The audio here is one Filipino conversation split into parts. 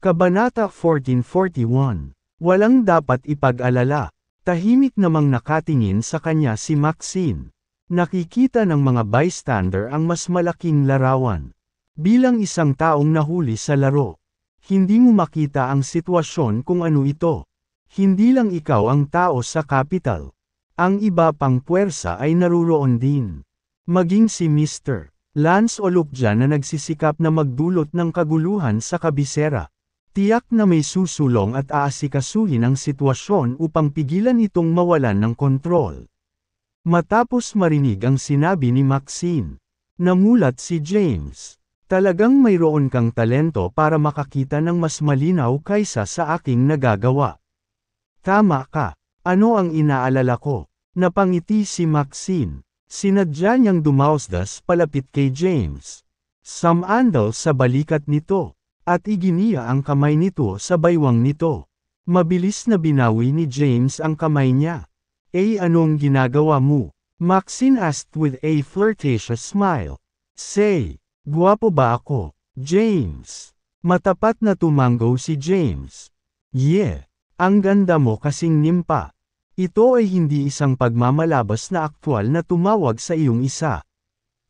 Kabanata 1441. Walang dapat ipag-alala. Tahimik namang nakatingin sa kanya si Maxine. Nakikita ng mga bystander ang mas malaking larawan. Bilang isang taong nahuli sa laro, hindi mo makita ang sitwasyon kung ano ito. Hindi lang ikaw ang tao sa capital. Ang iba pang puwersa ay naruroon din. Maging si Mr. Lance Olukja na nagsisikap na magdulot ng kaguluhan sa kabisera. Tiyak na may susulong at aasikasuhin ang sitwasyon upang pigilan itong mawalan ng kontrol. Matapos marinig ang sinabi ni Maxine, namulat si James. Talagang mayroon kang talento para makakita ng mas malinaw kaysa sa aking nagagawa. Tama ka. Ano ang inaalala ko? Napangiti si Maxine. Sinadya niyang dumausdas palapit kay James. Samandal sa balikat nito. At iginiya ang kamay nito sa baywang nito. Mabilis na binawi ni James ang kamay niya. Anong ginagawa mo? Maxine asked with a flirtatious smile. Say, guwapo ba ako, James? Matapat na tumanggo si James. Yeah, ang ganda mo kasing nimpa. Ito ay hindi isang pagmamalabas na aktwal na tumawag sa iyong isa.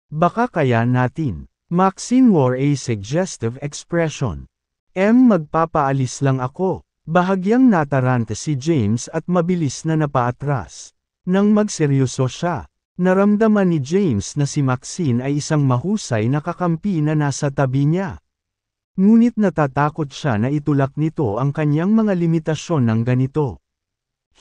Baka kaya natin. Maxine wore a suggestive expression. Magpapaalis lang ako. Bahagyang natarante si James at mabilis na napaatras. Nang magseryoso siya, naramdaman ni James na si Maxine ay isang mahusay na kakampi na nasa tabi niya. Ngunit natatakot siya na itulak nito ang kanyang mga limitasyon ng ganito.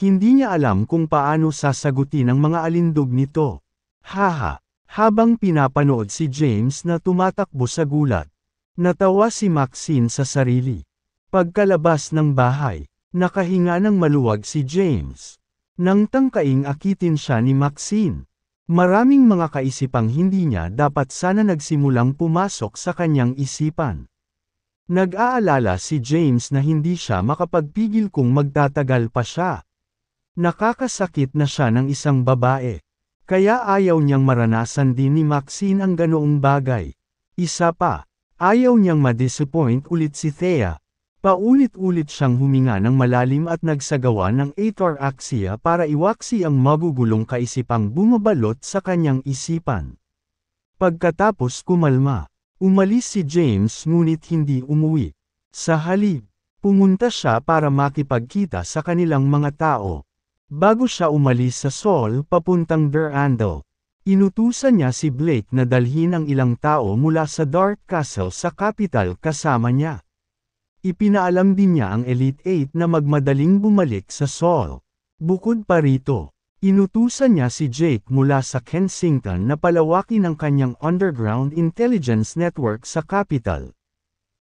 Hindi niya alam kung paano sasagutin ang mga alindog nito. Haha. Habang pinapanood si James na tumatakbo sa gulat, natawa si Maxine sa sarili. Pagkalabas ng bahay, nakahinga ng maluwag si James. Nang tangkaing akitin siya ni Maxine, maraming mga kaisipang hindi niya dapat sana nagsimulang pumasok sa kanyang isipan. Nag-aalala si James na hindi siya makapagpigil kung magtatagal pa siya. Nakakasakit na siya ng isang babae. Kaya ayaw niyang maranasan din ni Maxine ang ganoong bagay. Isa pa, ayaw niyang ma-disappoint ulit si Thea. Paulit-ulit siyang huminga ng malalim at nagsagawa ng ataraxia para iwaksi ang magugulong kaisipang bumabalot sa kanyang isipan. Pagkatapos kumalma, umalis si James ngunit hindi umuwi. Sa halip, pumunta siya para makipagkita sa kanilang mga tao. Bago siya umalis sa Seoul papuntang Durandal, inutusan niya si Blake na dalhin ang ilang tao mula sa Dark Castle sa capital kasama niya. Ipinaalam din niya ang Elite 8 na magmadaling bumalik sa Seoul. Bukod pa rito, inutusan niya si Jake mula sa Kensington na palawakin ang kanyang underground intelligence network sa capital.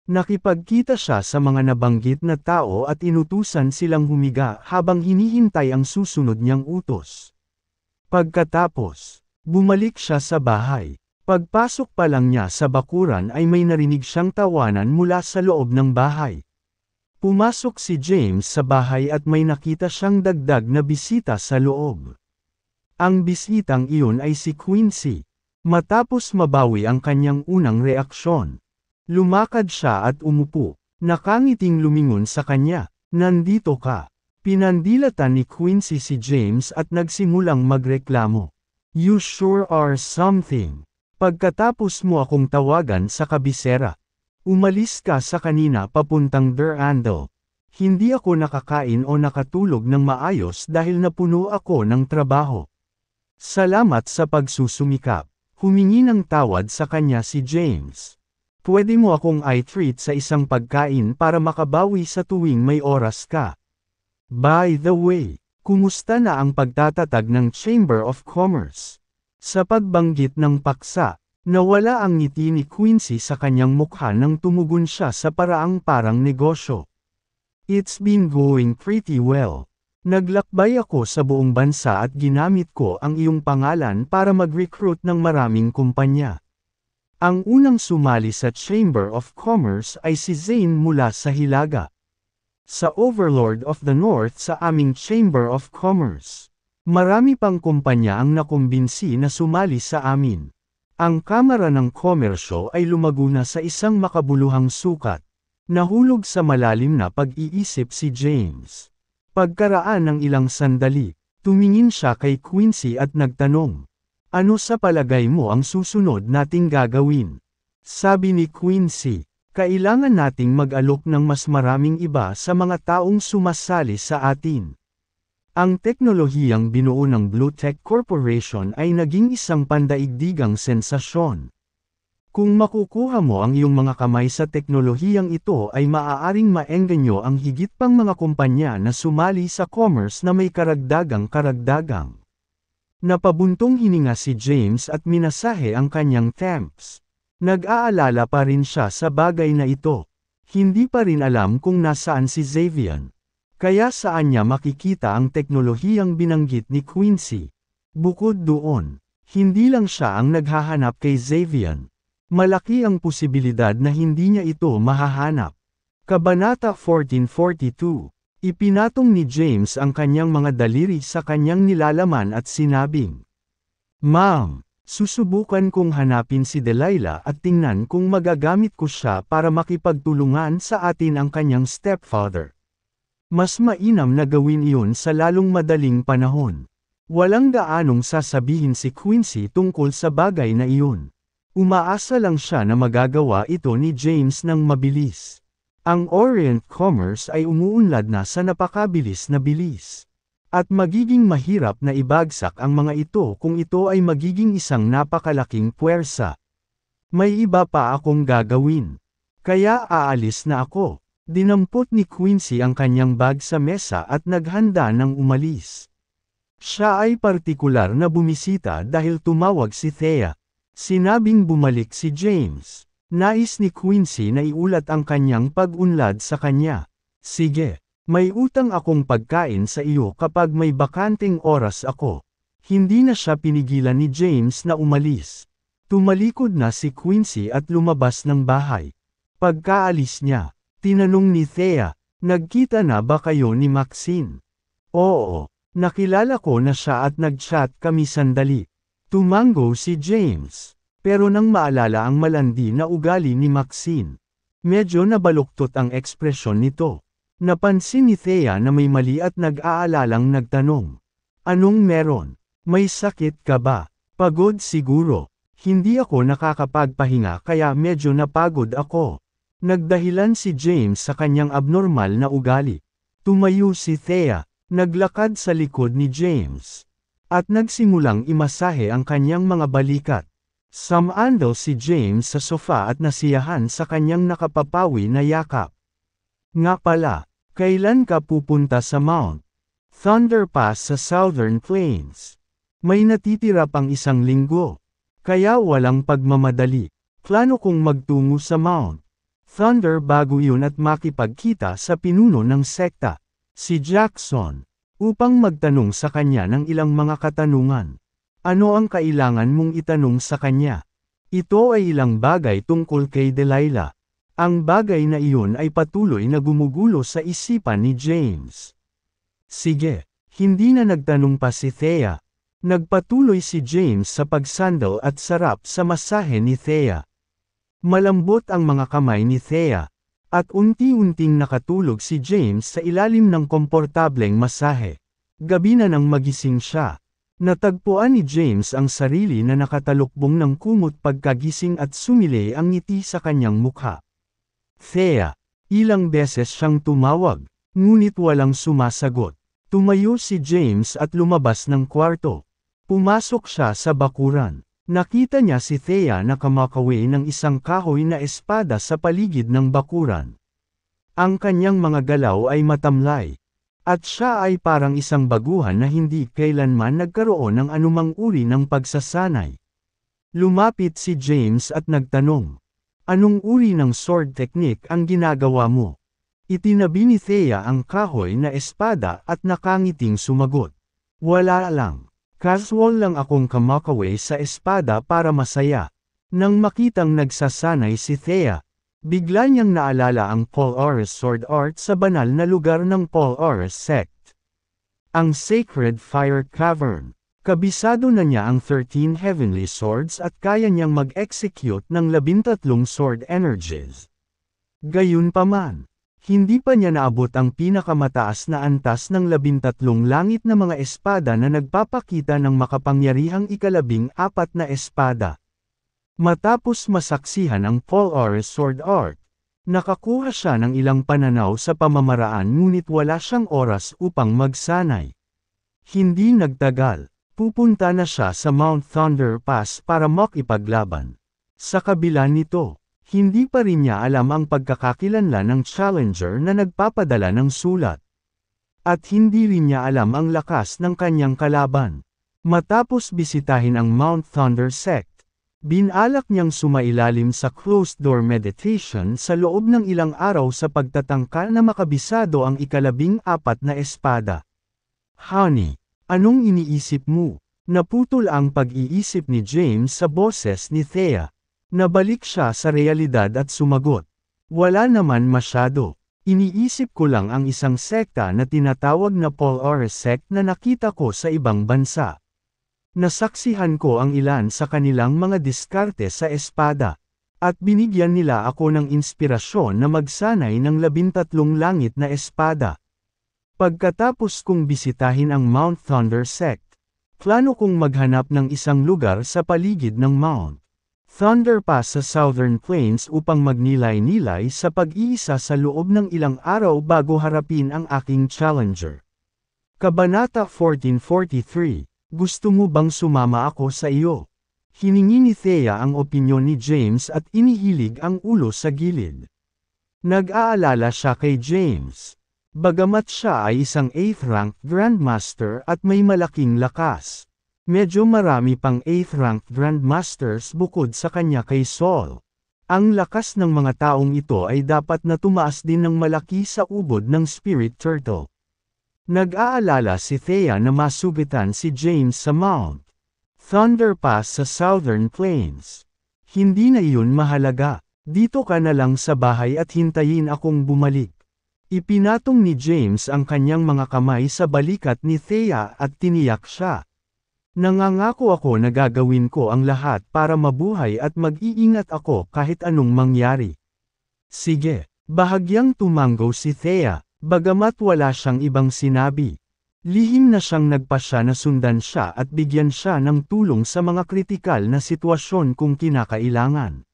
Nakipagkita siya sa mga nabanggit na tao at inutusan silang humiga habang hinihintay ang susunod niyang utos. Pagkatapos, bumalik siya sa bahay. Pagpasok pa lang niya sa bakuran ay may narinig siyang tawanan mula sa loob ng bahay. Pumasok si James sa bahay at may nakita siyang dagdag na bisita sa loob. Ang bisitang iyon ay si Quincy. Matapos mabawi ang kanyang unang reaksyon, lumakad siya at umupo. Nakangiting lumingon sa kanya. Nandito ka. Pinandilatan ni Quincy si James at nagsimulang magreklamo. You sure are something. Pagkatapos mo akong tawagan sa kabisera, umalis ka sa kanina papuntang Durandal. Hindi ako nakakain o nakatulog ng maayos dahil napuno ako ng trabaho. Salamat sa pagsusumikap. Humingi ng tawad sa kanya si James. Pwede mo akong i-treat sa isang pagkain para makabawi sa tuwing may oras ka. By the way, kumusta na ang pagtatatag ng Chamber of Commerce? Sa pagbanggit ng paksa, nawala ang ngiti ni Quincy sa kanyang mukha nang tumugon siya sa paraang parang negosyo. It's been going pretty well. Naglakbay ako sa buong bansa at ginamit ko ang iyong pangalan para mag-recruit ng maraming kumpanya. Ang unang sumali sa Chamber of Commerce ay si Zane mula sa Hilaga. Sa Overlord of the North sa aming Chamber of Commerce. Marami pang kumpanya ang nakumbinsi na sumali sa amin. Ang Kamara ng Komersyo ay lumago na sa isang makabuluhang sukat. Nahulog sa malalim na pag-iisip si James. Pagkaraan ng ilang sandali, tumingin siya kay Quincy at nagtanong, "Ano sa palagay mo ang susunod nating gagawin?" Sabi ni Quincy, "Kailangan nating mag-alok ng mas maraming iba sa mga taong sumasali sa atin." Ang teknolohiyang binuo ng Blue Tech Corporation ay naging isang pandaigdigang sensasyon. Kung makukuha mo ang iyong mga kamay sa teknolohiyang ito ay maaaring maengganyo ang higit pang mga kumpanya na sumali sa commerce na may karagdagang. Napabuntong hininga si James at minasahe ang kanyang temps. Nag-aalala pa rin siya sa bagay na ito. Hindi pa rin alam kung nasaan si Xavier. Kaya saan niya makikita ang teknolohiyang binanggit ni Quincy. Bukod doon, hindi lang siya ang naghahanap kay Xavier. Malaki ang posibilidad na hindi niya ito mahahanap. Kabanata 1442. Ipinatong ni James ang kanyang mga daliri sa kanyang nilalaman at sinabing, "Ma'am, susubukan kong hanapin si Delilah at tingnan kung magagamit ko siya para makipagtulungan sa atin ang kanyang stepfather. Mas mainam na gawin iyon sa lalong madaling panahon." Walang gaanong sasabihin si Quincy tungkol sa bagay na iyon. Umaasa lang siya na magagawa ito ni James ng mabilis. Ang Orient Commerce ay umuunlad na sa napakabilis na bilis. At magiging mahirap na ibagsak ang mga ito kung ito ay magiging isang napakalaking puwersa. May iba pa akong gagawin. Kaya aalis na ako. Dinampot ni Quincy ang kanyang bag sa mesa at naghanda ng umalis. Siya ay partikular na bumisita dahil tumawag si Thea. Sinabing bumalik si James. Nais ni Quincy na iulat ang kanyang pag-unlad sa kanya. "Sige, may utang akong pagkain sa iyo kapag may bakanteng oras ako." Hindi na siya pinigilan ni James na umalis. Tumalikod na si Quincy at lumabas ng bahay. Pagkaalis niya, tinanong ni Thea, "Nagkita na ba kayo ni Maxine?" "Oo, nakilala ko na siya at nag-chat kami sandali." Tumango si James. Pero nang maalala ang malandi na ugali ni Maxine, medyo nabaluktot ang ekspresyon nito. Napansin ni Thea na may mali at nag-aalalang nagtanong, "Anong meron? May sakit ka ba?" "Pagod siguro. Hindi ako nakakapagpahinga kaya medyo napagod ako." Nagdahilan si James sa kanyang abnormal na ugali. Tumayo si Thea, naglakad sa likod ni James. At nagsimulang imasahe ang kanyang mga balikat. Sumandal si James sa sofa at nasiyahan sa kanyang nakapapawi na yakap. "Nga pala, kailan ka pupunta sa Mount Thunder Pass sa Southern Plains?" "May natitira pang 1 linggo. Kaya walang pagmamadali. Plano kong magtungo sa Mount Thunder bago yun at makipagkita sa pinuno ng sekta, si Jackson, upang magtanong sa kanya ng ilang mga katanungan. Ano ang kailangan mong itanong sa kanya? Ito ay ilang bagay tungkol kay Delilah. Ang bagay na iyon ay patuloy na gumugulo sa isipan ni James. Sige, hindi na nagtanong pa si Thea. Nagpatuloy si James sa pagsandal at sarap sa masahe ni Thea. Malambot ang mga kamay ni Thea. At unti-unting nakatulog si James sa ilalim ng komportableng masahe. Gabi na nang magising siya. Natagpuan ni James ang sarili na nakatalukbong ng kumot pagkagising at sumili ang ngiti sa kanyang mukha. "Thea." Ilang beses siyang tumawag, ngunit walang sumasagot. Tumayo si James at lumabas ng kwarto. Pumasok siya sa bakuran. Nakita niya si Thea na kumakawi ng isang kahoy na espada sa paligid ng bakuran. Ang kanyang mga galaw ay matamlay. At siya ay parang isang baguhan na hindi kailanman nagkaroon ng anumang uri ng pagsasanay. Lumapit si James at nagtanong, "Anong uri ng sword technique ang ginagawa mo?" Itinabi ni Thea ang kahoy na espada at nakangiting sumagot, "Wala lang. Casual lang akong kumakawi sa espada para masaya." Nang makitang nagsasanay si Thea, bigla niyang naalala ang Paul Ores sword art sa banal na lugar ng Paul Ores sect. Ang Sacred Fire Cavern. Kabisado na niya ang 13 heavenly swords at kaya niyang mag-execute ng 13 sword energies. Gayunpaman, hindi pa niya naabot ang pinakamataas na antas ng 13 langit na mga espada na nagpapakita ng makapangyarihang ika-14 na espada. Matapos masaksihan ang Paul Ores Sword Art, nakakuha siya ng ilang pananaw sa pamamaraan ngunit wala siyang oras upang magsanay. Hindi nagtagal, pupunta na siya sa Mount Thunder Pass para makipaglaban. Sa kabila nito, hindi pa rin niya alam ang pagkakakilanlan ng challenger na nagpapadala ng sulat. At hindi rin niya alam ang lakas ng kanyang kalaban. Matapos bisitahin ang Mount Thunder Sect, binalak niyang sumailalim sa closed-door meditation sa loob ng ilang araw sa pagtatangka na makabisado ang ika-14 na espada. Honey, anong iniisip mo? Naputol ang pag-iisip ni James sa boses ni Thea. Nabalik siya sa realidad at sumagot. Wala naman masyado. Iniisip ko lang ang isang sekta na tinatawag na Paul Ores Sect na nakita ko sa ibang bansa. Nasaksihan ko ang ilan sa kanilang mga diskarte sa espada. At binigyan nila ako ng inspirasyon na magsanay ng 13 langit na espada. Pagkatapos kong bisitahin ang Mount Thunder Sect, plano kong maghanap ng isang lugar sa paligid ng Mount Thunder Pass sa Southern Plains upang magnilay-nilay sa pag-iisa sa loob ng ilang araw bago harapin ang aking challenger. Kabanata 1443, gusto mo bang sumama ako sa iyo? Hiningi ni Thea ang opinyon ni James at inihilig ang ulo sa gilid. Nag-aalala siya kay James. Bagamat siya ay isang 8th rank Grandmaster at may malaking lakas. Medyo marami pang 8th rank Grandmasters bukod sa kanya kay Saul. Ang lakas ng mga taong ito ay dapat na tumaas din ng malaki sa ubod ng Spirit Turtle. Nag-aalala si Thea na masugitan si James sa Mount Thunder Pass sa Southern Plains. Hindi na iyon mahalaga. Dito ka na lang sa bahay at hintayin akong bumalik. Ipinatong ni James ang kanyang mga kamay sa balikat ni Thea at tiniyak siya. Nangangako ako na gagawin ko ang lahat para mabuhay at mag-iingat ako kahit anong mangyari. Sige, bahagyang tumanggo si Thea, bagamat wala siyang ibang sinabi. Lihim na siyang nagpasya na sundan siya at bigyan siya ng tulong sa mga kritikal na sitwasyon kung kinakailangan.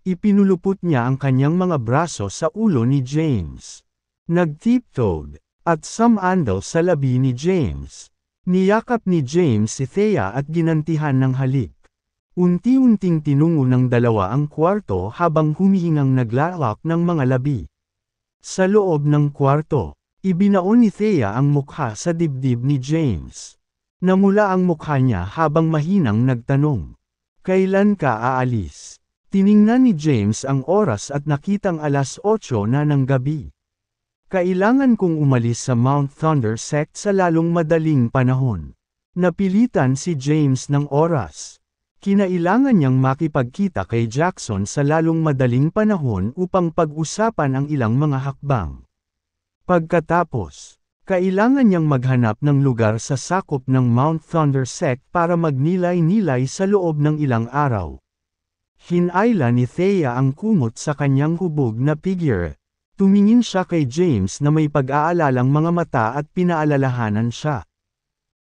Ipinulupot niya ang kanyang mga braso sa ulo ni James. Nag-tiptoed, at sumandal sa labi ni James. Niyakap ni James si Thea at ginantihan ng halik. Unti-unting tinungo ng dalawa ang kwarto habang humihingang naglalak ng mga labi. Sa loob ng kwarto, ibinaon ni Thea ang mukha sa dibdib ni James. Namula ang mukha niya habang mahinang nagtanong. Kailan ka aalis? Tiningnan ni James ang oras at nakitang 8:00 na ng gabi. Kailangan kong umalis sa Mount Thunder Sect sa lalong madaling panahon. Napilitan si James ng oras. Kinailangan niyang makipagkita kay Jackson sa lalong madaling panahon upang pag-usapan ang ilang mga hakbang. Pagkatapos, kailangan niyang maghanap ng lugar sa sakop ng Mount Thunder Sect para magnilay-nilay sa loob ng ilang araw. Hinayla ni Thea ang kumot sa kanyang hubog na figure. Tumingin siya kay James na may pag-aalalang mga mata at pinaalalahanan siya.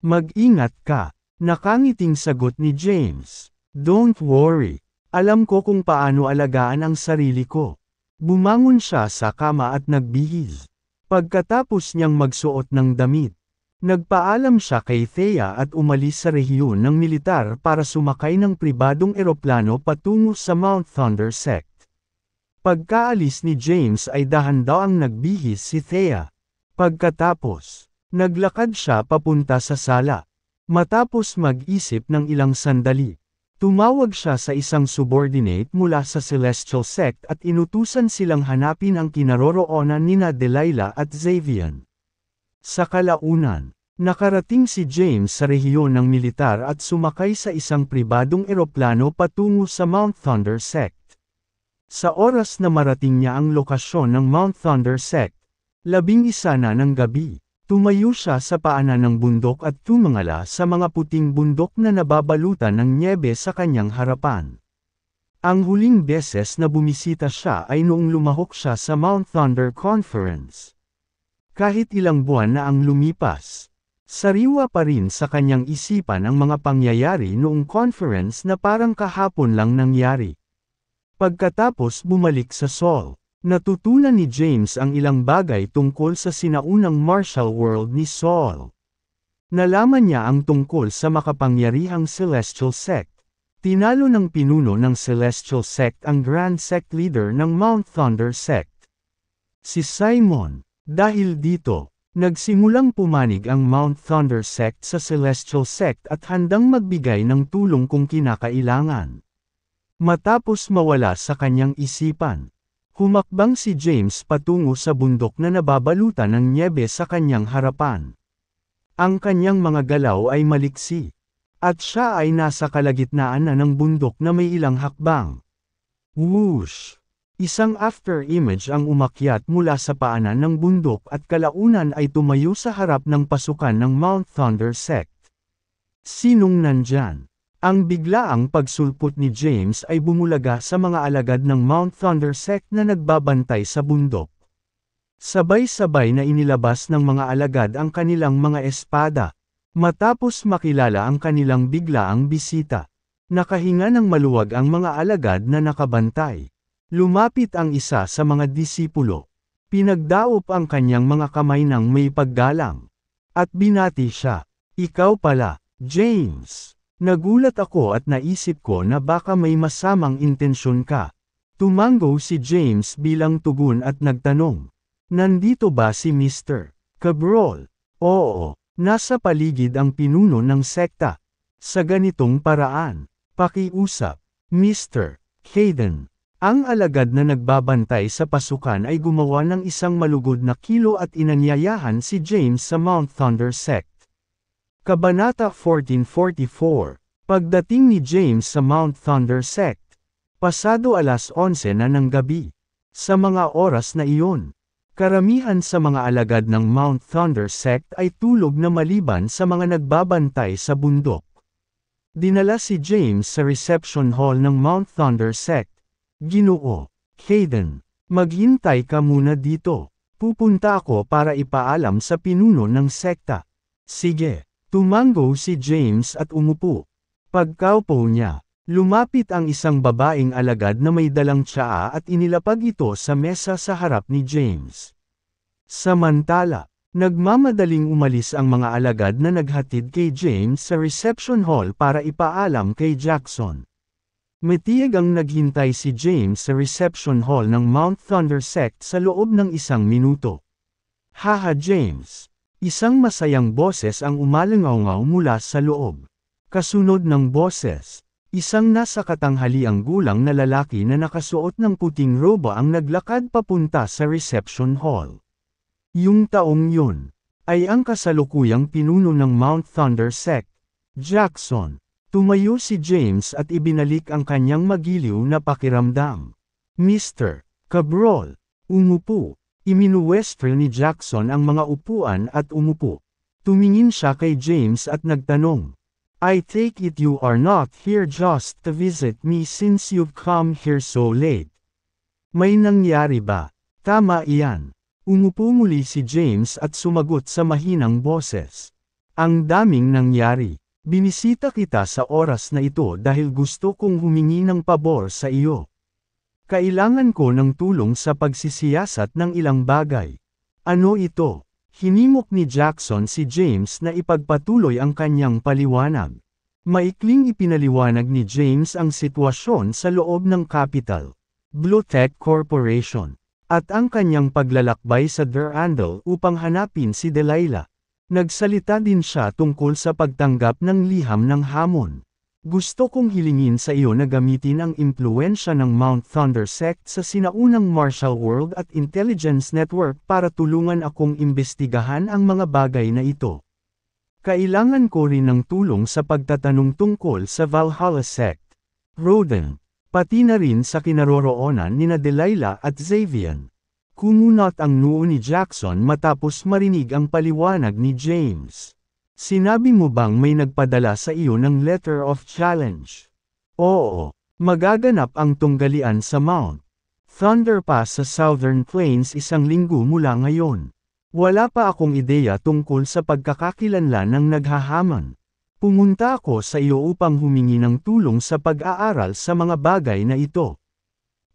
Mag-ingat ka, nakangiting sagot ni James. Don't worry, alam ko kung paano alagaan ang sarili ko. Bumangon siya sa kama at nagbihis. Pagkatapos niyang magsuot ng damit, nagpaalam siya kay Thea at umalis sa rehiyon ng militar para sumakay ng pribadong eroplano patungo sa Mount Thunder Sect. Pagkaalis ni James ay dahan-dahang nagbihis si Thea. Pagkatapos, naglakad siya papunta sa sala. Matapos mag-isip ng ilang sandali, tumawag siya sa isang subordinate mula sa Celestial Sect at inutusan silang hanapin ang kinaroroonan nina Delilah at Xavier. Sa kalaunan, nakarating si James sa rehiyon ng militar at sumakay sa isang pribadong eroplano patungo sa Mount Thunder Sect. Sa oras na marating niya ang lokasyon ng Mount Thunder Sect, 11 na ng gabi, tumayo siya sa paanan ng bundok at tumingala sa mga puting bundok na nababalutan ng nyebe sa kanyang harapan. Ang huling beses na bumisita siya ay noong lumahok siya sa Mount Thunder Conference. Kahit ilang buwan na ang lumipas, sariwa pa rin sa kanyang isipan ang mga pangyayari noong conference na parang kahapon lang nangyari. Pagkatapos bumalik sa Seoul, natutunan ni James ang ilang bagay tungkol sa sinaunang martial world ni Seoul. Nalaman niya ang tungkol sa makapangyarihang Celestial Sect. Tinalo ng pinuno ng Celestial Sect ang Grand Sect Leader ng Mount Thunder Sect, si Simon. Dahil dito, nagsimulang pumanig ang Mount Thunder Sect sa Celestial Sect at handang magbigay ng tulong kung kinakailangan. Matapos mawala sa kanyang isipan, humakbang si James patungo sa bundok na nababalutan ng nyebe sa kanyang harapan. Ang kanyang mga galaw ay maliksi, at siya ay nasa kalagitnaan na ng bundok na may ilang hakbang. Whoosh! Isang after image ang umakyat mula sa paanan ng bundok at kalaunan ay tumayo sa harap ng pasukan ng Mount Thunder Sect. Sinong nandyan? Ang biglaang pagsulpot ni James ay bumulaga sa mga alagad ng Mount Thunder Sect na nagbabantay sa bundok. Sabay-sabay na inilabas ng mga alagad ang kanilang mga espada. Matapos makilala ang kanilang biglaang bisita, nakahinga ng maluwag ang mga alagad na nakabantay. Lumapit ang isa sa mga disipulo. Pinagdaop ang kanyang mga kamay ng may paggalang. At binati siya. Ikaw pala, James. Nagulat ako at naisip ko na baka may masamang intensyon ka. Tumango si James bilang tugon at nagtanong. Nandito ba si Mr. Cabral? Oo, nasa paligid ang pinuno ng sekta. Sa ganitong paraan, pakiusap, Mr. Hayden. Ang alagad na nagbabantay sa pasukan ay gumawa ng isang malugod na kilo at inanyayahan si James sa Mount Thunder Sect. Kabanata 1444. Pagdating ni James sa Mount Thunder Sect, pasado 11:00 na ng gabi. Sa mga oras na iyon, karamihan sa mga alagad ng Mount Thunder Sect ay tulog na maliban sa mga nagbabantay sa bundok. Dinala si James sa reception hall ng Mount Thunder Sect. Ginoo, Hayden, maghintay ka muna dito. Pupunta ako para ipaalam sa pinuno ng sekta. Sige, tumango si James at umupo. Pagkaupo niya, lumapit ang isang babaeng alagad na may dalang tsaa at inilapag ito sa mesa sa harap ni James. Samantala, nagmamadaling umalis ang mga alagad na naghatid kay James sa reception hall para ipaalam kay Jackson. Matiyag ang naghintay si James sa reception hall ng Mount Thunder Sect sa loob ng 1 minuto. Haha James! Isang masayang boses ang umalangaw mula sa loob. Kasunod ng boses, isang nasa katanghaliang gulang na lalaki na nakasuot ng puting roba ang naglakad papunta sa reception hall. Yung taong yun, ay ang kasalukuyang pinuno ng Mount Thunder Sect, Jackson. Tumayo si James at ibinalik ang kanyang magiliw na pakiramdam. Mr. Cabral, umupo. Iminuwestro ni Jackson ang mga upuan at umupo. Tumingin siya kay James at nagtanong. I take it you are not here just to visit me since you've come here so late. May nangyari ba? Tama iyan. Umupo muli si James at sumagot sa mahinang boses. Ang daming nangyari. Binisita kita sa oras na ito dahil gusto kong humingi ng pabor sa iyo. Kailangan ko ng tulong sa pagsisiyasat ng ilang bagay. Ano ito? Hinimok ni Jackson si James na ipagpatuloy ang kanyang paliwanag. Maikling ipinaliwanag ni James ang sitwasyon sa loob ng Capital Blue Tech Corporation, at ang kanyang paglalakbay sa Durandal upang hanapin si Delilah. Nagsalita din siya tungkol sa pagtanggap ng liham ng hamon. Gusto kong hilingin sa iyo na gamitin ang impluwensya ng Mount Thunder Sect sa sinaunang martial world at intelligence network para tulungan akong imbestigahan ang mga bagay na ito. Kailangan ko rin ng tulong sa pagtatanong tungkol sa Valhalla Sect, Rodan, pati na rin sa kinaroroonan nina Delilah at Xavier. Kumunot ang noo ni Jackson matapos marinig ang paliwanag ni James. Sinabi mo bang may nagpadala sa iyo ng letter of challenge? Oo. Magaganap ang tunggalian sa Mount Thunder Pass sa Southern Plains 1 linggo mula ngayon. Wala pa akong ideya tungkol sa pagkakakilanlan ng naghahamon. Pumunta ako sa iyo upang humingi ng tulong sa pag-aaral sa mga bagay na ito.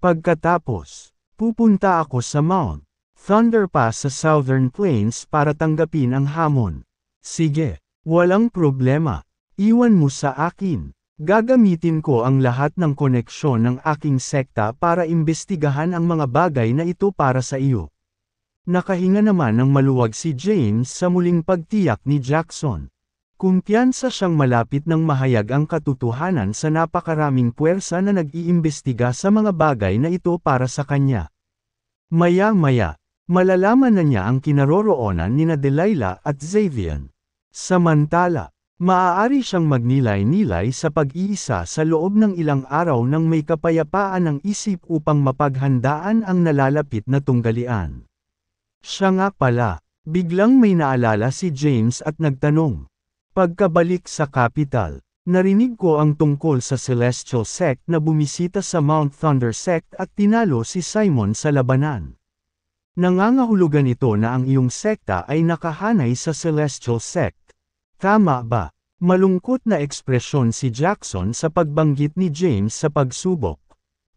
Pagkatapos, pupunta ako sa Mount Thunder Pass sa Southern Plains para tanggapin ang hamon. Sige, walang problema. Iwan mo sa akin. Gagamitin ko ang lahat ng koneksyon ng aking sekta para imbestigahan ang mga bagay na ito para sa iyo. Nakahinga naman ng maluwag si James sa muling pagtiyak ni Jackson. Kumpiyansa siyang malapit ng mahayag ang katotohanan sa napakaraming puwersa na nag-iimbestiga sa mga bagay na ito para sa kanya. Maya-maya, malalaman na niya ang kinaroroonan nina Delilah at Xavier. Samantala, maaari siyang magnilay-nilay sa pag-iisa sa loob ng ilang araw nang may kapayapaan ng isip upang mapaghandaan ang nalalapit na tunggalian. Siya nga pala, biglang may naalala si James at nagtanong. Pagkabalik sa capital, narinig ko ang tungkol sa Celestial Sect na bumisita sa Mount Thunder Sect at tinalo si Simon sa labanan. Nangangahulugan ito na ang iyong sekta ay nakahanay sa Celestial Sect. Tama ba? Malungkot na ekspresyon si Jackson sa pagbanggit ni James sa pagsubok.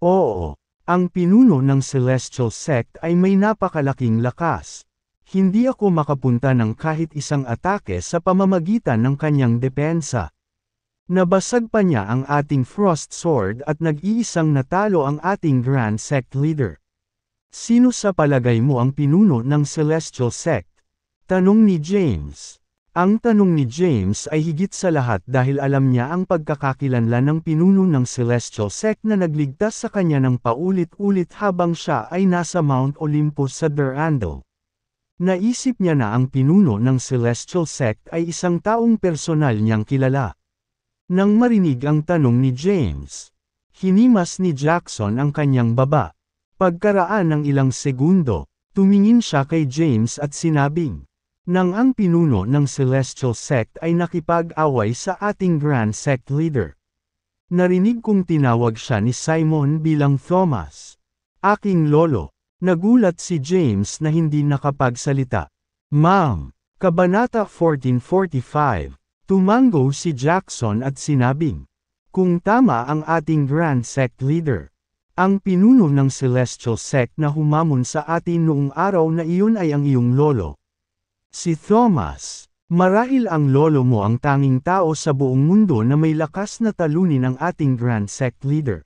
Oo, ang pinuno ng Celestial Sect ay may napakalaking lakas. Hindi ako makapunta ng kahit isang atake sa pamamagitan ng kanyang depensa. Nabasag pa niya ang ating Frost Sword at nag-iisang natalo ang ating Grand Sect Leader. Sino sa palagay mo ang pinuno ng Celestial Sect? Tanong ni James. Ang tanong ni James ay higit sa lahat dahil alam niya ang pagkakakilanlan ng pinuno ng Celestial Sect na nagligtas sa kanya ng paulit-ulit habang siya ay nasa Mount Olympus sa Durandal. Naisip niya na ang pinuno ng Celestial Sect ay isang taong personal niyang kilala. Nang marinig ang tanong ni James, hinimas ni Jackson ang kanyang baba. Pagkaraan ng ilang segundo, tumingin siya kay James at sinabing, nang ang pinuno ng Celestial Sect ay nakipag-away sa ating Grand Sect Leader. Narinig kong tinawag siya ni Simon bilang Thomas. Aking lolo. Nagulat si James na hindi nakapagsalita. Ma'am, Kabanata 1445. Tumango si Jackson at sinabing, kung tama ang ating Grand Sect Leader, ang pinuno ng Celestial Sect na humamon sa atin noong araw na iyon ay ang iyong lolo. Si Thomas, marahil ang lolo mo ang tanging tao sa buong mundo na may lakas na talunin ang ating Grand Sect Leader.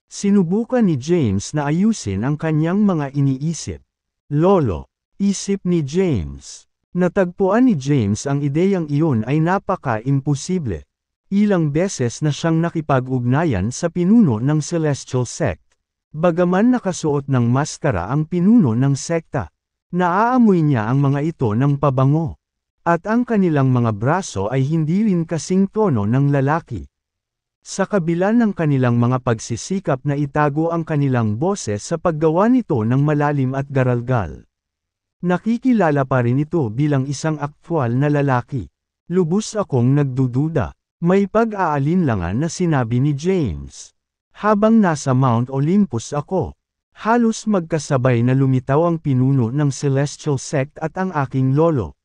Sinubukan ni James na ayusin ang kanyang mga iniisip. Lolo, isip ni James. Natagpuan ni James ang ideyang iyon ay napaka-imposible. Ilang beses na siyang nakipag-ugnayan sa pinuno ng Celestial Sect. Bagaman nakasuot ng maskara ang pinuno ng sekta, naaamoy niya ang mga ito ng pabango. At ang kanilang mga braso ay hindi rin kasing tono ng lalaki. Sa kabila ng kanilang mga pagsisikap na itago ang kanilang boses sa paggawa nito ng malalim at garalgal. Nakikilala pa rin ito bilang isang aktwal na lalaki. Lubos akong nagdududa. May pag-aalinlangan na sinabi ni James. Habang nasa Mount Olympus ako, halos magkasabay na lumitaw ang pinuno ng Celestial Sect at ang aking lolo.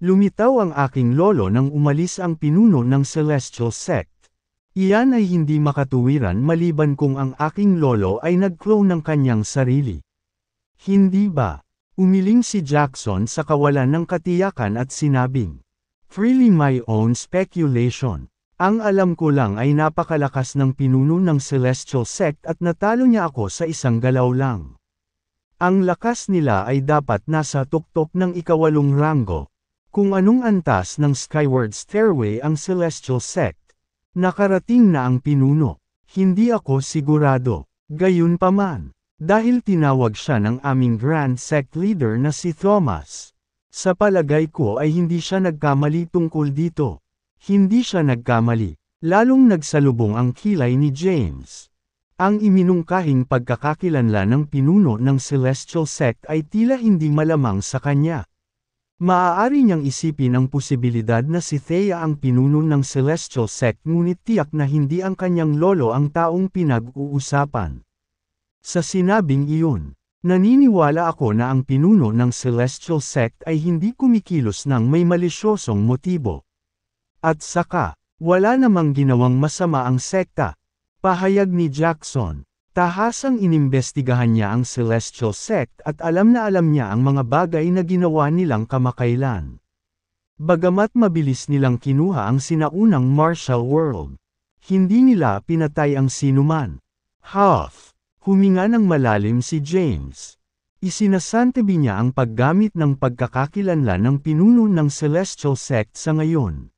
Lumitaw ang aking lolo nang umalis ang pinuno ng Celestial Sect. Iyan ay hindi makatuwiran maliban kung ang aking lolo ay nag-clone ng kanyang sarili. Hindi ba? Umiling si Jackson sa kawalan ng katiyakan at sinabing, freely my own speculation. Ang alam ko lang ay napakalakas ng pinuno ng Celestial Sect at natalo niya ako sa isang galaw lang. Ang lakas nila ay dapat nasa tuktok ng 8 ranggo. Kung anong antas ng Skyward Stairway ang Celestial Sect. Nakarating na ang pinuno. Hindi ako sigurado. Gayunpaman, dahil tinawag siya ng aming Grand Sect Leader na si Thomas. Sa palagay ko ay hindi siya nagkamali tungkol dito. Hindi siya nagkamali. Lalong nagsalubong ang kilay ni James. Ang iminungkahing pagkakakilanlan ng pinuno ng Celestial Sect ay tila hindi malamang sa kanya. Maaari niyang isipin ang posibilidad na si Thea ang pinuno ng Celestial Sect ngunit tiyak na hindi ang kanyang lolo ang taong pinag-uusapan. Sa sinabing iyon, naniniwala ako na ang pinuno ng Celestial Sect ay hindi kumikilos ng may malisyosong motibo. At saka, wala namang ginawang masama ang sekta. Pahayag ni Jackson. Tahasang inimbestigahan niya ang Celestial Sect at alam niya ang mga bagay na ginawa nilang kamakailan. Bagamat mabilis nilang kinuha ang sinaunang martial world, hindi nila pinatay ang sinuman. Huff! Huminga ng malalim si James. Isinasantabi niya ang paggamit ng pagkakakilanlan ng pinuno ng Celestial Sect sa ngayon.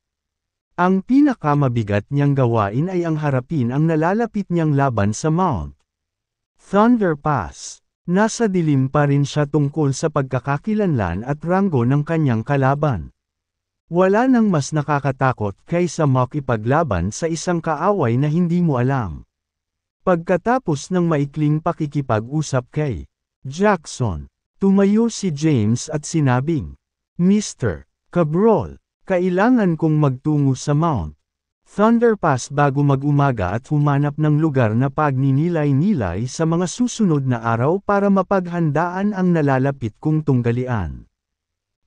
Ang pinakamabigat niyang gawain ay ang harapin ang nalalapit niyang laban sa Mount Thunder Pass. Nasa dilim pa rin siya tungkol sa pagkakakilanlan at ranggo ng kanyang kalaban. Wala nang mas nakakatakot kaysa makipaglaban sa isang kaaway na hindi mo alam. Pagkatapos ng maikling pakikipag-usap kay Jackson, tumayo si James at sinabing, Mr. Cabral, kailangan kong magtungo sa Mount Thunder Pass bago mag-umaga at humanap ng lugar na pagninilay-nilay sa mga susunod na araw para mapaghandaan ang nalalapit kong tunggalian.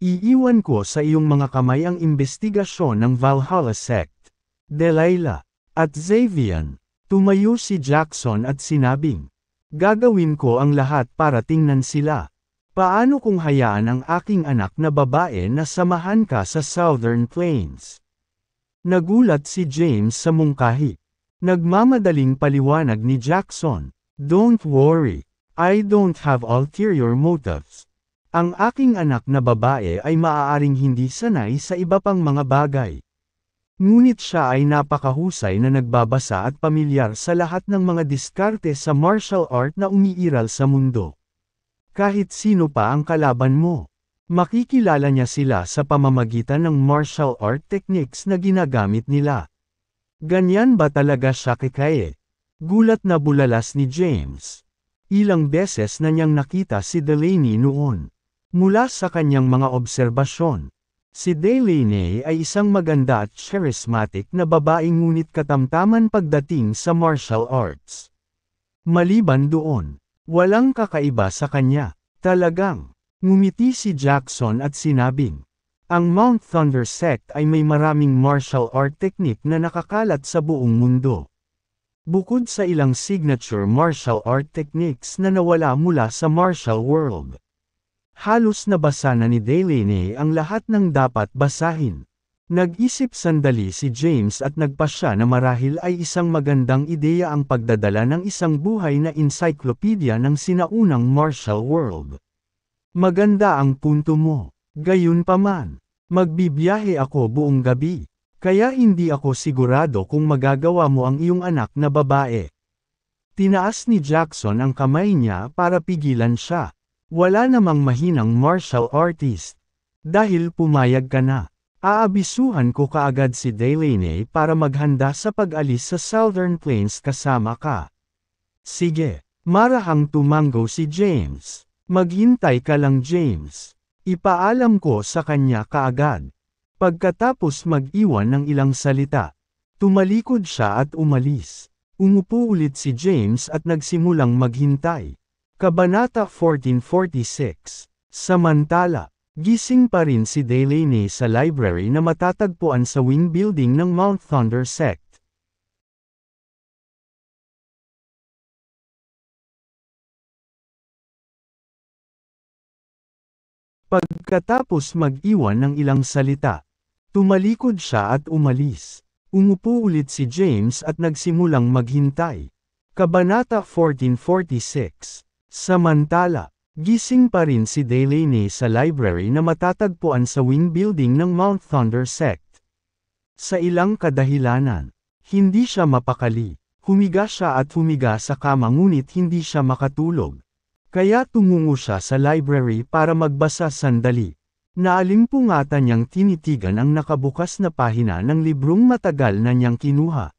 Iiwan ko sa iyong mga kamay ang investigasyon ng Valhalla Sect. Delilah at Xavian. Tumayo si Jackson at sinabing, gagawin ko ang lahat para tingnan sila. Paano kung hayaan ang aking anak na babae na samahan ka sa Southern Plains? Nagulat si James sa mungkahi. Nagmamadaling paliwanag ni Jackson. Don't worry, I don't have ulterior motives. Ang aking anak na babae ay maaaring hindi sanay sa iba pang mga bagay. Ngunit siya ay napakahusay na nagbabasa at pamilyar sa lahat ng mga diskarte sa martial art na umiiral sa mundo. Kahit sino pa ang kalaban mo, makikilala niya sila sa pamamagitan ng martial art techniques na ginagamit nila. Ganyan ba talaga siya kay? Gulat na bulalas ni James. Ilang beses na niyang nakita si Delaney noon. Mula sa kanyang mga obserbasyon, si Delaney ay isang maganda at charismatic na babaeng ngunit katamtaman pagdating sa martial arts. Maliban doon, walang kakaiba sa kanya. Talagang, ngumiti si Jackson at sinabing, ang Mount Thunder Sect ay may maraming martial art technique na nakakalat sa buong mundo. Bukod sa ilang signature martial art techniques na nawala mula sa martial world. Halos nabasa na ni Delaney ang lahat ng dapat basahin. Nag-isip sandali si James at nagpasya na marahil ay isang magandang ideya ang pagdadala ng isang buhay na encyclopedia ng sinaunang martial world. Maganda ang punto mo. Gayunpaman, magbibiyahe ako buong gabi. Kaya hindi ako sigurado kung magagawa mo ang iyong anak na babae. Tinaas ni Jackson ang kamay niya para pigilan siya. Wala namang mahinang martial artist. Dahil pumayag ka na, aabisuhan ko kaagad si Delaney para maghanda sa pag-alis sa Southern Plains kasama ka. Sige, marahang tumango si James. Maghintay ka lang James. Ipaalam ko sa kanya kaagad. Pagkatapos mag-iwan ng ilang salita, tumalikod siya at umalis. Umupo ulit si James at nagsimulang maghintay. Kabanata 1446. Samantala, gising pa rin si Delaney sa library na matatagpuan sa wing building ng Mount Thunder Sect. Pagkatapos mag-iwan ng ilang salita, tumalikod siya at umalis. Umupo ulit si James at nagsimulang maghintay. Kabanata 1446. Samantala, gising pa rin si Delaney sa library na matatagpuan sa wing building ng Mount Thunder Sect. Sa ilang kadahilanan, hindi siya mapakali. Humiga siya at humiga sa kama ngunit hindi siya makatulog. Kaya tumungo siya sa library para magbasa sandali. Naalimpungatan niyang tinitigan ang nakabukas na pahina ng librong matagal na niyang kinuha.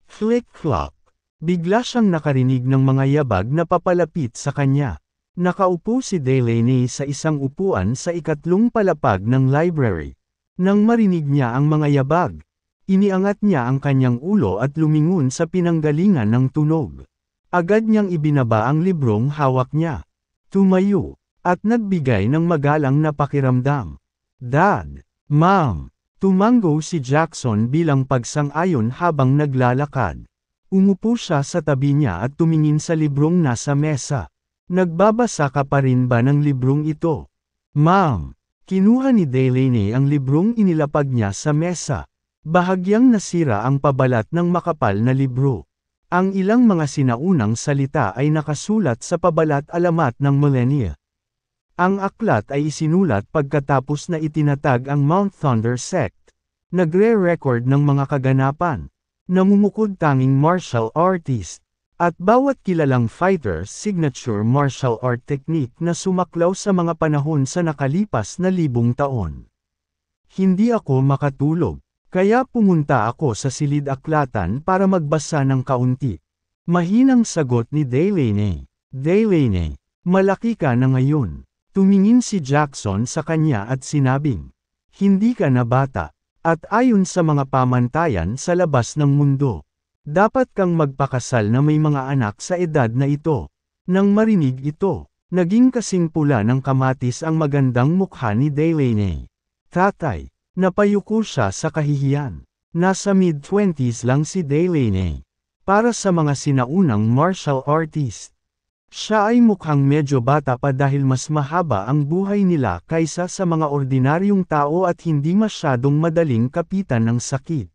Flick-flop. Bigla siyang nakarinig ng mga yabag na papalapit sa kanya. Nakaupo si Delaney sa isang upuan sa ikatlong palapag ng library. Nang marinig niya ang mga yabag, iniangat niya ang kanyang ulo at lumingon sa pinanggalingan ng tunog. Agad niyang ibinaba ang librong hawak niya. Tumayo, at nagbigay ng magalang na pakiramdam. Dad, Ma'am, tumango si Jackson bilang pagsang-ayon habang naglalakad. Umupo siya sa tabi niya at tumingin sa librong nasa mesa. Nagbabasa ka pa rin ba ng librong ito? Ma'am, kinuha ni Delaney ang librong inilapag niya sa mesa. Bahagyang nasira ang pabalat ng makapal na libro. Ang ilang mga sinaunang salita ay nakasulat sa pabalat alamat ng millennia. Ang aklat ay isinulat pagkatapos na itinatag ang Mount Thunder Sect. Nagre-record ng mga kaganapan. Namumukod tanging martial artist. At bawat kilalang fighter signature martial art technique na sumaklaw sa mga panahon sa nakalipas na 1,000 taon. Hindi ako makatulog, kaya pumunta ako sa silid-aklatan para magbasa ng kaunti. Mahinang sagot ni Delaney. Delaney, malaki ka na ngayon. Tumingin si Jackson sa kanya at sinabing, hindi ka na bata. At ayon sa mga pamantayan sa labas ng mundo, dapat kang magpakasal na may mga anak sa edad na ito. Nang marinig ito, naging kasing pula ng kamatis ang magandang mukha ni Delaney. Tatay, napayuko siya sa kahihiyan. Nasa mid-20s lang si Delaney. Para sa mga sinaunang martial artist, siya ay mukhang medyo bata pa dahil mas mahaba ang buhay nila kaysa sa mga ordinaryong tao at hindi masyadong madaling kapitan ng sakit.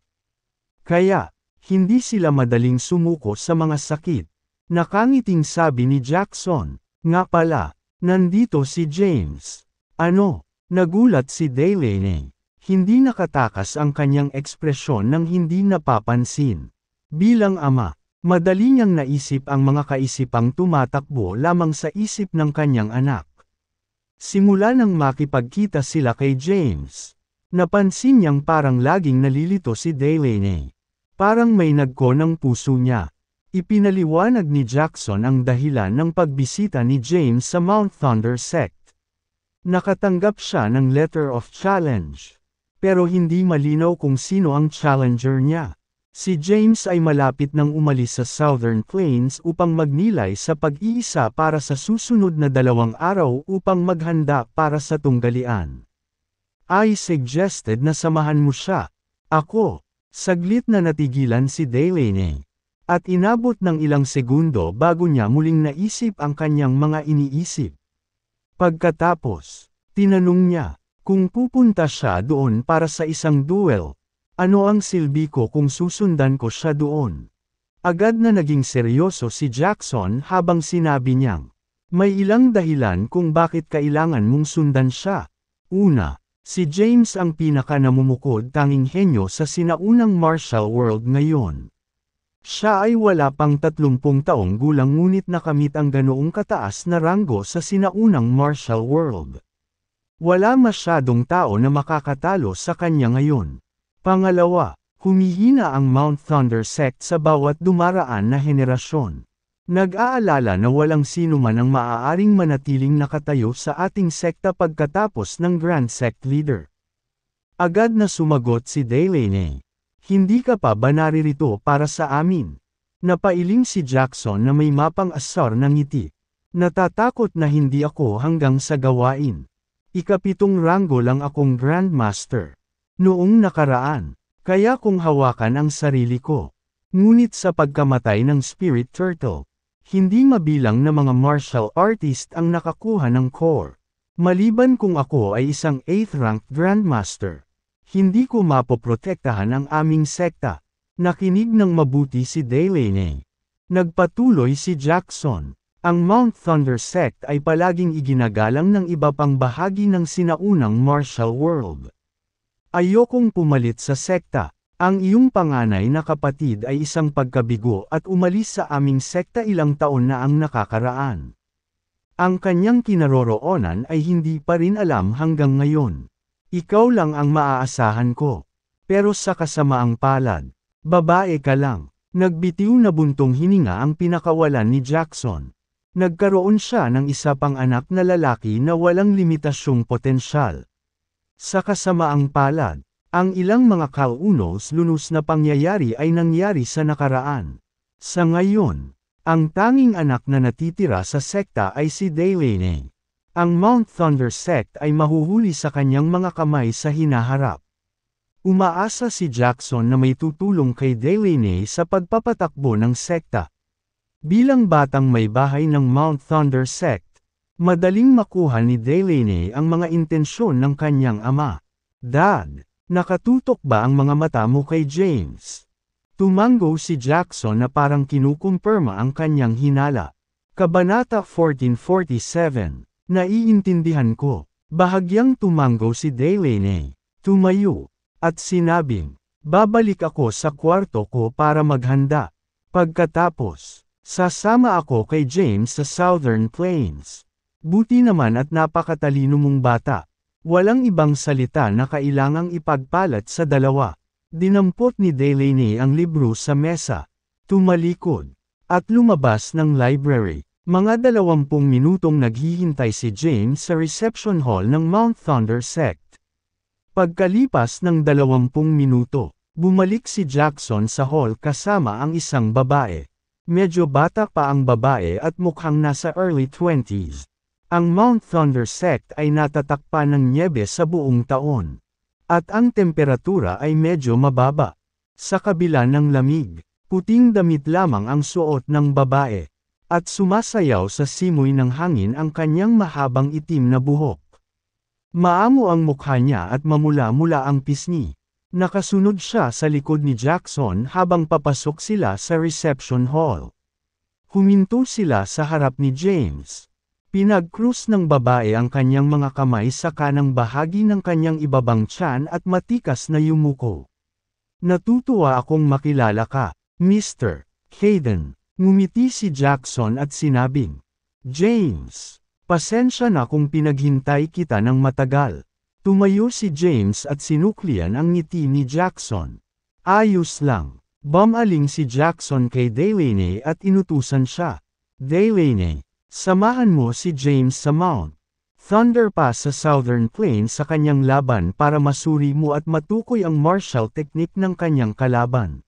Kaya, hindi sila madaling sumuko sa mga sakit. Nakangiting sabi ni Jackson, nga pala, nandito si James. Ano? Nagulat si Delaney. Hindi nakatakas ang kanyang ekspresyon nang hindi napapansin. Bilang ama, madali niyang naisip ang mga kaisipang tumatakbo lamang sa isip ng kanyang anak. Simula nang makipagkita sila kay James, napansin niyang parang laging nalilito si Delaney. Parang may nagko ng puso niya. Ipinaliwanag ni Jackson ang dahilan ng pagbisita ni James sa Mount Thunder Sect. Nakatanggap siya ng letter of challenge. Pero hindi malinaw kung sino ang challenger niya. Si James ay malapit nang umalis sa Southern Plains upang magnilay sa pag-iisa para sa susunod na 2 araw upang maghanda para sa tunggalian. I suggested na samahan mo siya. Ako. Saglit na natigilan si Delaney. At inabot ng ilang segundo bago niya muling naisip ang kanyang mga iniisip. Pagkatapos, tinanong niya, kung pupunta siya doon para sa isang duel, ano ang silbi ko kung susundan ko siya doon? Agad na naging seryoso si Jackson habang sinabi niyang, may ilang dahilan kung bakit kailangan mong sundan siya. Una, si James ang pinaka-namumukod tanging henyo sa sinaunang martial world ngayon. Siya ay wala pang 30 taong gulang ngunit nakamit ang ganoong kataas na ranggo sa sinaunang martial world. Wala masyadong tao na makakatalo sa kanya ngayon. Pangalawa, humihina ang Mount Thunder Sect sa bawat dumaraan na henerasyon. Nag-aalala na walang sino man ang maaaring manatiling nakatayo sa ating sekta pagkatapos ng Grand Sect Leader. Agad na sumagot si Delaney. Hindi ka pa ba naririto para sa amin? Napailing si Jackson na may mapang-asar ng ngiti. Natatakot na hindi ako hanggang sa gawain. Ika-7 ranggo lang akong Grandmaster. Noong nakaraan, kaya kong hawakan ang sarili ko. Ngunit sa pagkamatay ng Spirit Turtle, hindi mabilang na mga martial artist ang nakakuha ng core. Maliban kung ako ay isang 8th ranked Grandmaster, hindi ko mapoprotektahan ang aming sekta. Nakinig ng mabuti si Delaney. Nagpatuloy si Jackson. Ang Mount Thunder Sect ay palaging iginagalang ng iba pang bahagi ng sinaunang martial world. Ayokong pumalit sa sekta. Ang iyong panganay na kapatid ay isang pagkabigo at umalis sa aming sekta ilang taon na ang nakakaraan. Ang kanyang kinaroroonan ay hindi pa rin alam hanggang ngayon. Ikaw lang ang maaasahan ko. Pero sa kasamaang palad, babae ka lang. Nagbitiw na buntong hininga ang pinakawalan ni Jackson. Nagkaroon siya ng isa pang anak na lalaki na walang limitasyong potensyal. Sa kasamaang palad, ang ilang mga kaunos-lunos na pangyayari ay nangyari sa nakaraan. Sa ngayon, ang tanging anak na natitira sa sekta ay si Delaney. Ang Mount Thunder sect ay mahuhuli sa kanyang mga kamay sa hinaharap. Umaasa si Jackson na may tutulong kay Delaney sa pagpapatakbo ng sekta. Bilang batang may bahay ng Mount Thunder sect, madaling makuha ni Delaney ang mga intensyon ng kanyang ama. Dad, nakatutok ba ang mga mata mo kay James? Tumango si Jackson na parang kinukumpirma ang kanyang hinala. Kabanata 1447, naiintindihan ko. Bahagyang tumango si Delaney. Tumayo, at sinabing, babalik ako sa kwarto ko para maghanda. Pagkatapos, sasama ako kay James sa Southern Plains. Buti naman at napakatalino mong bata. Walang ibang salita na kailangang ipagpalat sa dalawa. Dinampot ni Delaney ang libro sa mesa. Tumalikod. At lumabas ng library. Mga 20 minutong naghihintay si James sa reception hall ng Mount Thunder sect. Pagkalipas ng 20 minuto, bumalik si Jackson sa hall kasama ang isang babae. Medyo bata pa ang babae at mukhang nasa early 20s. Ang Mount Thunder sect ay natatakpan ng nyebe sa buong taon. At ang temperatura ay medyo mababa. Sa kabila ng lamig, puting damit lamang ang suot ng babae. At sumasayaw sa simoy ng hangin ang kanyang mahabang itim na buhok. Maamo ang mukha niya at mamula-mula ang pisngi. Nakasunod siya sa likod ni Jackson habang papasok sila sa reception hall. Huminto sila sa harap ni James. Pinag-krus ng babae ang kanyang mga kamay sa kanang bahagi ng kanyang ibabang tiyan at matikas na yumuko. Natutuwa akong makilala ka, Mr. Hayden. Ngumiti si Jackson at sinabing, James, pasensya na kung pinaghintay kita ng matagal. Tumayo si James at sinuklian ang ngiti ni Jackson. Ayos lang. Bumaling si Jackson kay Delaney at inutusan siya. Delaney, samahan mo si James sa Mount Thunder Pass sa Southern Plains sa kanyang laban para masuri mo at matukoy ang martial technique ng kanyang kalaban.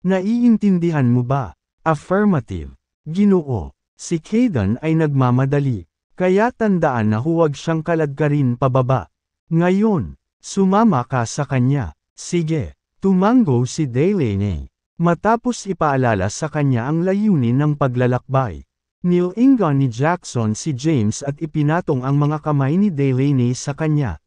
Naiintindihan mo ba? Affirmative. Ginoo. Si Hayden ay nagmamadali. Kaya tandaan na huwag siyang kaladkarin pababa. Ngayon, sumama ka sa kanya. Sige. Tumango si Delaney. Matapos ipaalala sa kanya ang layunin ng paglalakbay. Nilingon ni Jackson si James at ipinatong ang mga kamay ni Delaney sa kanya.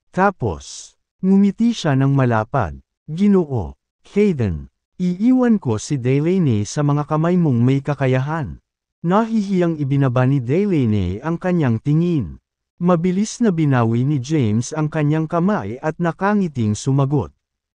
Tapos, ngumiti siya ng malapad. Ginoo. Hayden, iiwan ko si Delaney sa mga kamay mong may kakayahan. Nahihiyang ibinaba ni Delaney ang kanyang tingin. Mabilis na binawi ni James ang kanyang kamay at nakangiting sumagot.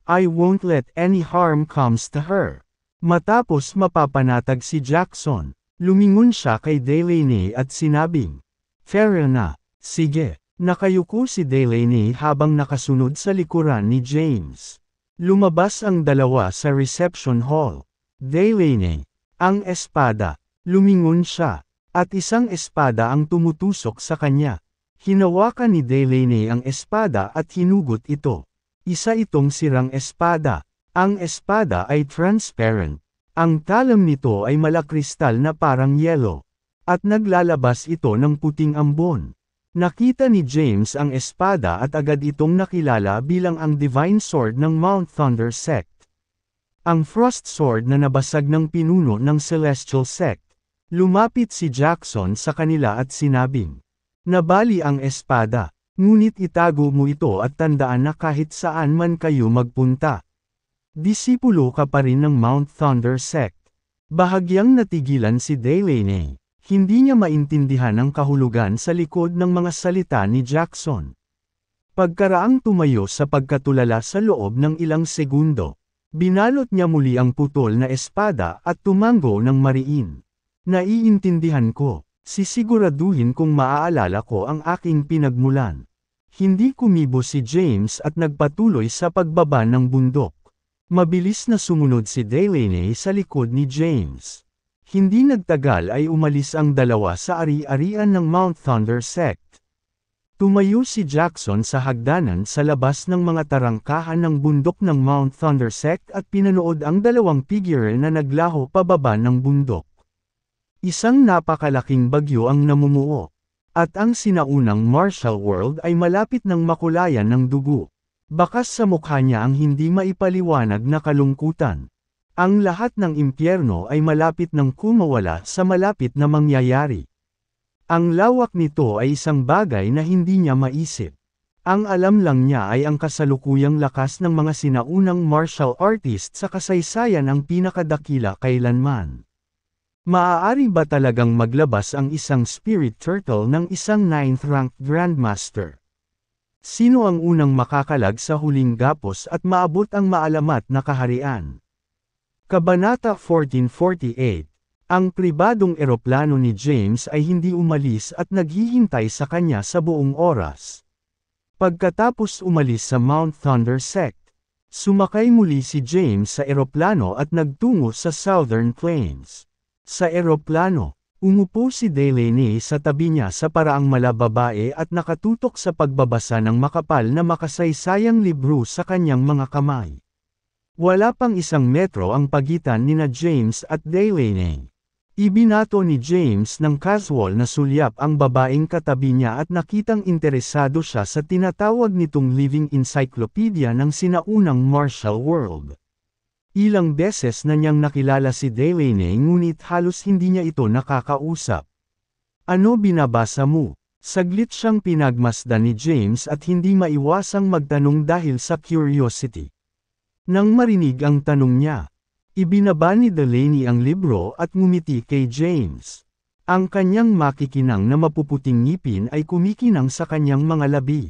I won't let any harm comes to her. Matapos mapapanatag si Jackson, lumingon siya kay Delaney at sinabing, fair na, sige. Nakayuko si Delaney habang nakasunod sa likuran ni James. Lumabas ang dalawa sa reception hall. Delaney, ang espada. Lumingon siya, at isang espada ang tumutusok sa kanya. Hinawakan ni Delaney ang espada at hinugot ito. Isa itong sirang espada. Ang espada ay transparent. Ang talam nito ay malakristal na parang yelo. At naglalabas ito ng puting ambon. Nakita ni James ang espada at agad itong nakilala bilang ang Divine Sword ng Mount Thunder sect. Ang Frost Sword na nabasag ng pinuno ng Celestial sect. Lumapit si Jackson sa kanila at sinabing, nabali ang espada, ngunit itago mo ito at tandaan na kahit saan man kayo magpunta. Disipulo ka pa rin ng Mount Thunder sect. Bahagyang natigilan si Delaney. Hindi niya maintindihan ang kahulugan sa likod ng mga salita ni Jackson. Pagkaraang tumayo sa pagkatulala sa loob ng ilang segundo, binalot niya muli ang putol na espada at tumango ng mariin. Naiintindihan ko, sisiguraduhin kung maaalala ko ang aking pinagmulan. Hindi kumibo si James at nagpatuloy sa pagbaba ng bundok. Mabilis na sumunod si Delaney sa likod ni James. Hindi nagtagal ay umalis ang dalawa sa ari-arian ng Mount Thunder Sect. Tumayo si Jackson sa hagdanan sa labas ng mga tarangkahan ng bundok ng Mount Thunder Sect at pinanood ang dalawang figure na naglaho pababa ng bundok. Isang napakalaking bagyo ang namumuo. At ang sinaunang martial world ay malapit ng makulayan ng dugo. Bakas sa mukha niya ang hindi maipaliwanag na kalungkutan. Ang lahat ng impyerno ay malapit ng kumawala sa malapit na mangyayari. Ang lawak nito ay isang bagay na hindi niya maisip. Ang alam lang niya ay ang kasalukuyang lakas ng mga sinaunang martial artist sa kasaysayan ang pinakadakila kailanman. Maaari ba talagang maglabas ang isang spirit turtle ng isang 9th-ranked grandmaster? Sino ang unang makakalag sa huling gapos at maabot ang maalamat na kaharian? Kabanata 1448. Ang pribadong eroplano ni James ay hindi umalis at naghihintay sa kanya sa buong oras. Pagkatapos umalis sa Mount Thunder Sect, sumakay muli si James sa eroplano at nagtungo sa Southern Plains. Sa eroplano, umupo si Delaney sa tabi niya sa paraang malababae at nakatutok sa pagbabasa ng makapal na makasaysayang libro sa kanyang mga kamay. Wala pang 1 metro ang pagitan nina James at Delaney. Ibinato ni James ng casual na sulyap ang babaeng katabi niya at nakitang interesado siya sa tinatawag nitong living encyclopedia ng sinaunang martial world. Ilang beses na niyang nakilala si Delaney ngunit halos hindi niya ito nakakausap. Ano binabasa mo? Saglit siyang pinagmasdan ni James at hindi maiwasang magtanong dahil sa curiosity. Nang marinig ang tanong niya, ibinaba ni Delaney ang libro at ngumiti kay James. Ang kanyang makikinang na mapuputing ngipin ay kumikinang sa kanyang mga labi.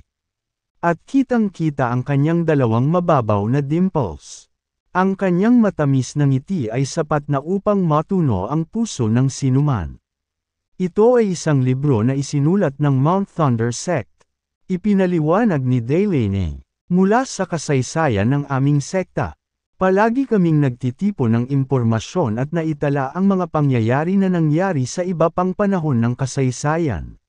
At kitang-kita ang kanyang dalawang mababaw na dimples. Ang kanyang matamis na ngiti ay sapat na upang matuno ang puso ng sinuman. Ito ay isang libro na isinulat ng Mount Thunder Sect. Ipinaliwanag ni Delaney. Mula sa kasaysayan ng aming sekta. Palagi kaming nagtitipon ng impormasyon at naitala ang mga pangyayari na nangyari sa iba pang panahon ng kasaysayan.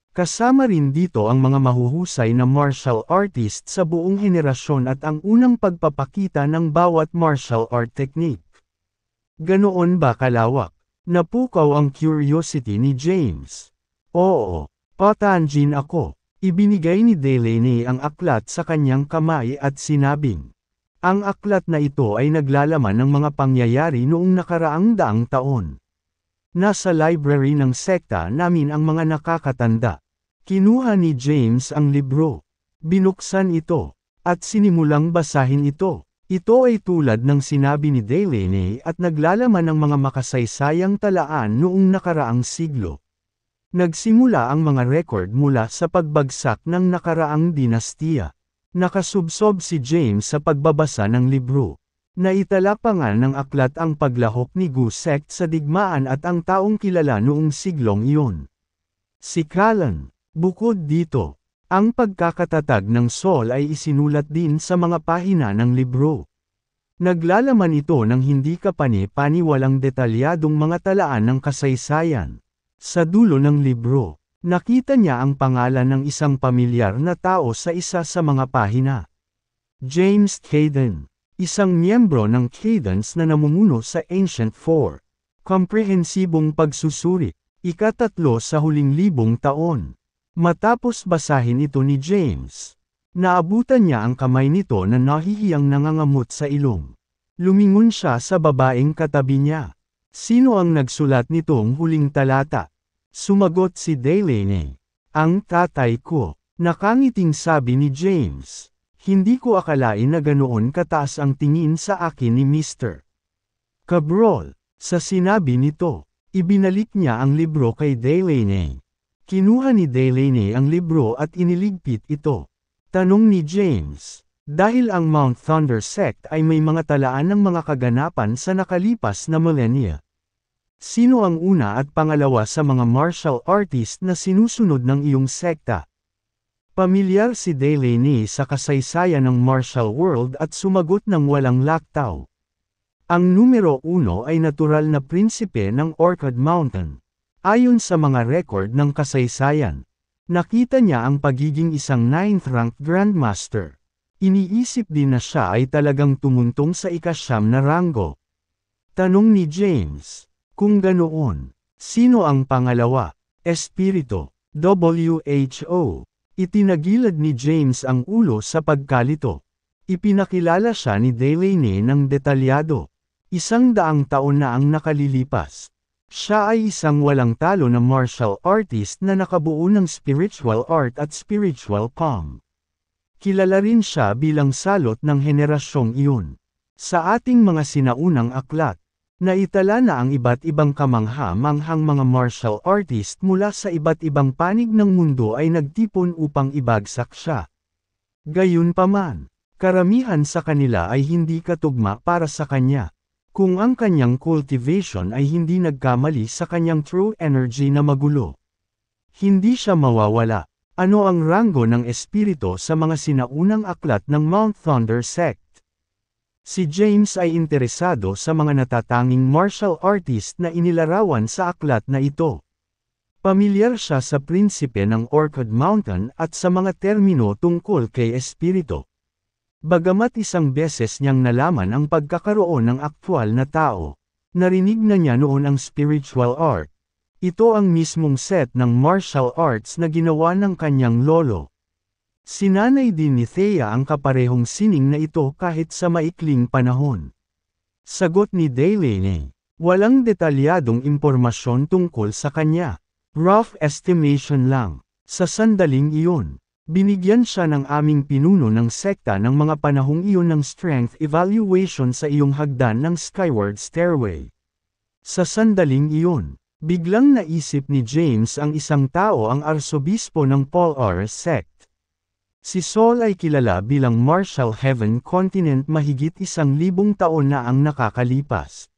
Kasama rin dito ang mga mahuhusay na martial artist sa buong henerasyon at ang unang pagpapakita ng bawat martial art technique. Ganoon ba kalawak? Napukaw ang curiosity ni James. Oo, patanjin ako. Ibinigay ni Delaney ang aklat sa kanyang kamay at sinabing, ang aklat na ito ay naglalaman ng mga pangyayari noong nakaraang daang taon. Nasa library ng sekta namin ang mga nakakatanda. Kinuha ni James ang libro. Binuksan ito. At sinimulang basahin ito. Ito ay tulad ng sinabi ni Delaney at naglalaman ng mga makasaysayang talaan noong nakaraang siglo. Nagsimula ang mga record mula sa pagbagsak ng nakaraang dinastiya. Nakasubsob si James sa pagbabasa ng libro. Naitala pa nga ng aklat ang paglahok ni Gu sect sa digmaan at ang taong kilala noong siglong iyon. Si Callan. Bukod dito, ang pagkakatatag ng Sol ay isinulat din sa mga pahina ng libro. Naglalaman ito ng hindi kapani-paniwalang detalyadong mga talaan ng kasaysayan. Sa dulo ng libro, nakita niya ang pangalan ng isang pamilyar na tao sa isa sa mga pahina. James Caden, isang miyembro ng Cadence na namumuno sa Ancient Four. Komprehensibong pagsusuri, ika-3 sa huling 1,000 taon. Matapos basahin ito ni James, naabutan niya ang kamay nito na nahihiyang nangangamot sa ilong. Lumingon siya sa babaeng katabi niya. Sino ang nagsulat nitong huling talata? Sumagot si Delaney. Ang tatay ko. Nakangiting sabi ni James. Hindi ko akalain na ganoon kataas ang tingin sa akin ni Mr. Cabral. Sa sinabi nito, ibinalik niya ang libro kay Delaney. Kinuha ni Delaney ang libro at iniligpit ito. Tanong ni James. Dahil ang Mount Thunder Sect ay may mga talaan ng mga kaganapan sa nakalipas na millennia. Sino ang una at pangalawa sa mga martial artist na sinusunod ng iyong sekta? Pamilyar si Delaney sa kasaysayan ng martial world at sumagot ng walang laktaw. Ang numero 1 ay natural na prinsipe ng Orchid Mountain. Ayon sa mga record ng kasaysayan, nakita niya ang pagiging isang 9th-ranked Grandmaster. Iniisip din na siya ay talagang tumuntong sa ika-9 na ranggo. Tanong ni James, kung ganoon, sino ang pangalawa? Espiritu. WHO. Itinagilad ni James ang ulo sa pagkalito. Ipinakilala siya ni Delaney ng detalyado. 100 taon na ang nakalilipas. Siya ay isang walang talo na martial artist na nakabuo ng spiritual art at spiritual calm. Kilala rin siya bilang salot ng henerasyong iyon. Sa ating mga sinaunang aklat, naitala na ang iba't ibang kamangha-manghang mga martial artist mula sa iba't ibang panig ng mundo ay nagtipon upang ibagsak siya. Gayunpaman, karamihan sa kanila ay hindi katugma para sa kanya. Kung ang kanyang cultivation ay hindi nagkamali sa kanyang true energy na magulo, hindi siya mawawala. Ano ang ranggo ng espiritu sa mga sinaunang aklat ng Mount Thunder Sect? Si James ay interesado sa mga natatanging martial artist na inilarawan sa aklat na ito. Pamilyar siya sa prinsipe ng Orchid Mountain at sa mga termino tungkol kay espiritu. Bagamat isang beses niyang nalaman ang pagkakaroon ng aktwal na tao, narinig na niya noon ang spiritual art. Ito ang mismong set ng martial arts na ginawa ng kanyang lolo. Sinanay din ni Thea ang kaparehong sining na ito kahit sa maikling panahon. Sagot ni Delaney, walang detalyadong impormasyon tungkol sa kanya. Rough estimation lang. Sa sandaling iyon, binigyan siya ng aming pinuno ng sekta ng mga panahong iyon ng strength evaluation sa iyong hagdan ng Skyward Stairway. Sa sandaling iyon, biglang naisip ni James ang isang tao ang arsobispo ng Polar Sect. Si Saul ay kilala bilang Martial Heaven Continent mahigit 1,000 taon na ang nakakalipas.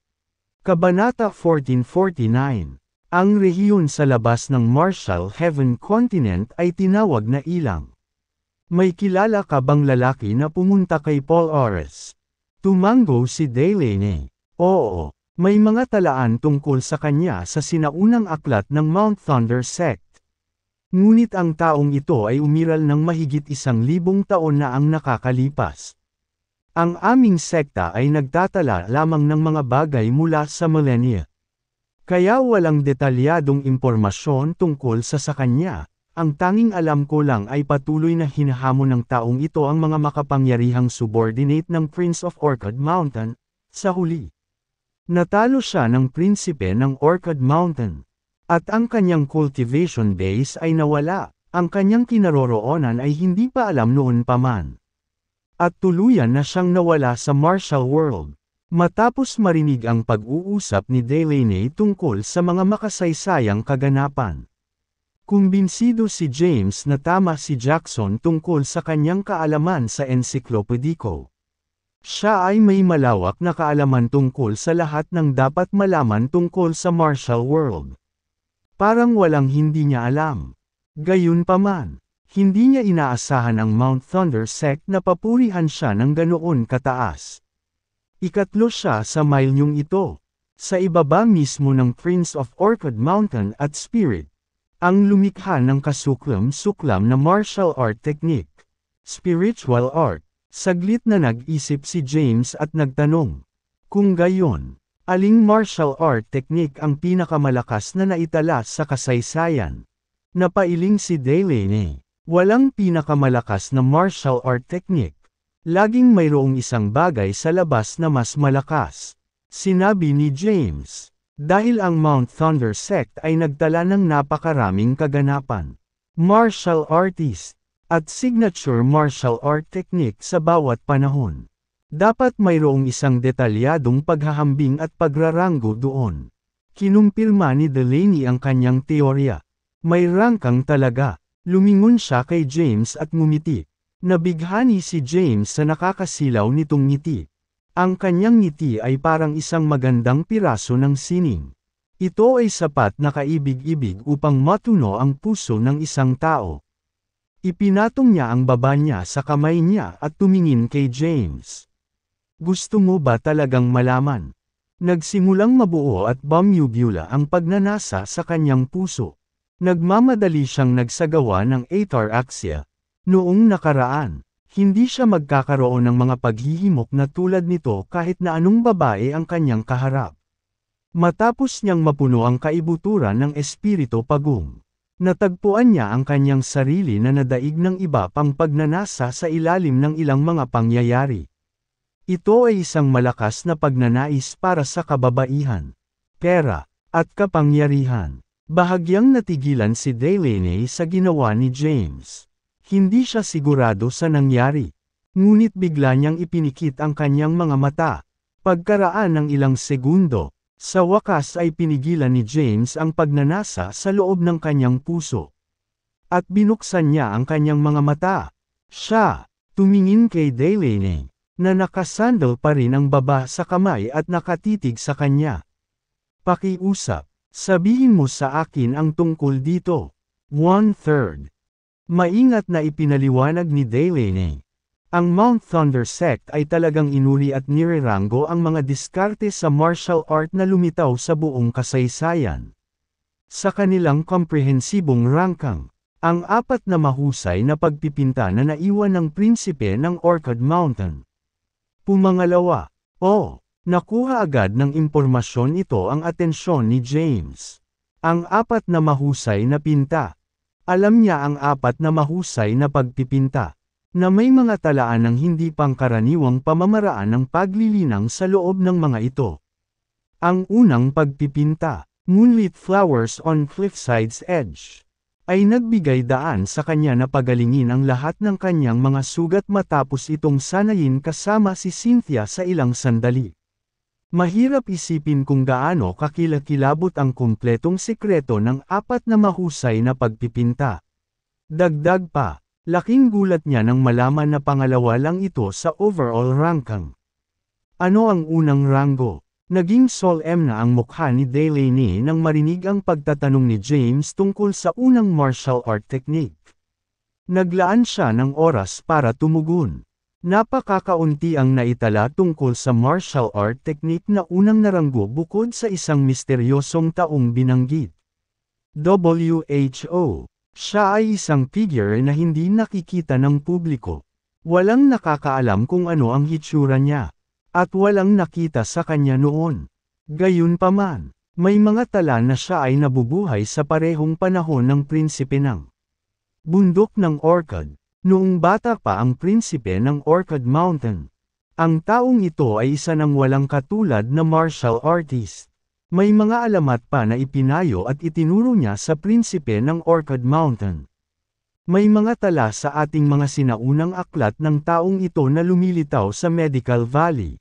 Kabanata 1449. Ang rehiyon sa labas ng Martial Heaven Continent ay tinawag na ilang. May kilala ka bang lalaki na pumunta kay Polaris? Tumango si Delaney. Oo, may mga talaan tungkol sa kanya sa sinaunang aklat ng Mount Thunder Sect. Ngunit ang taong ito ay umiral ng mahigit 1,000 taon na ang nakakalipas. Ang aming sekta ay nagtatala lamang ng mga bagay mula sa millennia. Kaya walang detalyadong impormasyon tungkol sa kanya. Ang tanging alam ko lang ay patuloy na hinahamon ng taong ito ang mga makapangyarihang subordinate ng Prince of Orchid Mountain. Sa huli, natalo siya ng prinsipe ng Orchid Mountain. At ang kanyang cultivation base ay nawala. Ang kanyang kinaroroonan ay hindi pa alam noon pa man. At tuluyan na siyang nawala sa martial world. Matapos marinig ang pag-uusap ni Delaney tungkol sa mga makasaysayang kaganapan. Kumbinsido si James na tama si Jackson tungkol sa kanyang kaalaman sa ensiklopediko. Siya ay may malawak na kaalaman tungkol sa lahat ng dapat malaman tungkol sa martial world. Parang walang hindi niya alam. Gayunpaman, hindi niya inaasahan ang Mount Thunder Sect na papurihan siya ng ganoon kataas. Ikatlo siya sa milenyong ito. Sa ibaba mismo ng Prince of Orchid Mountain at Spirit. Ang lumikha ng kasuklam-suklam na martial art technique. Spiritual art. Saglit na nag-isip si James at nagtanong. Kung gayon, aling martial art technique ang pinakamalakas na naitala sa kasaysayan? Napailing si Delaney. Walang pinakamalakas na martial art technique. Laging mayroong isang bagay sa labas na mas malakas. Sinabi ni James. Dahil ang Mount Thunder Sect ay nagtala ng napakaraming kaganapan. Martial artist. At signature martial art technique sa bawat panahon. Dapat mayroong isang detalyadong paghahambing at pagraranggo doon. Kinumpirma ni Delaney ang kanyang teorya. May rangkang talaga. Lumingon siya kay James at ngumiti. Nabighani si James sa nakakasilaw nitong ngiti. Ang kanyang ngiti ay parang isang magandang piraso ng sining. Ito ay sapat na kaibig-ibig upang matuno ang puso ng isang tao. Ipinatong niya ang baba niya sa kamay niya at tumingin kay James. Gusto mo ba talagang malaman? Nagsimulang mabuo at bumubula ang pagnanasa sa kanyang puso. Nagmamadali siyang nagsagawa ng ataraxia. Noong nakaraan, hindi siya magkakaroon ng mga paghihimok na tulad nito kahit na anong babae ang kanyang kaharap. Matapos niyang mapuno ang kaibuturan ng espiritu pagong, natagpuan niya ang kanyang sarili na nadaig ng iba pang pagnanasa sa ilalim ng ilang mga pangyayari. Ito ay isang malakas na pagnanais para sa kababaihan, pera, at kapangyarihan. Bahagyang natigilan si Delaney sa ginawa ni James. Hindi siya sigurado sa nangyari. Ngunit bigla niyang ipinikit ang kanyang mga mata. Pagkaraan ng ilang segundo, sa wakas ay pinigilan ni James ang pagnanasa sa loob ng kanyang puso. At binuksan niya ang kanyang mga mata. Siya, tumingin kay Delaney, na nakasandal pa rin ang baba sa kamay at nakatitig sa kanya. Pakiusap, sabihin mo sa akin ang tungkol dito. 1/3. Maingat na ipinaliwanag ni Delaney. Ang Mount Thunder Sect ay talagang inuri at nireranggo ang mga diskarte sa martial art na lumitaw sa buong kasaysayan. Sa kanilang komprehensibong rangkang, ang 4 na mahusay na pagpipinta na naiwan ng prinsipe ng Orchid Mountain. Pumangalawa, nakuha agad ng impormasyon ito ang atensyon ni James. Ang 4 na mahusay na pinta. Alam niya ang 4 na mahusay na pagpipinta, na may mga talaan ng hindi pangkaraniwang pamamaraan ng paglilinang sa loob ng mga ito. Ang unang pagpipinta, Moonlit Flowers on Cliffside's Edge, ay nagbigay daan sa kanya na pagalingin ang lahat ng kanyang mga sugat matapos itong sanayin kasama si Cynthia sa ilang sandali. Mahirap isipin kung gaano kakilakilabot ang kumpletong sekreto ng 4 na mahusay na pagpipinta. Dagdag pa, laking gulat niya nang malaman na pangalawa lang ito sa overall ranking. Ano ang unang ranggo? Naging solemn na ang mukha ni Delaney nang marinig ang pagtatanong ni James tungkol sa unang martial art technique. Naglaan siya ng oras para tumugon. Napakakaunti ang naitala tungkol sa martial art technique na unang naranggo bukod sa isang misteryosong taong binanggit. WHO. Siya ay isang figure na hindi nakikita ng publiko. Walang nakakaalam kung ano ang hitsura niya. At walang nakita sa kanya noon. Gayunpaman, may mga tala na siya ay nabubuhay sa parehong panahon ng prinsipe ng bundok ng Orchid. Noong bata pa ang prinsipe ng Orchid Mountain. Ang taong ito ay isa ng walang katulad na martial artist. May mga alamat pa na ipinayo at itinuro niya sa prinsipe ng Orchid Mountain. May mga tala sa ating mga sinaunang aklat ng taong ito na lumilitaw sa Medical Valley.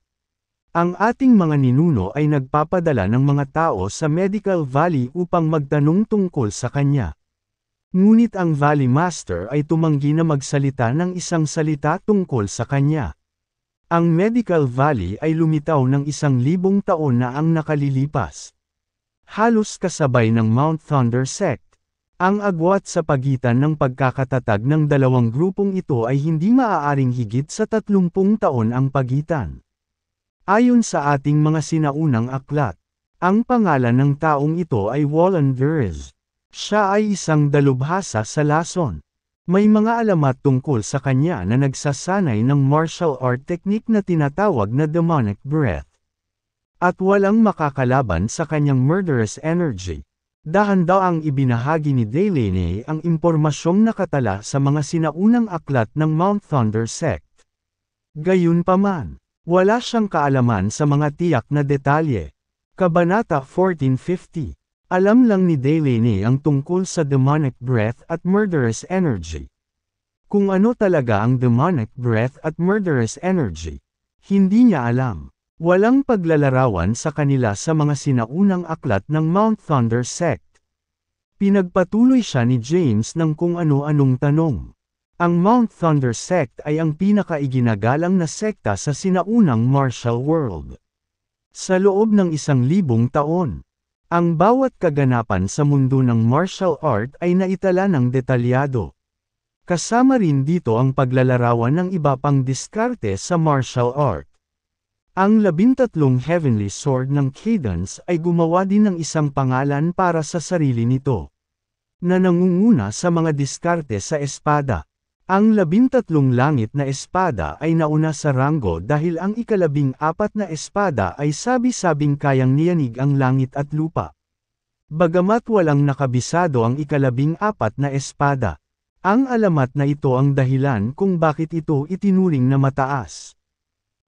Ang ating mga ninuno ay nagpapadala ng mga tao sa Medical Valley upang magtanong tungkol sa kanya. Ngunit ang Valley Master ay tumanggi na magsalita ng isang salita tungkol sa kanya. Ang Medical Valley ay lumitaw ng 1,000 taon na ang nakalilipas. Halos kasabay ng Mount Thunder Sect. Ang agwat sa pagitan ng pagkakatatag ng dalawang grupong ito ay hindi maaaring higit sa 30 taon ang pagitan. Ayon sa ating mga sinaunang aklat, ang pangalan ng taong ito ay Wallen Durez. Siya ay isang dalubhasa sa lason. May mga alamat tungkol sa kanya na nagsasanay ng martial art technique na tinatawag na demonic breath. At walang makakalaban sa kanyang murderous energy. Dahan-daang ibinahagi ni Delaney ang impormasyong nakatala sa mga sinaunang aklat ng Mount Thunder Sect. Gayunpaman, wala siyang kaalaman sa mga tiyak na detalye. Kabanata 1450. Alam lang ni Delaney ang tungkol sa demonic breath at murderous energy. Kung ano talaga ang demonic breath at murderous energy, hindi niya alam. Walang paglalarawan sa kanila sa mga sinaunang aklat ng Mount Thunder Sect. Pinagpatuloy siya ni James ng kung ano-anong tanong. Ang Mount Thunder Sect ay ang pinakaiginagalang na sekta sa sinaunang martial world. Sa loob ng 1,000 taon, ang bawat kaganapan sa mundo ng martial art ay naitala ng detalyado. Kasama rin dito ang paglalarawan ng iba pang diskarte sa martial art. Ang 13 Heavenly Sword ng Cadence ay gumawa din ng isang pangalan para sa sarili nito, na nangunguna sa mga diskarte sa espada. Ang 13 langit na espada ay nauna sa ranggo dahil ang 14 na espada ay sabi-sabing kayang niyanig ang langit at lupa. Bagamat walang nakabisado ang 14 na espada, ang alamat na ito ang dahilan kung bakit ito itinuring na mataas.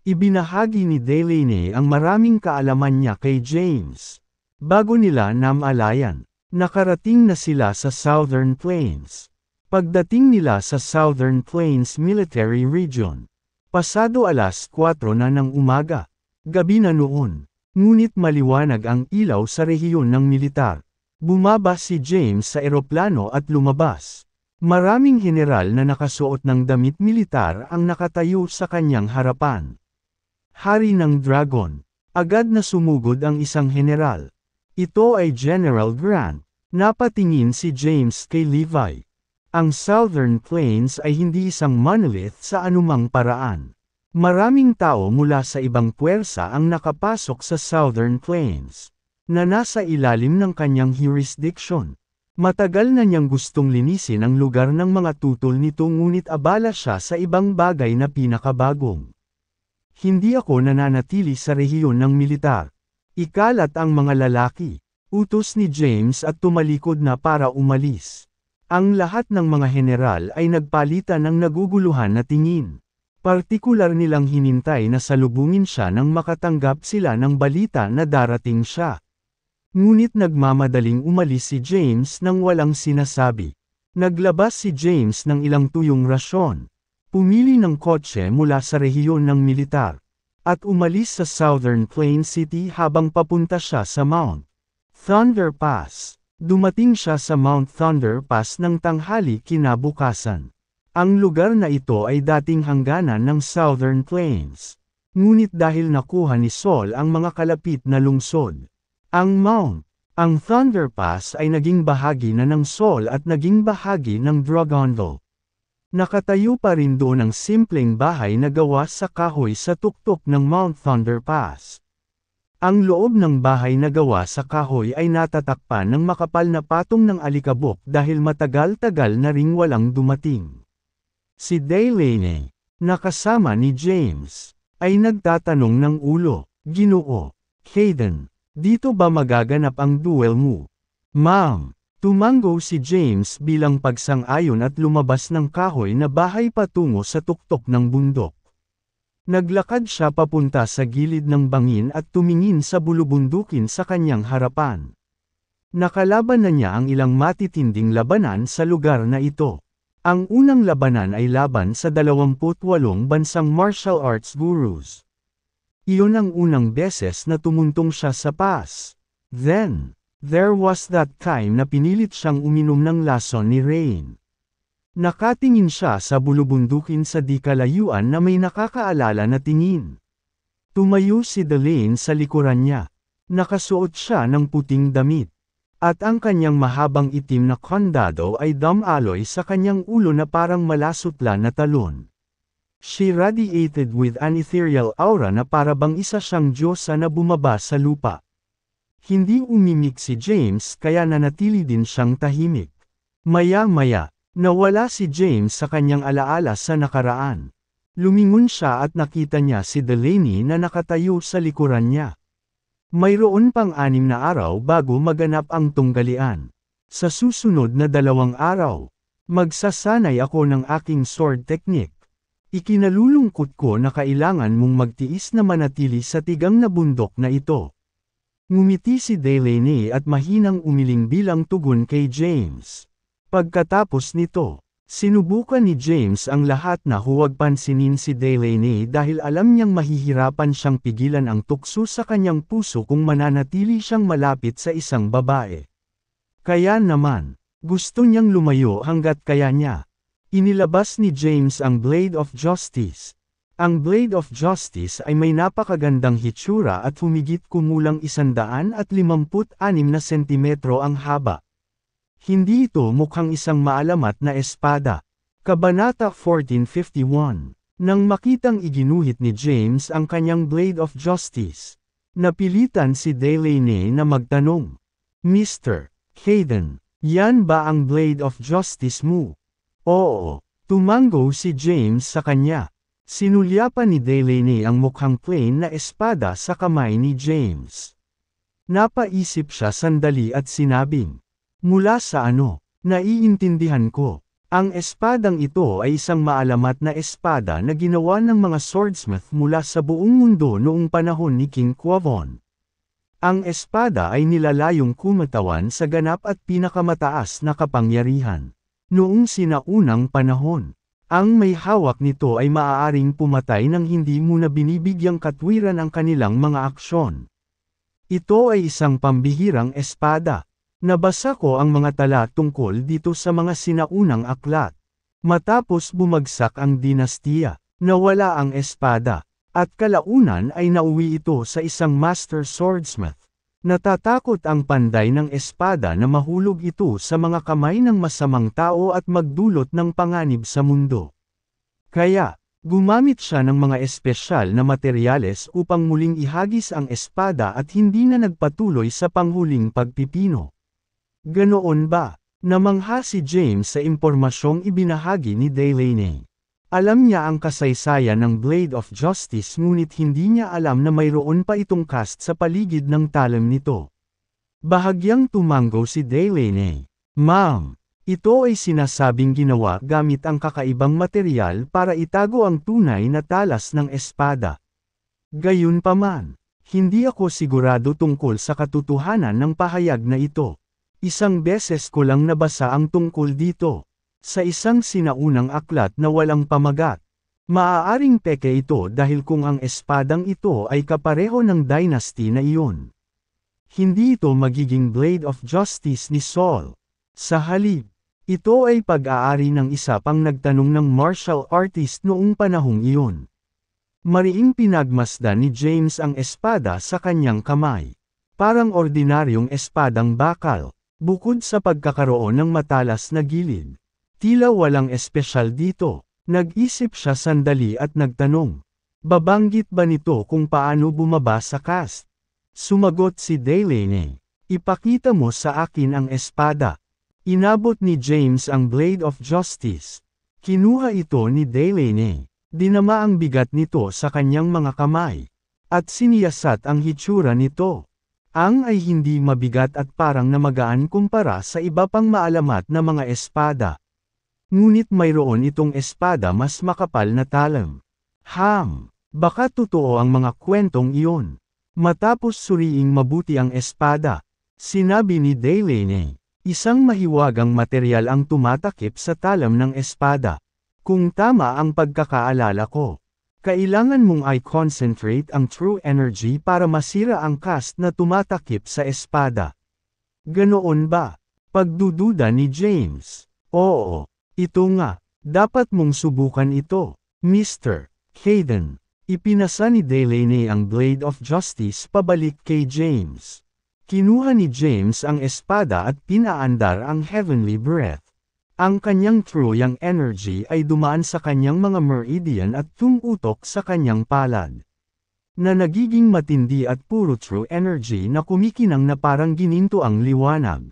Ibinahagi ni Delaney ang maraming kaalaman niya kay James. Bago nila namalayan, nakarating na sila sa Southern Plains. Pagdating nila sa Southern Plains Military Region, pasado alas 4 na ng umaga, gabi na noon, ngunit maliwanag ang ilaw sa rehiyon ng militar. Bumaba si James sa eroplano at lumabas. Maraming general na nakasuot ng damit militar ang nakatayo sa kanyang harapan. Hari ng Dragon. Agad na sumugod ang isang general. Ito ay General Grant. Napatingin si James kay Levi. Ang Southern Plains ay hindi isang monolith sa anumang paraan. Maraming tao mula sa ibang puwersa ang nakapasok sa Southern Plains, na nasa ilalim ng kanyang jurisdiction. Matagal na niyang gustong linisin ang lugar ng mga tutol nito ngunit abala siya sa ibang bagay na pinakabagong. Hindi ako nananatili sa rehiyon ng militar. Ikalat ang mga lalaki. Utos ni James at tumalikod na para umalis. Ang lahat ng mga general ay nagpalitan ng naguguluhan na tingin. Partikular nilang hinintay na salubungin siya nang makatanggap sila ng balita na darating siya. Ngunit nagmamadaling umalis si James nang walang sinasabi. Naglabas si James ng ilang tuyong rasyon. Pumili ng kotse mula sa rehiyon ng militar. At umalis sa Southern Plains City habang papunta siya sa Mount Thunder Pass. Dumating siya sa Mount Thunder Pass ng tanghali kinabukasan. Ang lugar na ito ay dating hangganan ng Southern Plains. Ngunit dahil nakuha ni Saul ang mga kalapit na lungsod, ang Thunder Pass ay naging bahagi na ng Saul at naging bahagi ng Dragonville. Nakatayo pa rin doon ang simpleng bahay na gawa sa kahoy sa tuktok ng Mount Thunder Pass. Ang loob ng bahay na gawa sa kahoy ay natatakpan ng makapal na patong ng alikabok dahil matagal-tagal na ring walang dumating. Si Delaney, nakasama ni James, ay nagtatanong ng ulo, "Ginoo, Hayden, dito ba magaganap ang duel mo?" "Ma'am." Tumango si James bilang pagsang-ayon at lumabas ng kahoy na bahay patungo sa tuktok ng bundok. Naglakad siya papunta sa gilid ng bangin at tumingin sa bulubundukin sa kanyang harapan. Nakalaban na niya ang ilang matitinding labanan sa lugar na ito. Ang unang labanan ay laban sa 28 bansang martial arts gurus. Iyon ang unang beses na tumuntong siya sa pass. Then, there was that time na pinilit siyang uminom ng lason ni Rain. Nakatingin siya sa bulubundukin sa di kalayuan na may nakakaalala na tingin. Tumayo si Delaney sa likuran niya. Nakasuot siya ng puting damit. At ang kanyang mahabang itim na kondado ay dumaloy sa kanyang ulo na parang malasutla na talon. She radiated with an ethereal aura na para bang isa siyang diyosa na bumaba sa lupa. Hindi umimik si James kaya nanatili din siyang tahimik. Maya-maya, nawala si James sa kanyang alaala sa nakaraan. Lumingon siya at nakita niya si Delaney na nakatayo sa likuran niya. Mayroon pang 6 na araw bago maganap ang tunggalian. Sa susunod na 2 araw, magsasanay ako ng aking sword technique. Ikinalulungkot ko na kailangan mong magtiis na manatili sa tigang na bundok na ito. Ngumiti si Delaney at mahinang umiling bilang tugon kay James. Pagkatapos nito, sinubukan ni James ang lahat na huwag pansinin si Delaney dahil alam niyang mahihirapan siyang pigilan ang tukso sa kanyang puso kung mananatili siyang malapit sa isang babae. Kaya naman, gusto niyang lumayo hanggat kaya niya. Inilabas ni James ang Blade of Justice. Ang Blade of Justice ay may napakagandang hitsura at humigit kumulang 156 na sentimetro ang haba. Hindi ito mukhang isang maalamat na espada. Kabanata 1451. Nang makitang iginuhit ni James ang kanyang Blade of Justice, napilitan si Delaney na magtanong, Mr. Hayden, yan ba ang Blade of Justice mo? Oo, tumango si James sa kanya. Sinulyapan ni Delaney ang mukhang plain na espada sa kamay ni James. Napaisip siya sandali at sinabing, mula sa ano, naiintindihan ko. Ang espadang ito ay isang maalamat na espada na ginawa ng mga swordsmith mula sa buong mundo noong panahon ni King Quavon. Ang espada ay nilalayong kumatawan sa ganap at pinakamataas na kapangyarihan. Noong sinaunang panahon, ang may hawak nito ay maaaring pumatay nang hindi muna binibigyang katwiran ang kanilang mga aksyon. Ito ay isang pambihirang espada. Nabasa ko ang mga tala tungkol dito sa mga sinaunang aklat. Matapos bumagsak ang dinastiya, nawala ang espada, at kalaunan ay nauwi ito sa isang master swordsmith. Natatakot ang panday ng espada na mahulog ito sa mga kamay ng masamang tao at magdulot ng panganib sa mundo. Kaya, gumamit siya ng mga espesyal na materyales upang muling ihagis ang espada at hindi na nagpatuloy sa panghuling pagpipino. Ganoon ba? Namangha si James sa impormasyong ibinahagi ni Delaney. Alam niya ang kasaysayan ng Blade of Justice ngunit hindi niya alam na mayroon pa itong cast sa paligid ng talam nito. Bahagyang tumango si Delaney. Ma'am, ito ay sinasabing ginawa gamit ang kakaibang material para itago ang tunay na talas ng espada. Gayunpaman, hindi ako sigurado tungkol sa katotohanan ng pahayag na ito. Isang beses ko lang nabasa ang tungkol dito. Sa isang sinaunang aklat na walang pamagat. Maaaring peke ito dahil kung ang espadang ito ay kapareho ng dynasty na iyon. Hindi ito magiging Blade of Justice ni Saul. Sa halip, ito ay pag-aari ng isa pang nagtanong ng martial artist noong panahong iyon. Mariing pinagmasdan ni James ang espada sa kanyang kamay. Parang ordinaryong espadang bakal, bukod sa pagkakaroon ng matalas na gilid. Tila walang espesyal dito. Nag-isip siya sandali at nagtanong. Babanggit ba nito kung paano bumaba sa cast? Sumagot si Delaney. Ipakita mo sa akin ang espada. Inabot ni James ang Blade of Justice. Kinuha ito ni Delaney. Dinama ang bigat nito sa kanyang mga kamay. At siniyasat ang hitsura nito. Ang ay hindi mabigat at parang namagaan kumpara sa iba pang maalamat na mga espada. Ngunit mayroon itong espada mas makapal na talam. Baka totoo ang mga kwentong iyon. Matapos suriing mabuti ang espada, sinabi ni Delaney, isang mahiwagang materyal ang tumatakip sa talam ng espada. Kung tama ang pagkakaalala ko, kailangan mong i-concentrate ang true energy para masira ang cast na tumatakip sa espada. Ganoon ba? Pagdududa ni James. Oo. Ito nga, dapat mong subukan ito, Mr. Hayden. Ipinasa ni Delaney ang Blade of Justice pabalik kay James. Kinuha ni James ang espada at pinaandar ang Heavenly Breath. Ang kanyang true yang energy ay dumaan sa kanyang mga meridian at tumutok sa kanyang palad. Na nagiging matindi at puro true energy na kumikinang na parang gininto ang liwanag.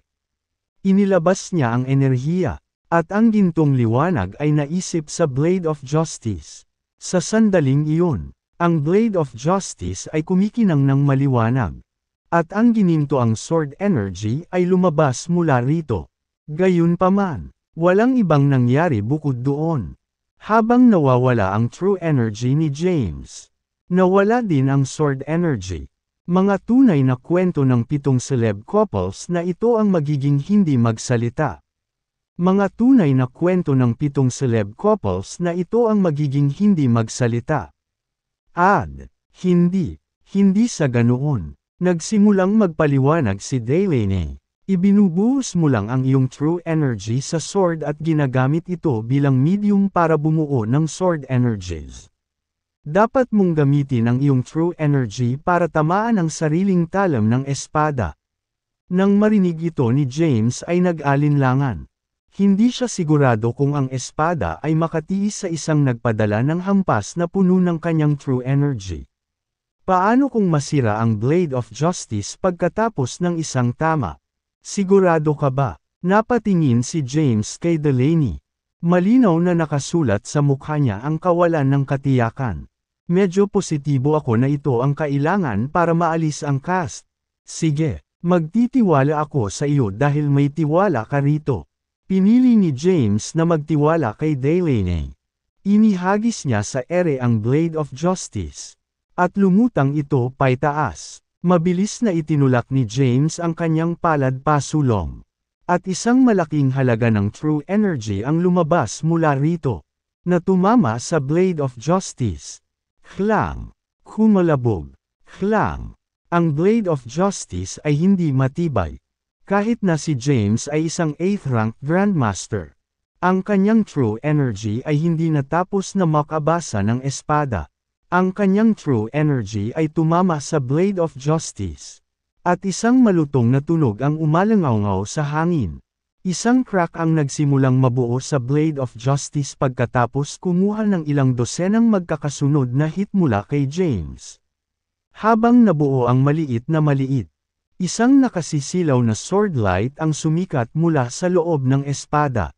Inilabas niya ang enerhiya. At ang gintong liwanag ay naisip sa Blade of Justice. Sa sandaling iyon, ang Blade of Justice ay kumikinang ng maliwanag. At ang gininto ang sword energy ay lumabas mula rito. Gayunpaman, walang ibang nangyari bukod doon. Habang nawawala ang true energy ni James, nawala din ang sword energy. Mga tunay na kwento ng 7 celeb couples na ito ang magiging hindi magsalita. Mga tunay na kwento ng 7 celeb couples na ito ang magiging hindi magsalita. Hindi sa ganoon. Nagsimulang magpaliwanag si Delaney. Ibinubuhos mo lang ang iyong true energy sa sword at ginagamit ito bilang medium para bumuo ng sword energies. Dapat mong gamitin ang iyong true energy para tamaan ang sariling talam ng espada. Nang marinig ito ni James ay nag-alinlangan. Hindi siya sigurado kung ang espada ay makatiis sa isang nagpadala ng hampas na puno ng kanyang true energy. Paano kung masira ang Blade of Justice pagkatapos ng isang tama? Sigurado ka ba? Napatingin si James kay Delaney. Malinaw na nakasulat sa mukha niya ang kawalan ng katiyakan. Medyo positibo ako na ito ang kailangan para maalis ang cast. Sige, magtitiwala ako sa iyo dahil may tiwala ka rito. Pinili ni James na magtiwala kay Delaney. Inihagis niya sa ere ang Blade of Justice. At lumutang ito paitaas. Mabilis na itinulak ni James ang kanyang palad pasulong. At isang malaking halaga ng true energy ang lumabas mula rito. Na tumama sa Blade of Justice. Klang. Kumalabog. Klang. Ang Blade of Justice ay hindi matibay. Kahit na si James ay isang 8th rank Grandmaster. Ang kanyang true energy ay hindi natapos na makabasa ng espada. Ang kanyang true energy ay tumama sa Blade of Justice. At isang malutong na tunog ang umalangaw sa hangin. Isang crack ang nagsimulang mabuo sa Blade of Justice pagkatapos kumuha ng ilang dosenang magkakasunod na hit mula kay James. Habang nabuo ang maliit, isang nakasisilaw na sword light ang sumikat mula sa loob ng espada.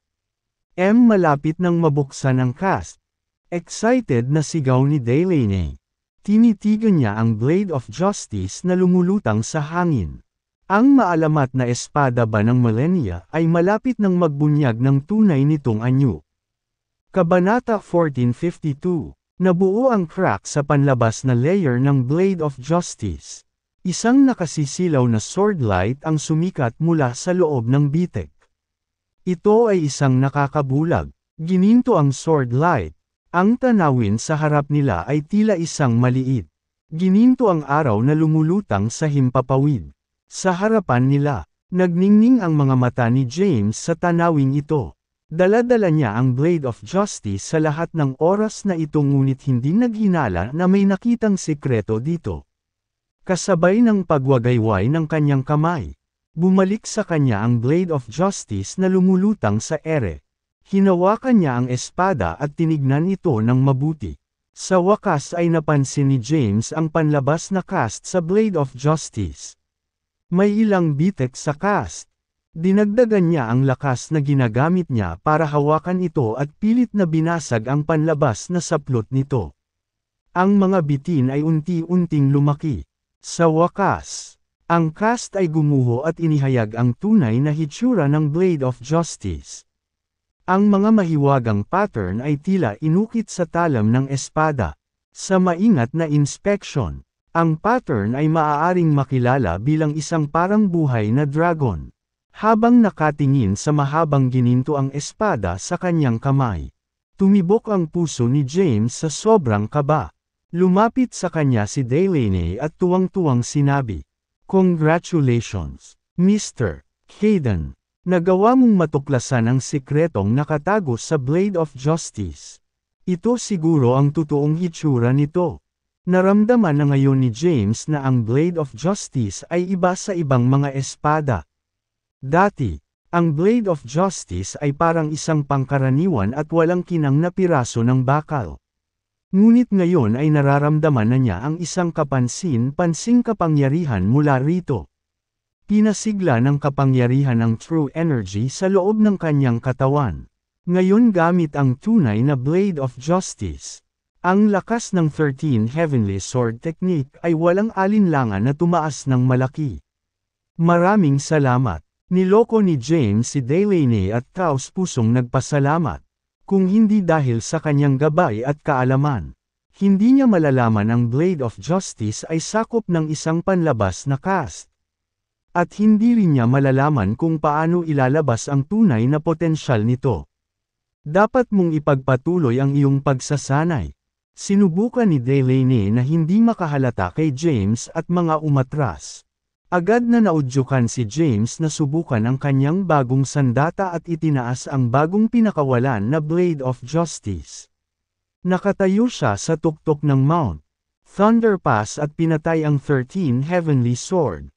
Malapit nang mabuksan ang cast. Excited na sigaw ni Delaney. Tinitigan niya ang Blade of Justice na lumulutang sa hangin. Ang maalamat na espada ba ng Millennia ay malapit nang magbunyag ng tunay nitong anyo. Kabanata 1452. Nabuo ang crack sa panlabas na layer ng Blade of Justice. Isang nakasisilaw na sword light ang sumikat mula sa loob ng bitek. Ito ay isang nakakabulag. Gininto ang sword light. Ang tanawin sa harap nila ay tila isang maliit. Gininto ang araw na lumulutang sa himpapawid. Sa harapan nila, nagningning ang mga mata ni James sa tanawing ito. Dala-dala niya ang Blade of Justice sa lahat ng oras na ito ngunit hindi naghinala na may nakitang sekreto dito. Kasabay ng pagwagayway ng kanyang kamay, bumalik sa kanya ang Blade of Justice na lumulutang sa ere. Hinawakan niya ang espada at tinignan ito ng mabuti. Sa wakas ay napansin ni James ang panlabas na cast sa Blade of Justice. May ilang bitek sa cast. Dinagdagan niya ang lakas na ginagamit niya para hawakan ito at pilit na binasag ang panlabas na saplot nito. Ang mga bitin ay unti-unting lumaki. Sa wakas, ang cast ay gumuho at inihayag ang tunay na hitsura ng Blade of Justice. Ang mga mahiwagang pattern ay tila inukit sa talam ng espada. Sa maingat na inspeksyon, ang pattern ay maaaring makilala bilang isang parang buhay na dragon. Habang nakatingin sa mahabang gininto ang espada sa kanyang kamay, tumibok ang puso ni James sa sobrang kaba. Lumapit sa kanya si Delaney at tuwang-tuwang sinabi, "Congratulations, Mr. Hayden. Nagawa mong matuklasan ang sikretong nakatago sa Blade of Justice. Ito siguro ang totoong hitsura nito." Naramdaman na ngayon ni James na ang Blade of Justice ay iba sa ibang mga espada. Dati, ang Blade of Justice ay parang isang pangkaraniwan at walang kinang na piraso ng bakal. Ngunit ngayon ay nararamdaman na niya ang isang kapansin-pansing kapangyarihan mula rito. Pinasigla ng kapangyarihan ang true energy sa loob ng kanyang katawan. Ngayon gamit ang tunay na Blade of Justice. Ang lakas ng 13 Heavenly Sword Technique ay walang alinlangan na tumaas ng malaki. Maraming salamat. Niloko ni James si Delaney at taos-pusong nagpasalamat. Kung hindi dahil sa kanyang gabay at kaalaman, hindi niya malalaman ang Blade of Justice ay sakop ng isang panlabas na cast. At hindi rin niya malalaman kung paano ilalabas ang tunay na potensyal nito. Dapat mong ipagpatuloy ang iyong pagsasanay. Sinubukan ni Delaney na hindi makahalata kay James at mga umatras. Agad na naudyukan si James na subukan ang kanyang bagong sandata at itinaas ang bagong pinakawalan na Blade of Justice. Nakatayo siya sa tuktok ng Mount Thunder Pass at pinatay ang 13 Heavenly Sword.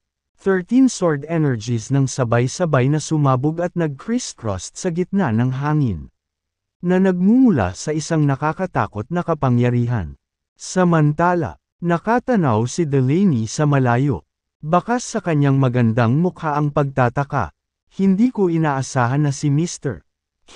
13 sword energies ng sabay-sabay na sumabog at nag-crisscrossed sa gitna ng hangin. Na nagmumula sa isang nakakatakot na kapangyarihan. Samantala, nakatanaw si Delaney sa malayo. Bakas sa kanyang magandang mukha ang pagtataka. Hindi ko inaasahan na si Mr.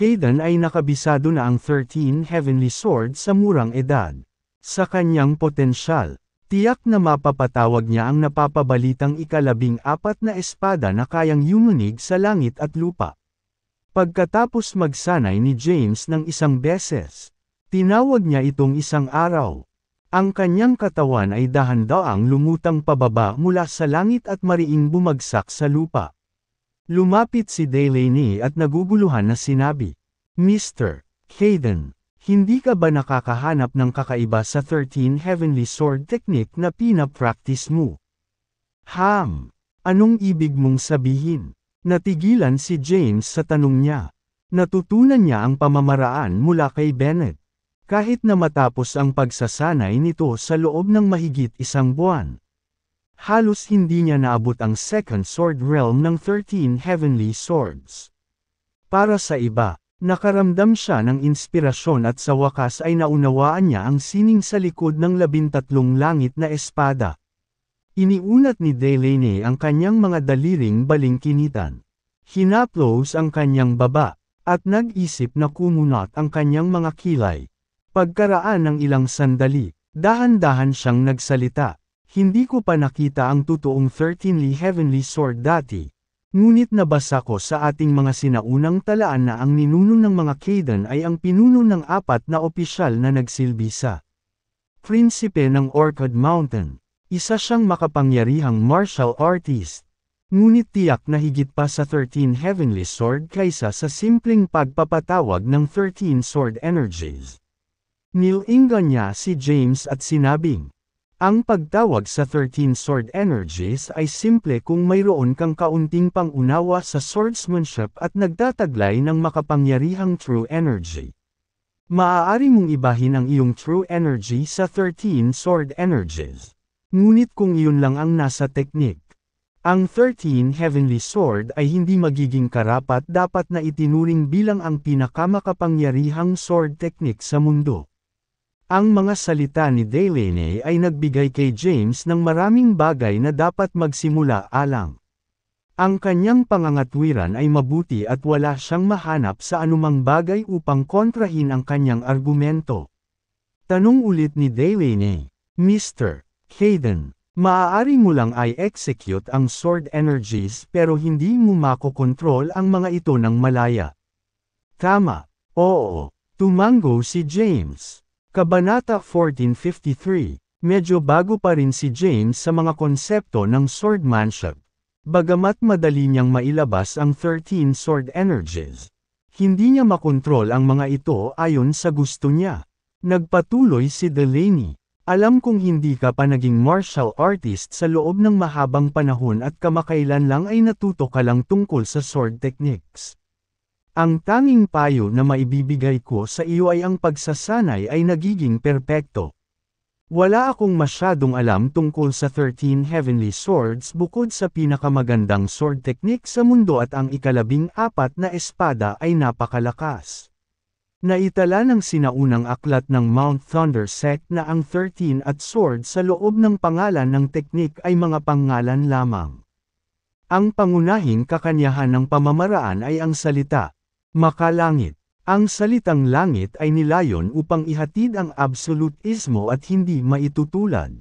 Hayden ay nakabisado na ang 13 Heavenly Sword sa murang edad. Sa kanyang potensyal, tiyak na mapapatawag niya ang napapabalitang ika-14 na espada na kayang yumunig sa langit at lupa. Pagkatapos magsanay ni James ng isang beses, tinawag niya itong isang araw. Ang kanyang katawan ay dahan-daang lumutang pababa mula sa langit at mariing bumagsak sa lupa. Lumapit si Delaney at naguguluhan na sinabi, Mr. Hayden, hindi ka ba nakakahanap ng kakaiba sa 13 Heavenly Sword technique na pinapractice mo? Anong ibig mong sabihin? Natigilan si James sa tanong niya. Natutunan niya ang pamamaraan mula kay Bennett. Kahit na matapos ang pagsasanay nito sa loob ng mahigit 1 buwan. Halos hindi niya naabot ang second sword realm ng 13 Heavenly Swords. Para sa iba, nakaramdam siya ng inspirasyon at sa wakas ay naunawaan niya ang sining sa likod ng 13 langit na espada. Iniunat ni Delaney ang kanyang mga daliring balingkinitan. Hinaplos ang kanyang baba, at nag-isip na kumunat ang kanyang mga kilay. Pagkaraan ng ilang sandali, dahan-dahan siyang nagsalita. Hindi ko pa nakita ang totoong 13 Heavenly Sword dati. Ngunit nabasa ko sa ating mga sinaunang talaan na ang ninuno ng mga Kayden ay ang pinuno ng 4 na opisyal na nagsilbi sa Prinsipe ng Orchid Mountain. Isa siyang makapangyarihang martial artist. Ngunit tiyak na higit pa sa 13 Heavenly Sword kaysa sa simpleng pagpapatawag ng 13 Sword Energies. Nilingan niya si James at sinabing, ang pagtawag sa 13 Sword Energies ay simple kung mayroon kang kaunting pangunawa sa swordsmanship at nagtataglay ng makapangyarihang true energy. Maaari mong ibahin ang iyong true energy sa 13 Sword Energies. Ngunit kung iyon lang ang nasa teknik, ang 13 Heavenly Sword ay hindi magiging karapat-dapat na itinuring bilang ang pinakamakapangyarihang sword technique sa mundo. Ang mga salita ni Delaney ay nagbigay kay James ng maraming bagay na dapat magsimula alang. Ang kanyang pangangatwiran ay mabuti at wala siyang mahanap sa anumang bagay upang kontrahin ang kanyang argumento. Tanong ulit ni Delaney, Mr. Hayden, maaari mo lang ay execute ang sword energies pero hindi mo makokontrol ang mga ito ng malaya. Tama, oo, tumango si James. Kabanata 1453, medyo bago pa rin si James sa mga konsepto ng swordmanship. Bagamat madali niyang mailabas ang 13 sword energies, hindi niya makontrol ang mga ito ayon sa gusto niya. Nagpatuloy si Delaney. Alam kong hindi ka pa naging martial artist sa loob ng mahabang panahon at kamakailan lang ay natuto ka lang tungkol sa sword techniques. Ang tanging payo na maibibigay ko sa iyo ay ang pagsasanay ay nagiging perpekto. Wala akong masyadong alam tungkol sa 13 Heavenly Swords bukod sa pinakamagandang sword technique sa mundo at ang ika-14 na espada ay napakalakas. Naitala ng sinaunang aklat ng Mount Thunder Sect na ang 13 at sword sa loob ng pangalan ng teknik ay mga pangalan lamang. Ang pangunahing kakanyahan ng pamamaraan ay ang salita, makalangit. Ang salitang langit ay nilayon upang ihatid ang absolutismo at hindi maitutulad.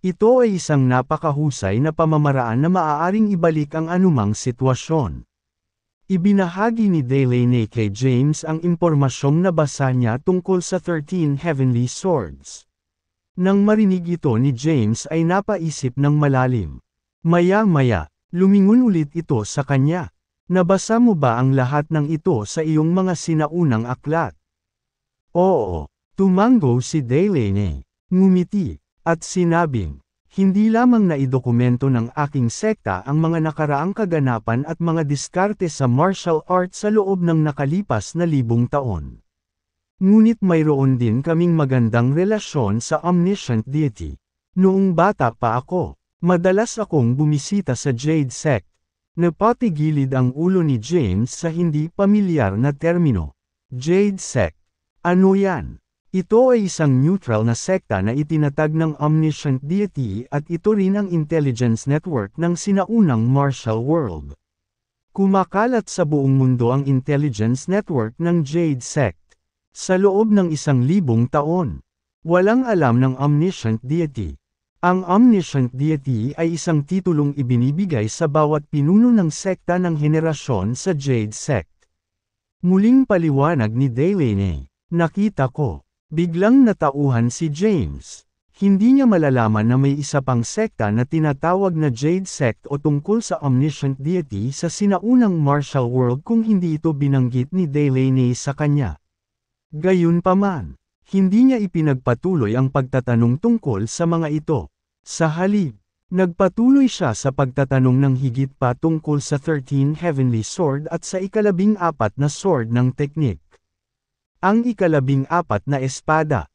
Ito ay isang napakahusay na pamamaraan na maaaring ibalik ang anumang sitwasyon. Ibinahagi ni Delaney kay James ang impormasyong nabasa niya tungkol sa 13 Heavenly Swords. Nang marinig ito ni James ay napaisip ng malalim. Maya-maya, lumingon ulit ito sa kanya. Nabasa mo ba ang lahat ng ito sa iyong mga sinaunang aklat? Oo, tumango si Delaney, ngumiti, at sinabing, hindi lamang naidokumento ng aking sekta ang mga nakaraang kaganapan at mga diskarte sa martial arts sa loob ng nakalipas na 1,000 taon. Ngunit mayroon din kaming magandang relasyon sa omniscient deity. Noong bata pa ako, Madalas akong bumisita sa Jade Sect. Napatigilid ang ulo ni James sa hindi pamilyar na termino. Jade Sect. Ano yan? Ito ay isang neutral na sekta na itinatag ng omniscient deity at ito rin ang intelligence network ng sinaunang martial world. Kumakalat sa buong mundo ang intelligence network ng Jade Sect. Sa loob ng 1,000 taon, walang alam ng omniscient deity. Ang omniscient deity ay isang titulong ibinibigay sa bawat pinuno ng sekta ng henerasyon sa Jade Sect. Muling paliwanag ni Delaney, nakita ko. Biglang natauhan si James. Hindi niya malalaman na may isa pang sekta na tinatawag na Jade Sect o tungkol sa omniscient deity sa sinaunang martial world kung hindi ito binanggit ni Delaney sa kanya. Gayunpaman, hindi niya ipinagpatuloy ang pagtatanong tungkol sa mga ito. Sa halip, nagpatuloy siya sa pagtatanong ng higit pa tungkol sa 13 Heavenly Sword at sa 14 na sword ng teknik. Ang 14 na espada.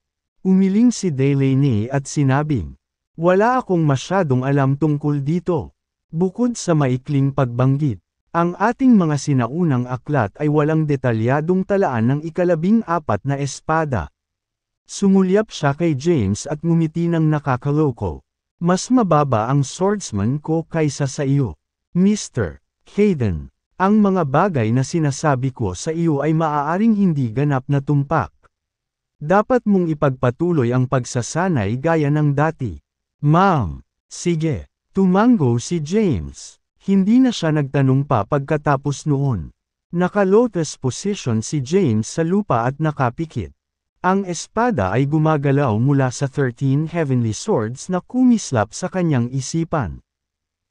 Umiling si Delaney at sinabing, wala akong masyadong alam tungkol dito. Bukod sa maikling pagbanggit, ang ating mga sinaunang aklat ay walang detalyadong talaan ng 14 na espada. Sumulyap siya kay James at ngumiti ng nakakaloko. Mas mababa ang swordsman ko kaysa sa iyo, Mr. Hayden. Ang mga bagay na sinasabi ko sa iyo ay maaaring hindi ganap na tumpak. Dapat mong ipagpatuloy ang pagsasanay gaya ng dati. Ma'am, sige, tumango si James. Hindi na siya nagtanong pa pagkatapos noon. Naka-lotus position si James sa lupa at nakapikit. Ang espada ay gumagalaw mula sa 13 heavenly swords na kumislap sa kanyang isipan.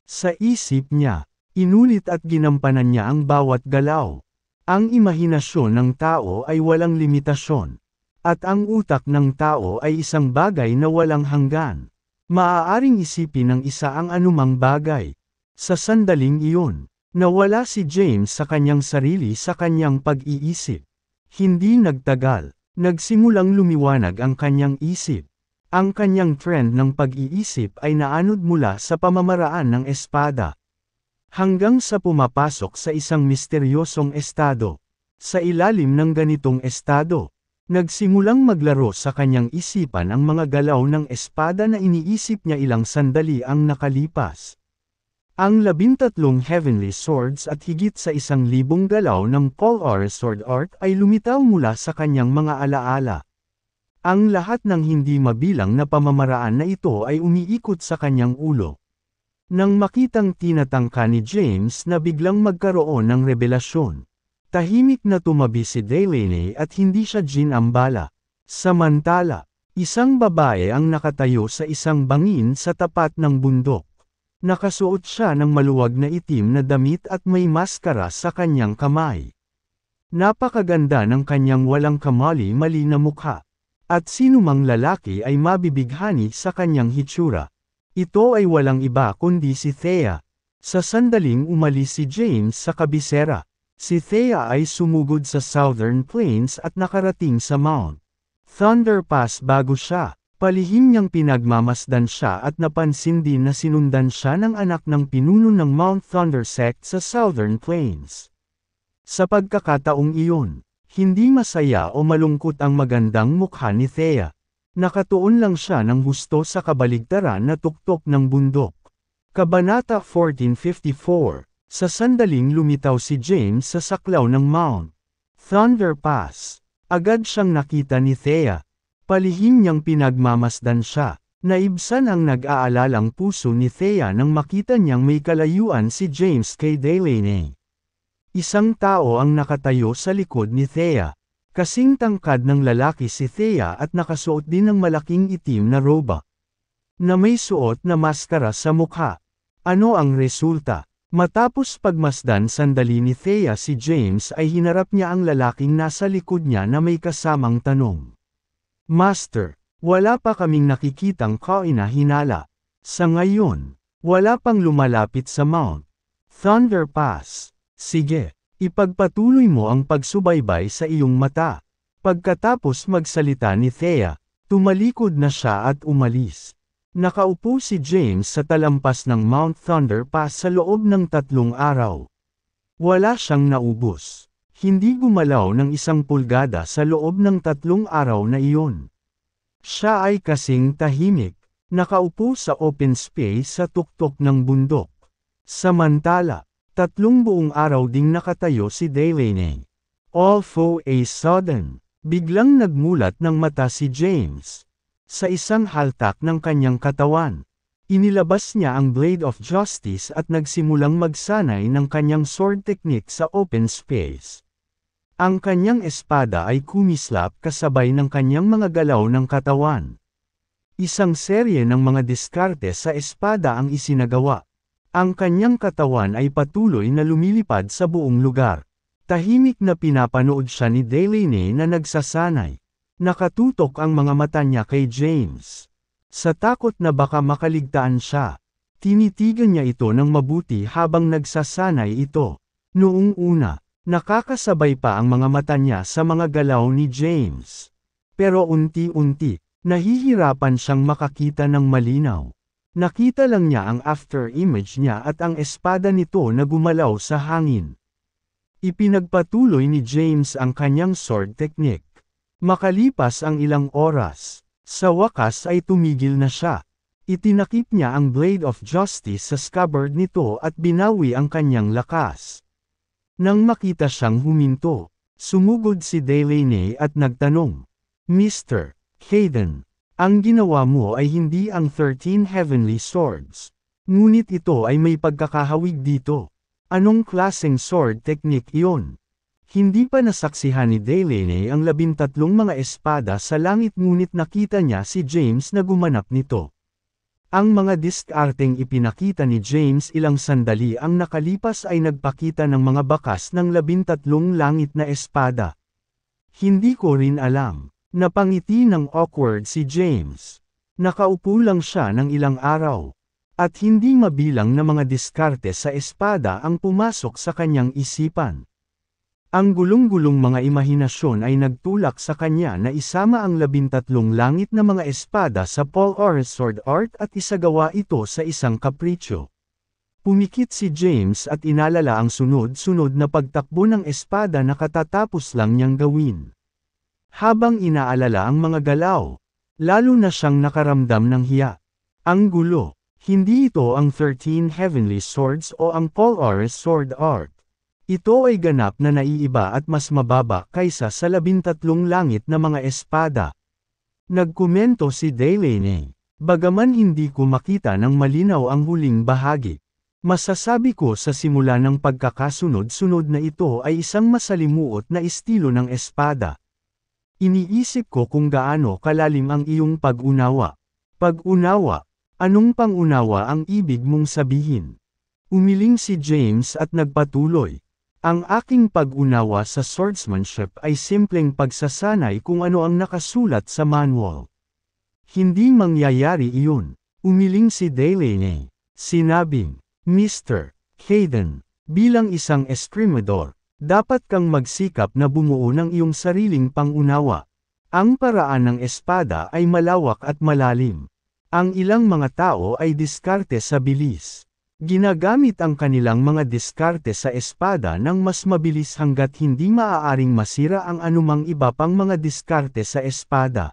Sa isip niya, inulit at ginampanan niya ang bawat galaw. Ang imahinasyon ng tao ay walang limitasyon. At ang utak ng tao ay isang bagay na walang hanggan. Maaaring isipin ng isa ang anumang bagay. Sa sandaling iyon, nawala si James sa kanyang sarili sa kanyang pag-iisip. Hindi nagtagal, nagsimulang lumiwanag ang kanyang isip. Ang kanyang trend ng pag-iisip ay naanod mula sa pamamaraan ng espada. Hanggang sa pumapasok sa isang misteryosong estado. Sa ilalim ng ganitong estado, nagsimulang maglaro sa kanyang isipan ang mga galaw ng espada na iniisip niya ilang sandali ang nakalipas. Ang 13 heavenly swords at higit sa 1,000 galaw ng Polar Sword Art ay lumitaw mula sa kanyang mga alaala. Ang lahat ng hindi mabilang na pamamaraan na ito ay umiikot sa kanyang ulo. Nang makitang tinatangka ni James na biglang magkaroon ng revelasyon, tahimik na tumabi si Delaney at hindi siya ginambala. Samantala, isang babae ang nakatayo sa isang bangin sa tapat ng bundok. Nakasuot siya ng maluwag na itim na damit at may maskara sa kanyang kamay. Napakaganda ng kanyang walang kamali-mali na mukha. At sinumang lalaki ay mabibighani sa kanyang hitsura. Ito ay walang iba kundi si Thea. Sa sandaling umalis si James sa kabisera. Si Thea ay sumugod sa Southern Plains at nakarating sa Mount Thunder Pass bago siya. Palihim niyang pinagmamasdan siya at napansin din na sinundan siya ng anak ng pinuno ng Mount Thunder Sect sa Southern Plains. Sa pagkakataong iyon, hindi masaya o malungkot ang magandang mukha ni Thea. Nakatuon lang siya ng husto sa kabaligtaran na tuktok ng bundok. Kabanata 1454. Sa sandaling lumitaw si James sa saklaw ng Mount Thunder Pass. Agad siyang nakita ni Thea. Palihim niyang pinagmamasdan siya. Naibsan ang nag-aalalang puso ni Thea nang makita niyang may kalayuan si James kay Delaney. Isang tao ang nakatayo sa likod ni Thea. Kasing tangkad ng lalaki si Thea at nakasuot din ng malaking itim na roba. Na may suot na maskara sa mukha. Ano ang resulta? Matapos pagmasdan sandali ni Thea si James ay hinarap niya ang lalaking nasa likod niya na may kasamang tanong. Master, wala pa kaming nakikitang kaina-hinala. Sa ngayon, wala pang lumalapit sa Mount Thunder Pass. Sige. Ipagpatuloy mo ang pagsubaybay sa iyong mata. Pagkatapos magsalita ni Thea, tumalikod na siya at umalis. Nakaupo si James sa talampas ng Mount Thunder Pass sa loob ng 3 araw. Wala siyang naubos. Hindi gumalaw ng 1 pulgada sa loob ng 3 araw na iyon. Siya ay kasing tahimik, nakaupo sa open space sa tuktok ng bundok. Samantala, 3 buong araw ding nakatayo si Delaney. All for a sudden, biglang nagmulat ng mata si James. Sa isang haltak ng kanyang katawan, inilabas niya ang Blade of Justice at nagsimulang magsanay ng kanyang sword technique sa open space. Ang kanyang espada ay kumislap kasabay ng kanyang mga galaw ng katawan. Isang serye ng mga diskarte sa espada ang isinagawa. Ang kanyang katawan ay patuloy na lumilipad sa buong lugar. Tahimik na pinapanood siya ni Delaney na nagsasanay. Nakatutok ang mga mata niya kay James. Sa takot na baka makaligtaan siya, tinitigan niya ito ng mabuti habang nagsasanay ito. Noong una, nakakasabay pa ang mga mata niya sa mga galaw ni James. Pero unti-unti, nahihirapan siyang makakita ng malinaw. Nakita lang niya ang after image niya at ang espada nito na gumalaw sa hangin. Ipinagpatuloy ni James ang kanyang sword technique. Makalipas ang ilang oras, sa wakas ay tumigil na siya. Itinakip niya ang Blade of Justice sa scabbard nito at binawi ang kanyang lakas. Nang makita siyang huminto, sumugod si Delaney at nagtanong, "Mr. Hayden, ang ginawa mo ay hindi ang 13 Heavenly Swords. Ngunit ito ay may pagkakahawig dito. Anong klaseng sword technique iyon?" Hindi pa nasaksihan ni Delaney ang 13 mga espada sa langit ngunit nakita niya si James na gumanap nito. Ang mga diskarteng ipinakita ni James ilang sandali ang nakalipas ay nagpakita ng mga bakas ng 13 langit na espada. Hindi ko rin alam. Napangiti ng awkward si James. Nakaupo lang siya ng ilang araw. At hindi mabilang na mga diskarte sa espada ang pumasok sa kanyang isipan. Ang gulong-gulong mga imahinasyon ay nagtulak sa kanya na isama ang 13 langit na mga espada sa Polar Sword Art at isagawa ito sa isang kapritsyo. Pumikit si James at inalala ang sunod-sunod na pagtakbo ng espada na katatapos lang niyang gawin. Habang inaalala ang mga galaw, lalo na siyang nakaramdam ng hiya. Ang gulo, hindi ito ang 13 Heavenly Swords o ang Polar Sword Art. Ito ay ganap na naiiba at mas mababa kaysa sa 13 langit na mga espada. Nagkomento si Delaney. Bagaman hindi ko makita ng malinaw ang huling bahagi, masasabi ko sa simula ng pagkakasunod-sunod na ito ay isang masalimuot na estilo ng espada. Iniisip ko kung gaano kalalim ang iyong pag-unawa. Pag-unawa, anong pang-unawa ang ibig mong sabihin? Umiling si James at nagpatuloy. Ang aking pag-unawa sa swordsmanship ay simpleng pagsasanay kung ano ang nakasulat sa manual. Hindi mangyayari iyon. Umiling si Delaney. Sinabing, "Mr. Hayden, bilang isang eskrimador, dapat kang magsikap na bumuo ng iyong sariling pang-unawa. Ang paraan ng espada ay malawak at malalim. Ang ilang mga tao ay diskarte sa bilis. Ginagamit ang kanilang mga diskarte sa espada ng mas mabilis hanggat hindi maaaring masira ang anumang iba pang mga diskarte sa espada.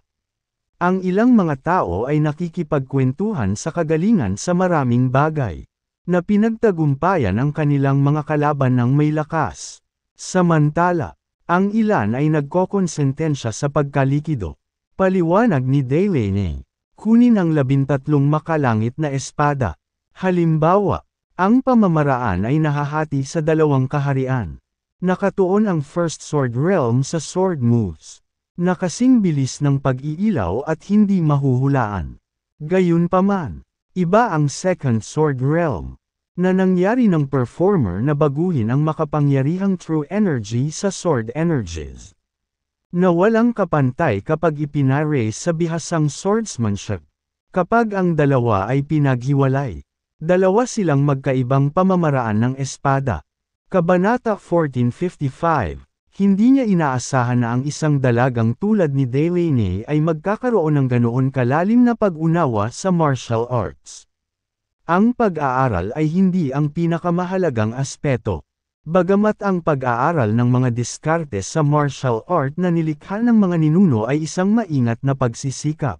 Ang ilang mga tao ay nakikipagkwentuhan sa kagalingan sa maraming bagay, na pinagtagumpayan ang kanilang mga kalaban ng may lakas. Samantala, ang ilan ay nagkokonsentensya sa pagkalikido." Paliwanag ni Delaney. Kunin ang 13 makalangit na espada. Halimbawa, ang pamamaraan ay nahahati sa 2 kaharian. Nakatuon ang First Sword Realm sa sword moves, na kasing bilis ng pag-iilaw at hindi mahuhulaan. Gayunpaman, iba ang Second Sword Realm, na nangyari ng performer na baguhin ang makapangyarihang true energy sa sword energies, na walang kapantay kapag ipinare sa bihasang swordsmanship. Kapag ang dalawa ay pinaghiwalay, dalawa silang magkaibang pamamaraan ng espada. Kabanata 1455, Hindi niya inaasahan na ang isang dalagang tulad ni Delaney ay magkakaroon ng ganoon kalalim na pag-unawa sa martial arts. Ang pag-aaral ay hindi ang pinakamahalagang aspeto. Bagamat ang pag-aaral ng mga diskarte sa martial art na nilikha ng mga ninuno ay isang maingat na pagsisikap.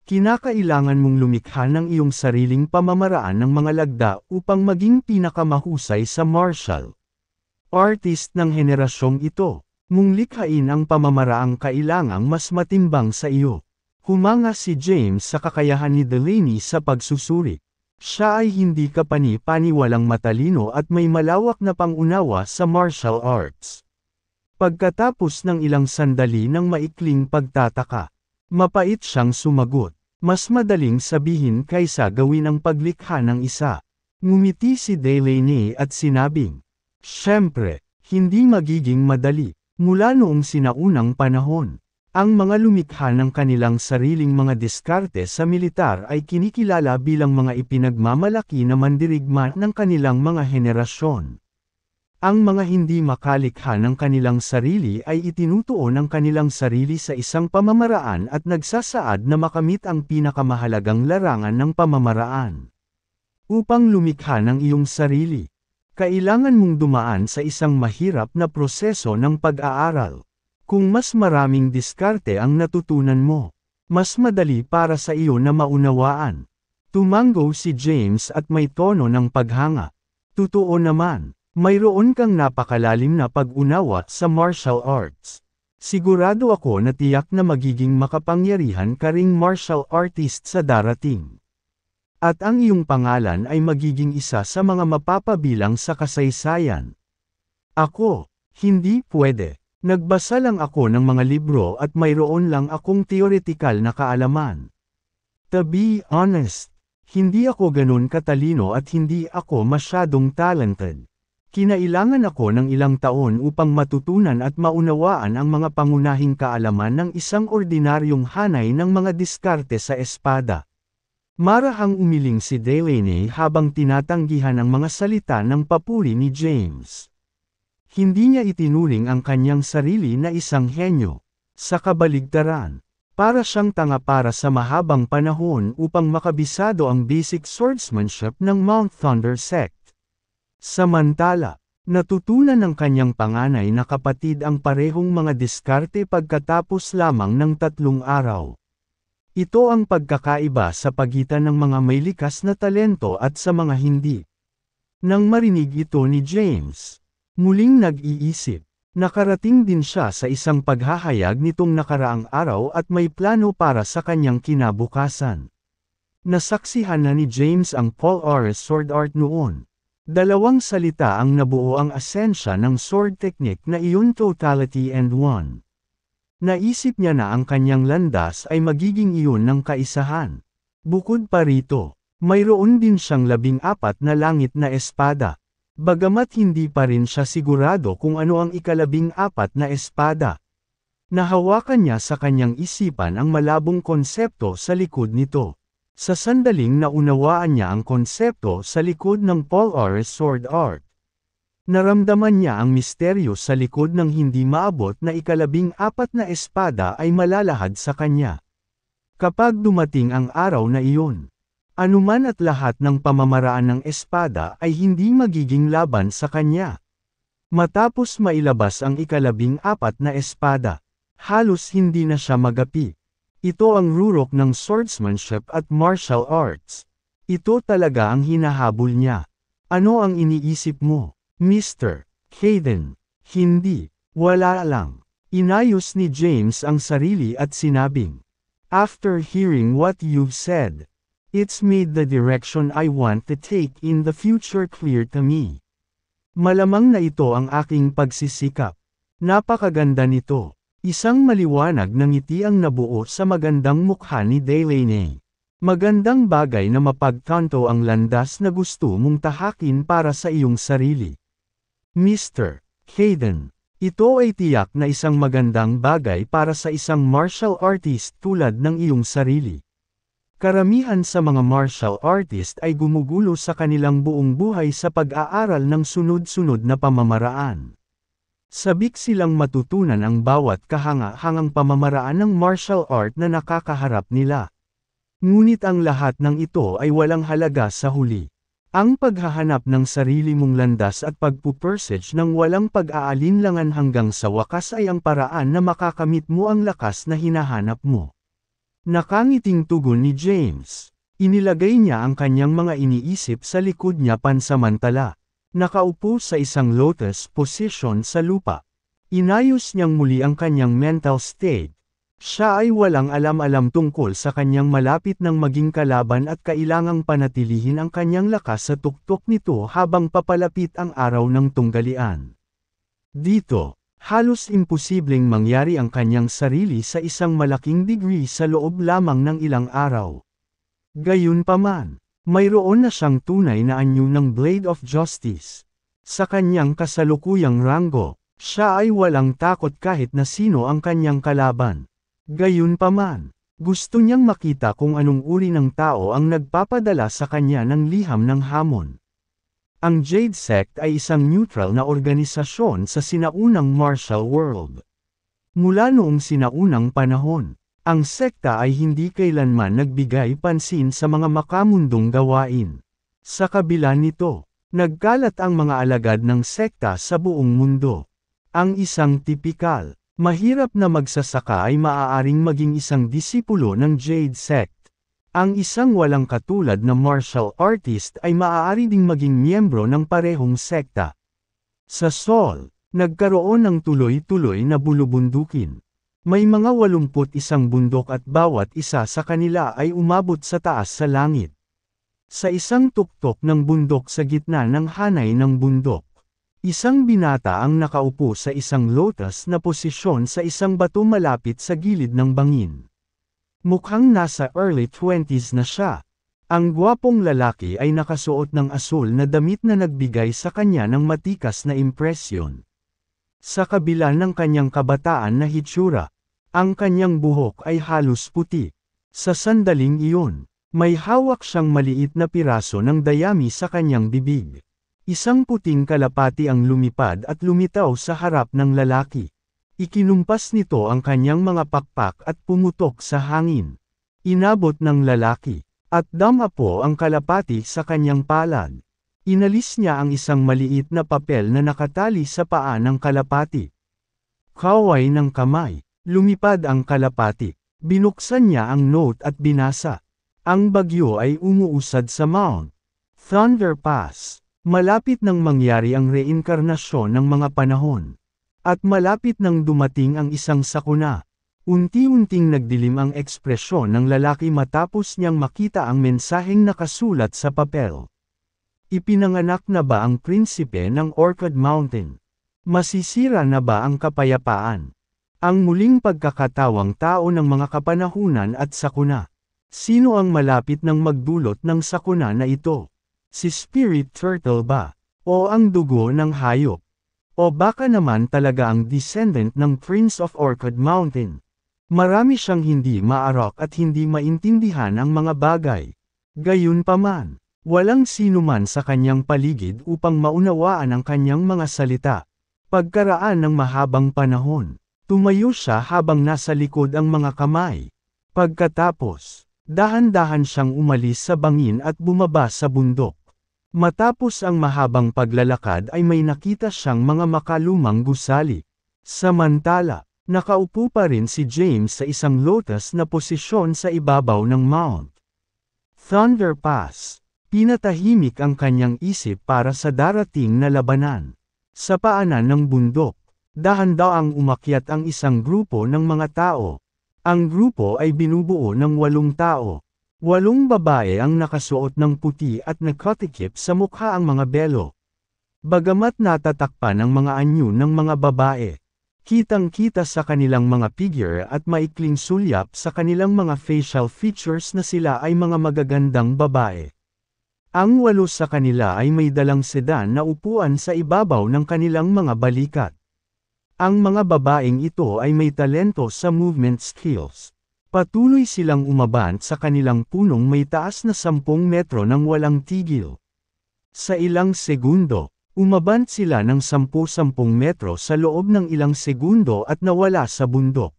Kinakailangan mong lumikha ng iyong sariling pamamaraan ng mga lagda upang maging pinakamahusay sa martial artist ng henerasyong ito. Mong likhain ang pamamaraang kailangang mas matimbang sa iyo. Humanga si James sa kakayahan ni Delaney sa pagsusuri. Siya ay hindi kapani-paniwalang matalino at may malawak na pangunawa sa martial arts. Pagkatapos ng ilang sandali ng maikling pagtataka, mapait siyang sumagot. Mas madaling sabihin kaysa gawin ang paglikha ng isa. Ngumiti si Delaney at sinabing, "Siyempre, hindi magiging madali." Mula noong sinaunang panahon, ang mga lumikha ng kanilang sariling mga diskarte sa militar ay kinikilala bilang mga ipinagmamalaki na mandirigma ng kanilang mga henerasyon. Ang mga hindi makalikha ng kanilang sarili ay itinutuon ang kanilang sarili sa isang pamamaraan at nagsasaad na makamit ang pinakamahalagang larangan ng pamamaraan. Upang lumikha ng iyong sarili, kailangan mong dumaan sa isang mahirap na proseso ng pag-aaral. Kung mas maraming diskarte ang natutunan mo, mas madali para sa iyo na maunawaan. Tumango si James at may tono ng paghanga. Totoo naman, mayroon kang napakalalim na pag-unawa sa martial arts. Sigurado ako na tiyak na magiging makapangyarihan ka ring martial artist sa darating. At ang iyong pangalan ay magiging isa sa mga mapapabilang sa kasaysayan. Ako, hindi pwede. Nagbasa lang ako ng mga libro at mayroon lang akong teoretikal na kaalaman. To be honest, hindi ako ganun katalino at hindi ako masyadong talented. Kinailangan ako ng ilang taon upang matutunan at maunawaan ang mga pangunahing kaalaman ng isang ordinaryong hanay ng mga diskarte sa espada. Marahang umiling si Delaney habang tinatanggihan ang mga salita ng papuri ni James. Hindi niya itinuring ang kanyang sarili na isang henyo. Sa kabaligtaran, para siyang tanga para sa mahabang panahon upang makabisado ang basic swordsmanship ng Mount Thunder sect. Samantala, natutunan ng kanyang panganay na kapatid ang parehong mga diskarte pagkatapos lamang ng 3 araw. Ito ang pagkakaiba sa pagitan ng mga may likas na talento at sa mga hindi. Nang marinig ito ni James, muling nag-iisip. Nakarating din siya sa isang paghahayag nitong nakaraang araw at may plano para sa kanyang kinabukasan. Nasaksihan na ni James ang Paul Rs sword art noon. 2 salita ang nabuo ang asensya ng sword technique na iyon, totality and one. Naisip niya na ang kanyang landas ay magiging iyon ng kaisahan. Bukod pa rito, mayroon din siyang 14 na langit na espada. Bagamat hindi pa rin siya sigurado kung ano ang ika-14 na espada. Nahawakan niya sa kanyang isipan ang malabong konsepto sa likod nito. Sa sandaling naunawaan niya ang konsepto sa likod ng Paul Rs sword art. Naramdaman niya ang misteryo sa likod ng hindi maabot na ika-14 na espada ay malalahad sa kanya. Kapag dumating ang araw na iyon, anuman at lahat ng pamamaraan ng espada ay hindi magiging laban sa kanya. Matapos mailabas ang ika-14 na espada, halos hindi na siya magapi. Ito ang rurok ng swordsmanship at martial arts. Ito talaga ang hinahabol niya. Ano ang iniisip mo, Mr. Hayden? Hindi, wala lang. Inayos ni James ang sarili at sinabing, "After hearing what you've said, it's made the direction I want to take in the future clear to me." Malamang na ito ang aking pagsisikap. Napakaganda nito. Isang maliwanag na ngiti ang nabuo sa magandang mukha ni Delaney. Magandang bagay na mapagtanto ang landas na gusto mong tahakin para sa iyong sarili. Mr. Hayden, ito ay tiyak na isang magandang bagay para sa isang martial artist tulad ng iyong sarili. Karamihan sa mga martial artist ay gumugulo sa kanilang buong buhay sa pag-aaral ng sunod-sunod na pamamaraan. Sabik silang matutunan ang bawat kahanga-hangang pamamaraan ng martial art na nakakaharap nila. Ngunit ang lahat ng ito ay walang halaga sa huli. Ang paghahanap ng sarili mong landas at pagpupursige ng walang pag-aalinlangan hanggang sa wakas ay ang paraan na makakamit mo ang lakas na hinahanap mo. Nakangiting tugon ni James. Inilagay niya ang kanyang mga iniisip sa likod niya pansamantala. Nakaupo sa isang lotus position sa lupa. Inayos niyang muli ang kanyang mental state. Siya ay walang alam-alam tungkol sa kanyang malapit ng maging kalaban at kailangang panatilihin ang kanyang lakas sa tuktok nito habang papalapit ang araw ng tunggalian. Dito, halos imposibleng mangyari ang kanyang sarili sa isang malaking degree sa loob lamang ng ilang araw. Gayunpaman, mayroon na siyang tunay na anyo ng Blade of Justice. Sa kanyang kasalukuyang ranggo, siya ay walang takot kahit na sino ang kanyang kalaban. Gayunpaman, gusto niyang makita kung anong uri ng tao ang nagpapadala sa kanya ng liham ng hamon. Ang Jade Sect ay isang neutral na organisasyon sa sinaunang martial world. Mula noong sinaunang panahon, ang sekta ay hindi kailanman nagbigay pansin sa mga makamundong gawain. Sa kabila nito, nagkalat ang mga alagad ng sekta sa buong mundo. Ang isang tipikal, mahirap na magsasaka ay maaaring maging isang disipulo ng Jade Sect. Ang isang walang katulad na martial artist ay maaari ding maging miyembro ng parehong sekta. Sa Seoul, nagkaroon ng tuloy-tuloy na bulubundukin. May mga 81 bundok at bawat isa sa kanila ay umabot sa taas sa langit. Sa isang tuktok ng bundok sa gitna ng hanay ng bundok, isang binata ang nakaupo sa isang lotus na posisyon sa isang bato malapit sa gilid ng bangin. Mukhang nasa early 20s na siya. Ang gwapong lalaki ay nakasuot ng asul na damit na nagbigay sa kanya ng matikas na impresyon. Sa kabila ng kanyang kabataan na hitsura, ang kanyang buhok ay halos puti. Sa sandaling iyon, may hawak siyang maliit na piraso ng dayami sa kanyang bibig. Isang puting kalapati ang lumipad at lumitaw sa harap ng lalaki. Ikinumpas nito ang kanyang mga pakpak at pumutok sa hangin. Inabot ng lalaki, at damapo ang kalapati sa kanyang palad. Inalis niya ang isang maliit na papel na nakatali sa paa ng kalapati. Kaway ng kamay, lumipad ang kalapati. Binuksan niya ang note at binasa. Ang bagyo ay umuusad sa Mount Thunder Pass. Malapit nang mangyari ang reinkarnasyon ng mga panahon. At malapit nang dumating ang isang sakuna. Unti-unting nagdilim ang ekspresyon ng lalaki matapos niyang makita ang mensaheng nakasulat sa papel. Ipinanganak na ba ang prinsipe ng Orchid Mountain? Masisira na ba ang kapayapaan? Ang muling pagkakatawang tao ng mga kapanahunan at sakuna. Sino ang malapit ng magdulot ng sakuna na ito? Si Spirit Turtle ba? O ang dugo ng hayop? O baka naman talaga ang descendant ng Prince of Orchid Mountain? Marami siyang hindi maarok at hindi maintindihan ang mga bagay. Gayunpaman, walang sinuman sa kanyang paligid upang maunawaan ang kanyang mga salita. Pagkaraan ng mahabang panahon, tumayo siya habang nasa likod ang mga kamay. Pagkatapos, dahan-dahan siyang umalis sa bangin at bumaba sa bundok. Matapos ang mahabang paglalakad ay may nakita siyang mga makalumang gusali. Samantala, nakaupo pa rin si James sa isang lotus na posisyon sa ibabaw ng Mount Thunder Pass. Pinatahimik ang kanyang isip para sa darating na labanan. Sa paanan ng bundok, dahan-daang umakyat ang isang grupo ng mga tao. Ang grupo ay binubuo ng 8 tao. 8 babae ang nakasuot ng puti at nakatikip sa mukha ang mga belo. Bagamat natatakpan ang mga anyo ng mga babae, kitang-kita sa kanilang mga figure at maikling sulyap sa kanilang mga facial features na sila ay mga magagandang babae. Ang 8 sa kanila ay may dalang sedan na upuan sa ibabaw ng kanilang mga balikat. Ang mga babaeng ito ay may talento sa movement skills. Patuloy silang umabant sa kanilang punong may taas na 10 metro nang walang tigil. Sa ilang segundo, Umabant sila ng 10-10 metro sa loob ng ilang segundo at nawala sa bundok.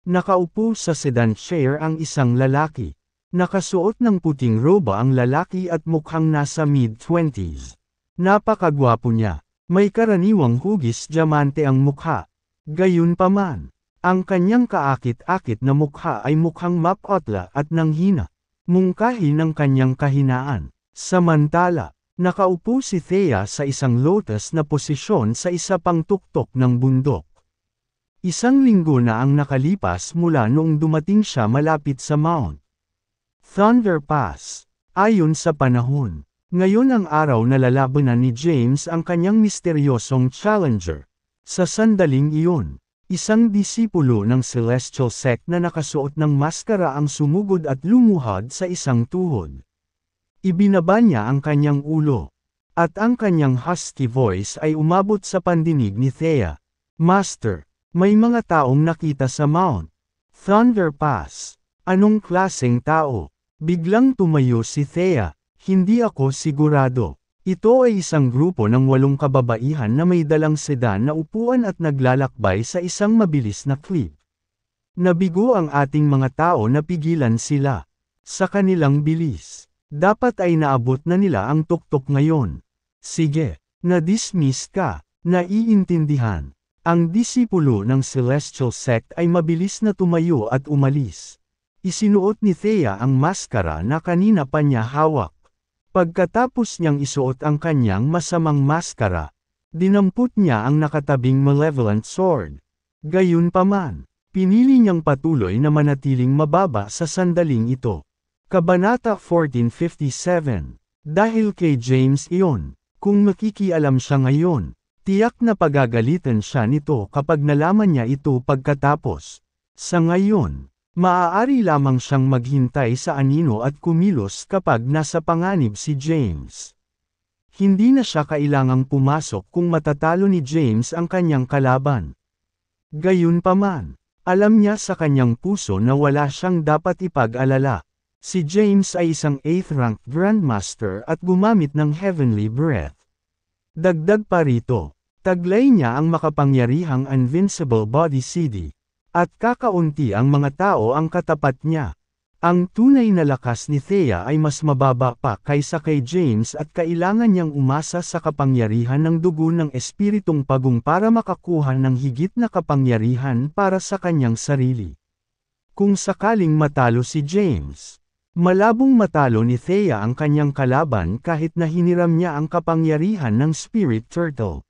Nakaupo sa sedan chair ang isang lalaki. Nakasuot ng puting roba ang lalaki at mukhang nasa mid-20s. Napakagwapo niya. May karaniwang hugis diamante ang mukha. Gayunpaman, ang kanyang kaakit-akit na mukha ay mukhang mapotla at nanghina. Mungkahi ng kanyang kahinaan. Samantala, nakaupo si Thea sa isang lotus na posisyon sa isa pang tuktok ng bundok. Isang linggo na ang nakalipas mula noong dumating siya malapit sa Mount Thunder Pass. Ayon sa panahon, ngayon ang araw na lalabanan ni James ang kanyang misteryosong challenger. Sa sandaling iyon, isang disipulo ng Celestial Sect na nakasuot ng maskara ang sumugod at lumuhod sa isang tuhod. Ibinaba niya ang kanyang ulo, at ang kanyang husky voice ay umabot sa pandinig ni Thea. Master, may mga taong nakita sa Mount Thunder Pass. Anong klaseng tao? Biglang tumayo si Thea. Hindi ako sigurado. Ito ay isang grupo ng 8 kababaihan na may dalang sedan na upuan at naglalakbay sa isang mabilis na cliff. Nabigo ang ating mga tao na pigilan sila. Sa kanilang bilis, dapat ay naabot na nila ang tuktok ngayon. Sige, na-dismiss ka, naiintindihan. Ang disipulo ng Celestial Sect ay mabilis na tumayo at umalis. Isinuot ni Thea ang maskara na kanina pa niya hawak. Pagkatapos niyang isuot ang kanyang masamang maskara, dinampot niya ang nakatabing malevolent sword. Gayunpaman, pinili niyang patuloy na manatiling mababa sa sandaling ito. Kabanata 1457. Dahil kay James iyon, kung makikialam siya ngayon, tiyak na pagagalitan siya nito kapag nalaman niya ito pagkatapos. Sa ngayon, maaari lamang siyang maghintay sa anino at kumilos kapag nasa panganib si James. Hindi na siya kailangang pumasok kung matatalo ni James ang kanyang kalaban. Gayunpaman, alam niya sa kanyang puso na wala siyang dapat ipag-alala. Si James ay isang 8th-ranked Grandmaster at gumamit ng Heavenly Breath. Dagdag pa rito, taglay niya ang makapangyarihang Invincible Body CD. At kakaunti ang mga tao ang katapat niya. Ang tunay na lakas ni Thea ay mas mababa pa kaysa kay James at kailangan niyang umasa sa kapangyarihan ng dugo ng espiritong pagong para makakuha ng higit na kapangyarihan para sa kanyang sarili. Kung sakaling matalo si James, malabong matalo ni Thea ang kanyang kalaban kahit na hiniram niya ang kapangyarihan ng Spirit Turtle.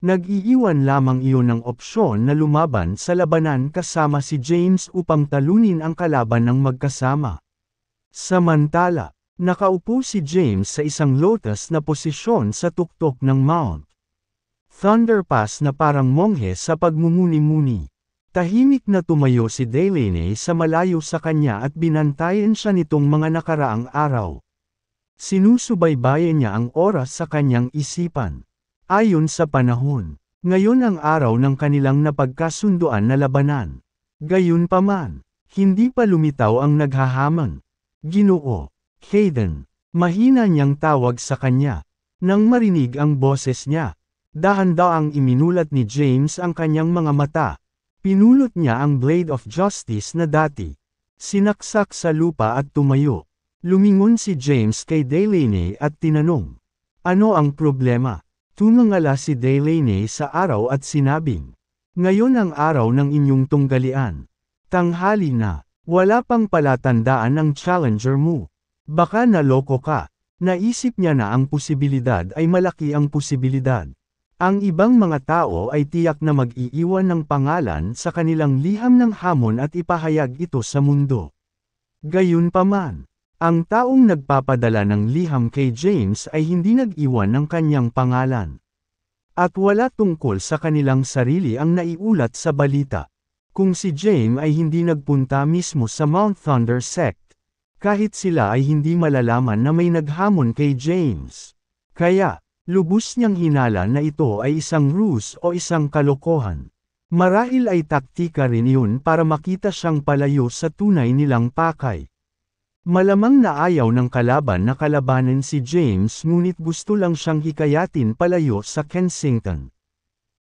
Nag-iiwan lamang iyon ng opsyon na lumaban sa labanan kasama si James upang talunin ang kalaban ng magkasama. Samantala, nakaupo si James sa isang lotus na posisyon sa tuktok ng Mount Thunder Pass na parang monghe sa pagmumuni-muni. Tahimik na tumayo si Delaney sa malayo sa kanya at binantayan siya nitong mga nakaraang araw. Sinusubaybayan niya ang oras sa kanyang isipan. Ayon sa panahon, ngayon ang araw ng kanilang napagkasunduan na labanan. Gayunpaman, hindi pa lumitaw ang naghahamon. Ginoo, Hayden, mahina niyang tawag sa kanya. Nang marinig ang boses niya, dahan-daang iminulat ni James ang kanyang mga mata. Pinulot niya ang Blade of Justice na dati. Sinaksak sa lupa at tumayo. Lumingon si James kay Delaney at tinanong, "Ano ang problema?" Tumangala si Delaney sa araw at sinabing, "Ngayon ang araw ng inyong tunggalian. Tanghali na, wala pang palatandaan ang challenger mo. Baka naloko ka." Naisip niya na ang posibilidad ay malaki ang posibilidad. Ang ibang mga tao ay tiyak na mag-iiwan ng pangalan sa kanilang liham ng hamon at ipahayag ito sa mundo. Gayunpaman, ang taong nagpapadala ng liham kay James ay hindi nag-iwan ng kanyang pangalan. At wala tungkol sa kanilang sarili ang naiulat sa balita. Kung si James ay hindi nagpunta mismo sa Mount Thunder Sect, kahit sila ay hindi malalaman na may naghamon kay James. Kaya, lubos niyang hinala na ito ay isang ruse o isang kalokohan. Marahil ay taktika rin iyon para makita siyang palayo sa tunay nilang pakay. Malamang na ayaw ng kalaban na kalabanin si James ngunit gusto lang siyang hikayatin palayo sa Kensington.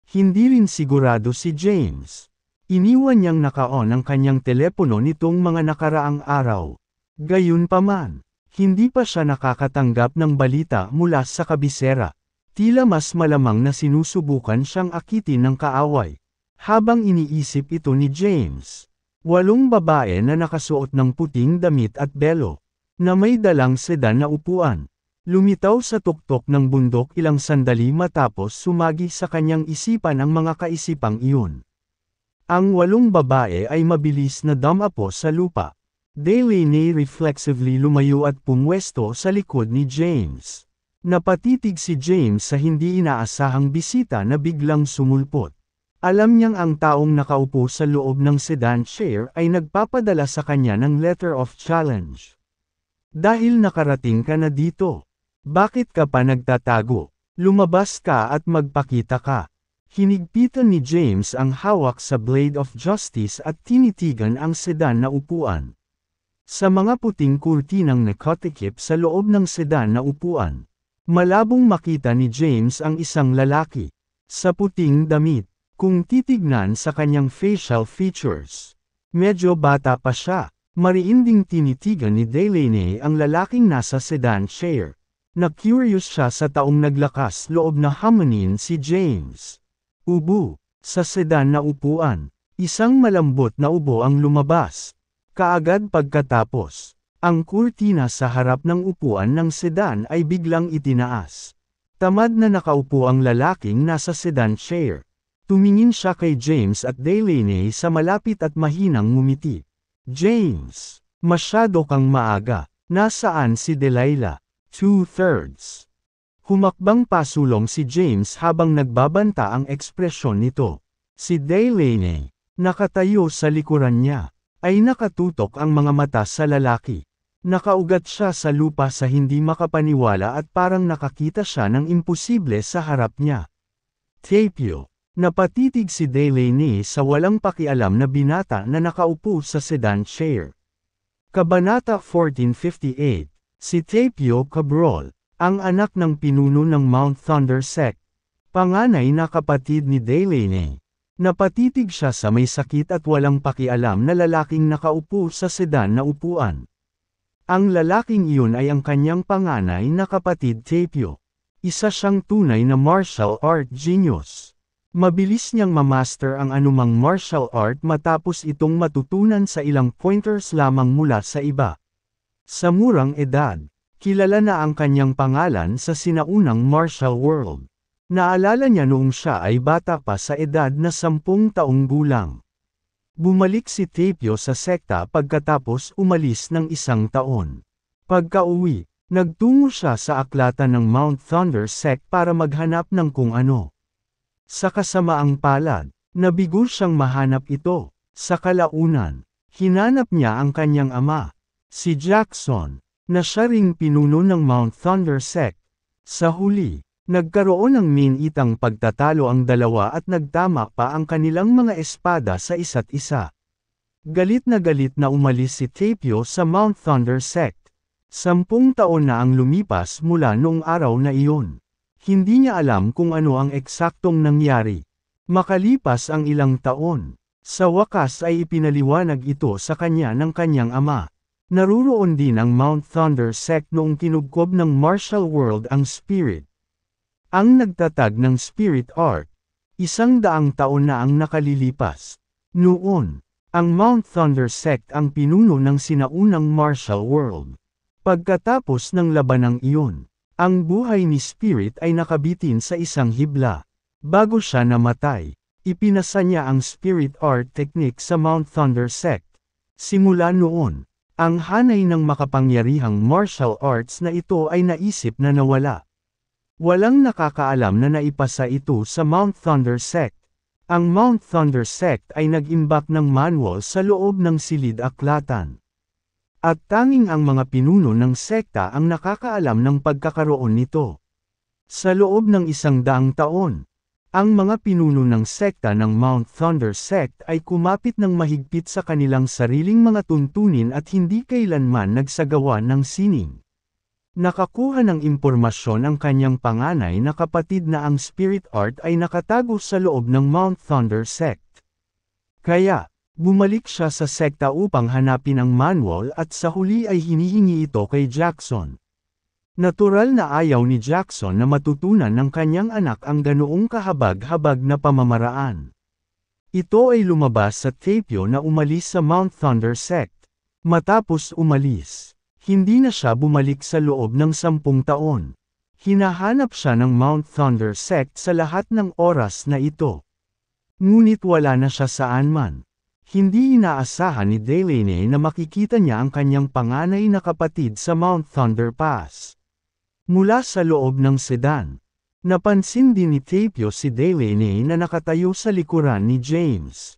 Hindi rin sigurado si James. Iniwan niyang naka-on ang kanyang telepono nitong mga nakaraang araw. Gayunpaman, hindi pa siya nakakatanggap ng balita mula sa kabisera. Tila mas malamang na sinusubukan siyang akitin ng kaaway. Habang iniisip ito ni James, 8 babae na nakasuot ng puting damit at belo, na may dalang sedan na upuan, lumitaw sa tuktok ng bundok ilang sandali matapos sumagi sa kanyang isipan ang mga kaisipang iyon. Ang 8 babae ay mabilis na damapo sa lupa. Delaney reflexively lumayo at pumwesto sa likod ni James. Napatitig si James sa hindi inaasahang bisita na biglang sumulpot. Alam niyang ang taong nakaupo sa loob ng sedan chair ay nagpapadala sa kanya ng letter of challenge. Dahil nakarating ka na dito. Bakit ka pa nagtatago? Lumabas ka at magpakita ka. Hinigpitan ni James ang hawak sa blade of justice at tinitigan ang sedan na upuan. Sa mga puting kurtinang nakatikip sa loob ng sedan na upuan, malabong makita ni James ang isang lalaki, sa puting damit. Kung titignan sa kanyang facial features, medyo bata pa siya. Mariinding tinitigan ni Delaney ang lalaking nasa sedan chair. Na-curious siya sa taong naglakas loob na hamanin si James. Ubo, sa sedan na upuan, isang malambot na ubo ang lumabas. Kaagad pagkatapos, ang kurtina sa harap ng upuan ng sedan ay biglang itinaas. Tamad na nakaupo ang lalaking nasa sedan chair. Tumingin siya kay James at Delaney sa malapit at mahinang ngumiti. James, masyado kang maaga. Nasaan si Delilah? 2/3. Humakbang pasulong si James habang nagbabanta ang ekspresyon nito. Si Delaney, nakatayo sa likuran niya, ay nakatutok ang mga mata sa lalaki. Nakaugat siya sa lupa sa hindi makapaniwala at parang nakakita siya ng imposible sa harap niya. Tapio. Napatitig si Delaney sa walang pakialam na binata na nakaupo sa sedan chair. Kabanata 1458, si Tapio Cabral, ang anak ng pinuno ng Mount Thunder sect, panganay na kapatid ni Delaney. Napatitig siya sa may sakit at walang pakialam na lalaking nakaupo sa sedan na upuan. Ang lalaking iyon ay ang kanyang panganay na kapatid Tapio. Isa siyang tunay na martial art genius. Mabilis niyang mamaster ang anumang martial art matapos itong matutunan sa ilang pointers lamang mula sa iba. Sa murang edad, kilala na ang kanyang pangalan sa sinaunang martial world. Naalala niya noong siya ay bata pa sa edad na 10 taong gulang. Bumalik si Tapio sa sekta pagkatapos umalis ng 1 taon. Pagka-uwi, nagtungo siya sa aklatan ng Mount Thunder sect para maghanap ng kung ano. Sa kasamaang palad, nabigo siyang mahanap ito. Sa kalaunan, hinanap niya ang kanyang ama, si Jackson, na siya ring pinuno ng Mount Thunder sect. Sa huli, nagkaroon ng minitang pagtatalo ang dalawa at nagtama pa ang kanilang mga espada sa isa't isa. Galit na umalis si Tapio sa Mount Thunder sect. 10 taon na ang lumipas mula noong araw na iyon. Hindi niya alam kung ano ang eksaktong nangyari. Makalipas ang ilang taon, sa wakas ay ipinaliwanag ito sa kanya ng kanyang ama. Naruroon din ang Mount Thunder sect noong kinugkob ng martial world ang spirit. Ang nagtatag ng spirit art. 100 taon na ang nakalilipas. Noon, ang Mount Thunder sect ang pinuno ng sinaunang martial world. Pagkatapos ng labanang iyon, ang buhay ni Spirit ay nakabitin sa isang hibla. Bago siya namatay, ipinasa niya ang spirit art technique sa Mount Thunder sect. Simula noon, ang hanay ng makapangyarihang martial arts na ito ay naisip na nawala. Walang nakakaalam na naipasa ito sa Mount Thunder sect. Ang Mount Thunder sect ay nag-imbak ng manual sa loob ng silid-aklatan. At tanging ang mga pinuno ng sekta ang nakakaalam ng pagkakaroon nito. Sa loob ng 100 taon, Ang mga pinuno ng sekta ng Mount Thunder Sect ay kumapit ng mahigpit sa kanilang sariling mga tuntunin at hindi kailanman nagsagawa ng sining. Nakakuha ng impormasyon ang kanyang panganay na kapatid na ang Spirit Art ay nakatago sa loob ng Mount Thunder Sect. Kaya, bumalik siya sa sekta upang hanapin ang manual at sa huli ay hinihingi ito kay Jackson. Natural na ayaw ni Jackson na matutunan ng kanyang anak ang ganoong kahabag-habag na pamamaraan. Ito ay lumabas sa Tapio na umalis sa Mount Thunder Sect. Matapos umalis, hindi na siya bumalik sa loob ng 10 taon. Hinahanap siya ng Mount Thunder Sect sa lahat ng oras na ito. Ngunit wala na siya saan man. Hindi inaasahan ni Delaney na makikita niya ang kanyang panganay na kapatid sa Mount Thunder Pass. Mula sa loob ng sedan, napansin din ni Tapio si Delaney na nakatayo sa likuran ni James.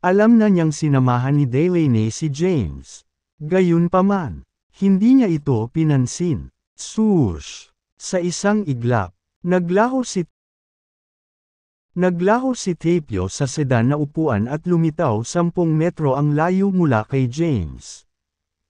Alam na niyang sinamahan ni Delaney si James. Gayunpaman, hindi niya ito pinansin. Swoosh! Sa isang iglap, naglaho si Tapio sa sedan na upuan at lumitaw 10 metro ang layo mula kay James.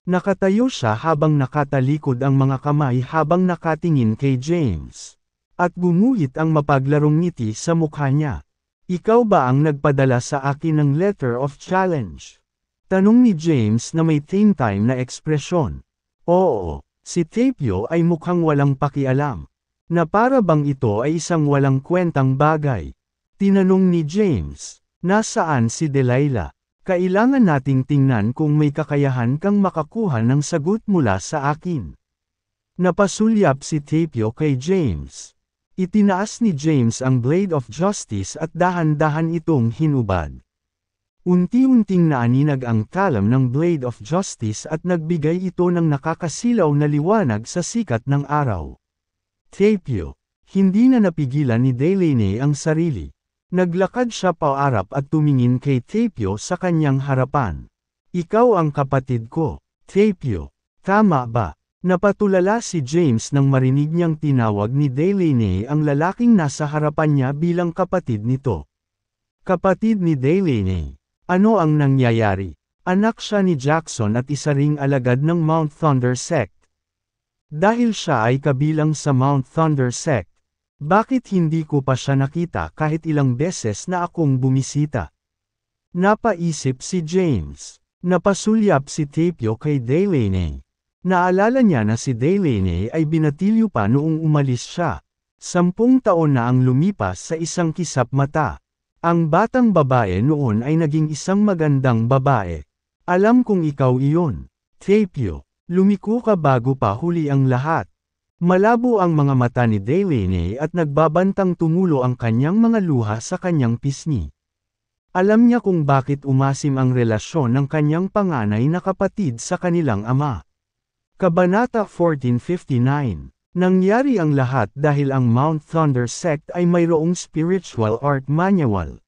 Nakatayo siya habang nakatalikod ang mga kamay habang nakatingin kay James. At gumuhit ang mapaglarong ngiti sa mukha niya. Ikaw ba ang nagpadala sa akin ng letter of challenge? Tanong ni James na may time na ekspresyon. Oo, si Tapio ay mukhang walang pakialam. Na para bang ito ay isang walang kwentang bagay. Tinanong ni James, nasaan si Delilah? Kailangan nating tingnan kung may kakayahan kang makakuha ng sagot mula sa akin. Napasulyap si Tapio kay James. Itinaas ni James ang Blade of Justice at dahan-dahan itong hinubad. Unti-unting naaninag ang talam ng Blade of Justice at nagbigay ito ng nakakasilaw na liwanag sa sikat ng araw. Tapio, hindi na napigilan ni Delaney ang sarili. Naglakad siya paarap at tumingin kay Tapio sa kanyang harapan. Ikaw ang kapatid ko, Tapio. Tama ba? Napatulala si James nang marinig niyang tinawag ni Delaney ang lalaking nasa harapan niya bilang kapatid nito. Kapatid ni Delaney. Ano ang nangyayari? Anak siya ni Jackson at isa ring alagad ng Mount Thunder Sect. Dahil siya ay kabilang sa Mount Thunder Sect, bakit hindi ko pa siya nakita kahit ilang beses na akong bumisita? Napaisip si James. Napasulyap si Tapio kay Delaney. Naalala niya na si Delaney ay binatilyo pa noong umalis siya. 10 taon na ang lumipas sa isang kisap mata. Ang batang babae noon ay naging isang magandang babae. Alam kong ikaw iyon. Tapio, lumiko ka bago pa huli ang lahat. Malabo ang mga mata ni Delaney at nagbabantang tumulo ang kanyang mga luha sa kanyang pisngi. Alam niya kung bakit umasim ang relasyon ng kanyang panganay na kapatid sa kanilang ama. Kabanata 1459. Nangyari ang lahat dahil ang Mount Thunder Sect ay mayroong spiritual art manual.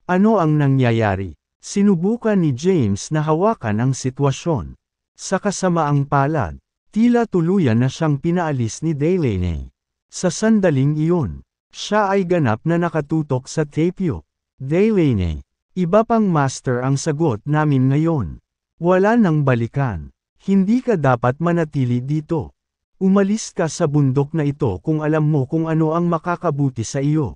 Ano ang nangyayari? Sinubukan ni James na hawakan ang sitwasyon. Sa kasamaang palad, tila tuluyan na siyang pinaalis ni Delaney. Sa sandaling iyon, siya ay ganap na nakatutok sa Tapio. Delaney, iba pang master ang sagot namin ngayon. Wala nang balikan. Hindi ka dapat manatili dito. Umalis ka sa bundok na ito kung alam mo kung ano ang makakabuti sa iyo.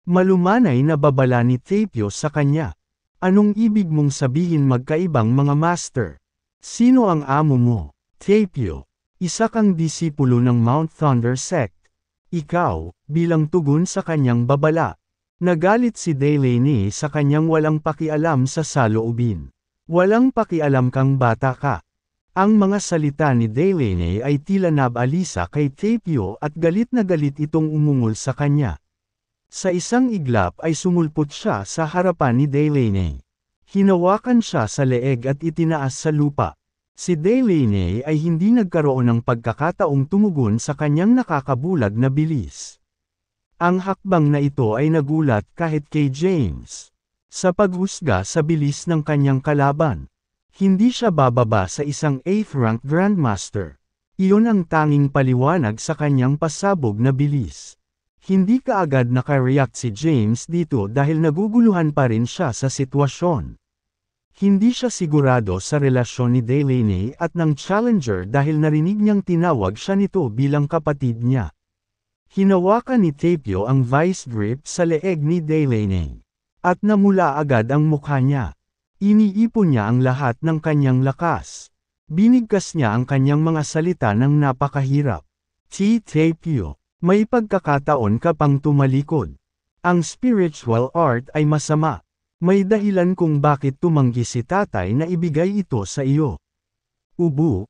Malumanay na babala ni Tapio sa kanya. Anong ibig mong sabihin magkaibang mga master? Sino ang amo mo? Tapio, isa kang disipulo ng Mount Thunder Sect. Ikaw, bilang tugon sa kanyang babala. Nagalit si Delaney sa kanyang walang pakialam sa saloobin. Walang pakialam kang bata ka. Ang mga salita ni Delaney ay tila nabalisa kay Tapio at galit na galit itong umungol sa kanya. Sa isang iglap ay sumulpot siya sa harapan ni Delaney. Hinawakan siya sa leeg at itinaas sa lupa. Si Delaney ay hindi nagkaroon ng pagkakataong tumugon sa kanyang nakakabulag na bilis. Ang hakbang na ito ay nagulat kahit kay James. Sa paghusga sa bilis ng kanyang kalaban, hindi siya bababa sa isang 8th rank Grandmaster. Iyon ang tanging paliwanag sa kanyang pasabog na bilis. Hindi kaagad nakareact si James dito dahil naguguluhan pa rin siya sa sitwasyon. Hindi siya sigurado sa relasyon ni Delaney at ng Challenger dahil narinig niyang tinawag siya nito bilang kapatid niya. Hinawakan ni Tapio ang vice grip sa leeg ni Delaney. At namula agad ang mukha niya. Iniipon niya ang lahat ng kanyang lakas. Binigkas niya ang kanyang mga salita ng napakahirap. Tapio, may pagkakataon ka pang tumalikod. Ang spiritual art ay masama. May dahilan kung bakit tumanggi si tatay na ibigay ito sa iyo. Ubo.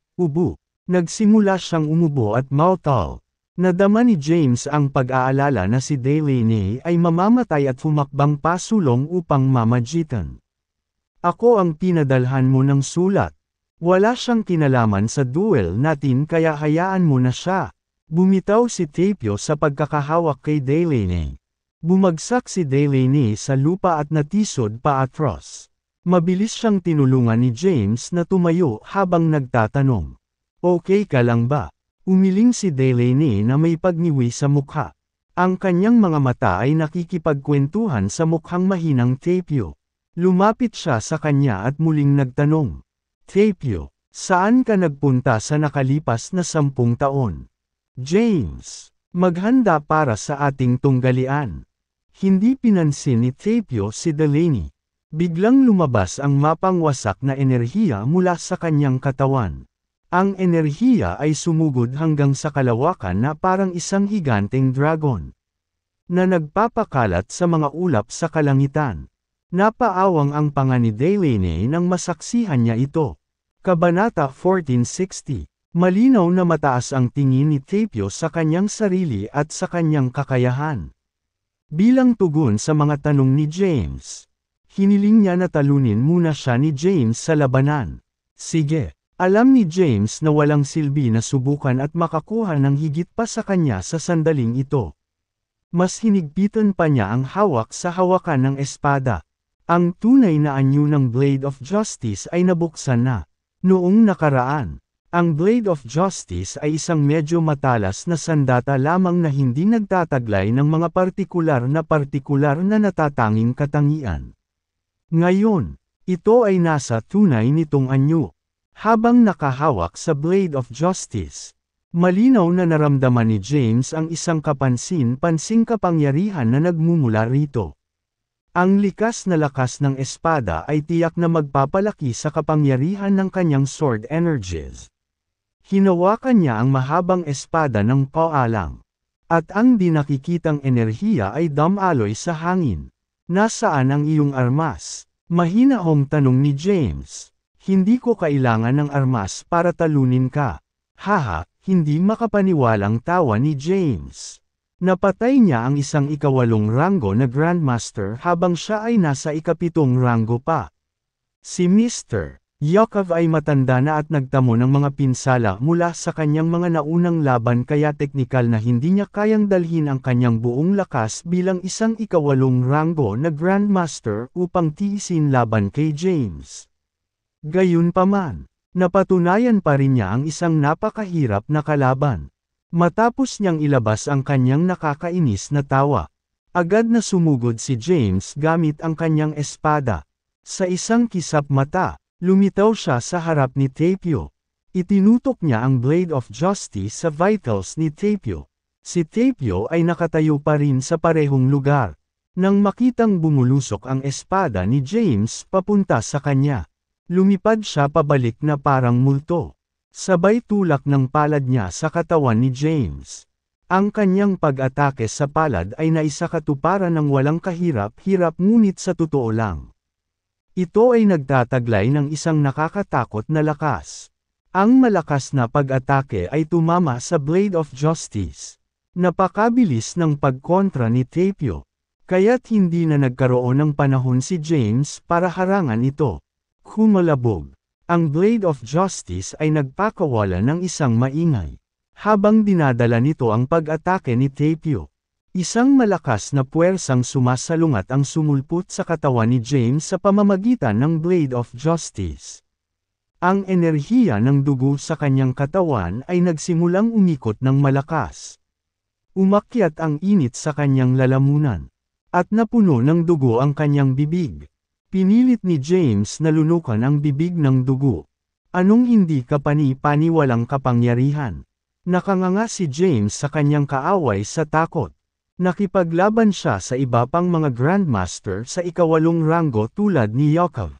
Nagsimula siyang umubo at mautal. Nadama ni James ang pag-aalala na si Delaney ay mamamatay at humakbang pasulong upang mamagitan. Ako ang pinadalhan mo ng sulat. Wala siyang kinalaman sa duel natin kaya hayaan mo na siya. Bumitaw si Tapio sa pagkakahawak kay Delaney. Bumagsak si Delaney sa lupa at natisod paatros. Mabilis siyang tinulungan ni James na tumayo habang nagtatanong. Okay ka lang ba? Umiling si Delaney na may pagniwi sa mukha. Ang kanyang mga mata ay nakikipagkwentuhan sa mukhang mahinang Tapio. Lumapit siya sa kanya at muling nagtanong. Tapio, saan ka nagpunta sa nakalipas na 10 taon? James, maghanda para sa ating tunggalian. Hindi pinansin ni Tapio si Delaney. Biglang lumabas ang mapangwasak na enerhiya mula sa kanyang katawan. Ang enerhiya ay sumugod hanggang sa kalawakan na parang isang higanteng dragon na nagpapakalat sa mga ulap sa kalangitan. Napaawang ang panga ni Delaney nang masaksihan niya ito. Kabanata 1460. Malinaw na mataas ang tingin ni Tapio sa kanyang sarili at sa kanyang kakayahan. Bilang tugon sa mga tanong ni James, hiniling niya na talunin muna siya ni James sa labanan. Sige, alam ni James na walang silbi na subukan at makakuha ng higit pa sa kanya sa sandaling ito. Mas hinigpitan pa niya ang hawak sa hawakan ng espada. Ang tunay na anyo ng Blade of Justice ay nabuksan na. Noong nakaraan, ang Blade of Justice ay isang medyo matalas na sandata lamang na hindi nagtataglay ng mga partikular na natatanging katangian. Ngayon, ito ay nasa tunay nitong anyo. Habang nakahawak sa Blade of Justice, malinaw na naramdaman ni James ang isang kapansin-pansing kapangyarihan na nagmumula rito. Ang likas na lakas ng espada ay tiyak na magpapalaki sa kapangyarihan ng kanyang sword energies. Hinawakan niya ang mahabang espada ng paalang. At ang di nakikitang enerhiya ay dumaloy sa hangin. Nasaan ang iyong armas? Mahinahong tanong ni James. Hindi ko kailangan ng armas para talunin ka. Haha, hindi makapaniwalang tawa ni James. Napatay niya ang isang ika-8 ranggo na Grandmaster habang siya ay nasa ika-7 ranggo pa. Si Mr. Yakov ay matanda na at nagtamo ng mga pinsala mula sa kanyang mga naunang laban kaya teknikal na hindi niya kayang dalhin ang kanyang buong lakas bilang isang ika-8 ranggo na Grandmaster upang tiisin laban kay James. Gayunpaman, napatunayan pa rin niya ang isang napakahirap na kalaban. Matapos niyang ilabas ang kanyang nakakainis na tawa, agad na sumugod si James gamit ang kanyang espada. Sa isang kisap mata, lumitaw siya sa harap ni Tapio. Itinutok niya ang Blade of Justice sa vitals ni Tapio. Si Tapio ay nakatayo pa rin sa parehong lugar. Nang makitang bumulusok ang espada ni James papunta sa kanya, lumipad siya pabalik na parang multo. Sabay tulak ng palad niya sa katawan ni James. Ang kanyang pag-atake sa palad ay naisakatuparan ng walang kahirap-hirap ngunit sa totoo lang. Ito ay nagtataglay ng isang nakakatakot na lakas. Ang malakas na pag-atake ay tumama sa Blade of Justice. Napakabilis ng pagkontra ni Tapio. Kaya't hindi na nagkaroon ng panahon si James para harangan ito. Kumalabog. Ang Blade of Justice ay nagpakawala ng isang maingay. Habang dinadala nito ang pag-atake ni Tapio, isang malakas na puwersang sumasalungat ang sumulpot sa katawan ni James sa pamamagitan ng Blade of Justice. Ang enerhiya ng dugo sa kanyang katawan ay nagsimulang umikot ng malakas. Umakyat ang init sa kanyang lalamunan. At napuno ng dugo ang kanyang bibig. Pinilit ni James na lunukan ang bibig ng dugo. Anong hindi kapani-pani walang kapangyarihan? Nakanganga si James sa kanyang kaaway sa takot. Nakipaglaban siya sa iba pang mga Grandmaster sa ikawalong ranggo tulad ni Yakov.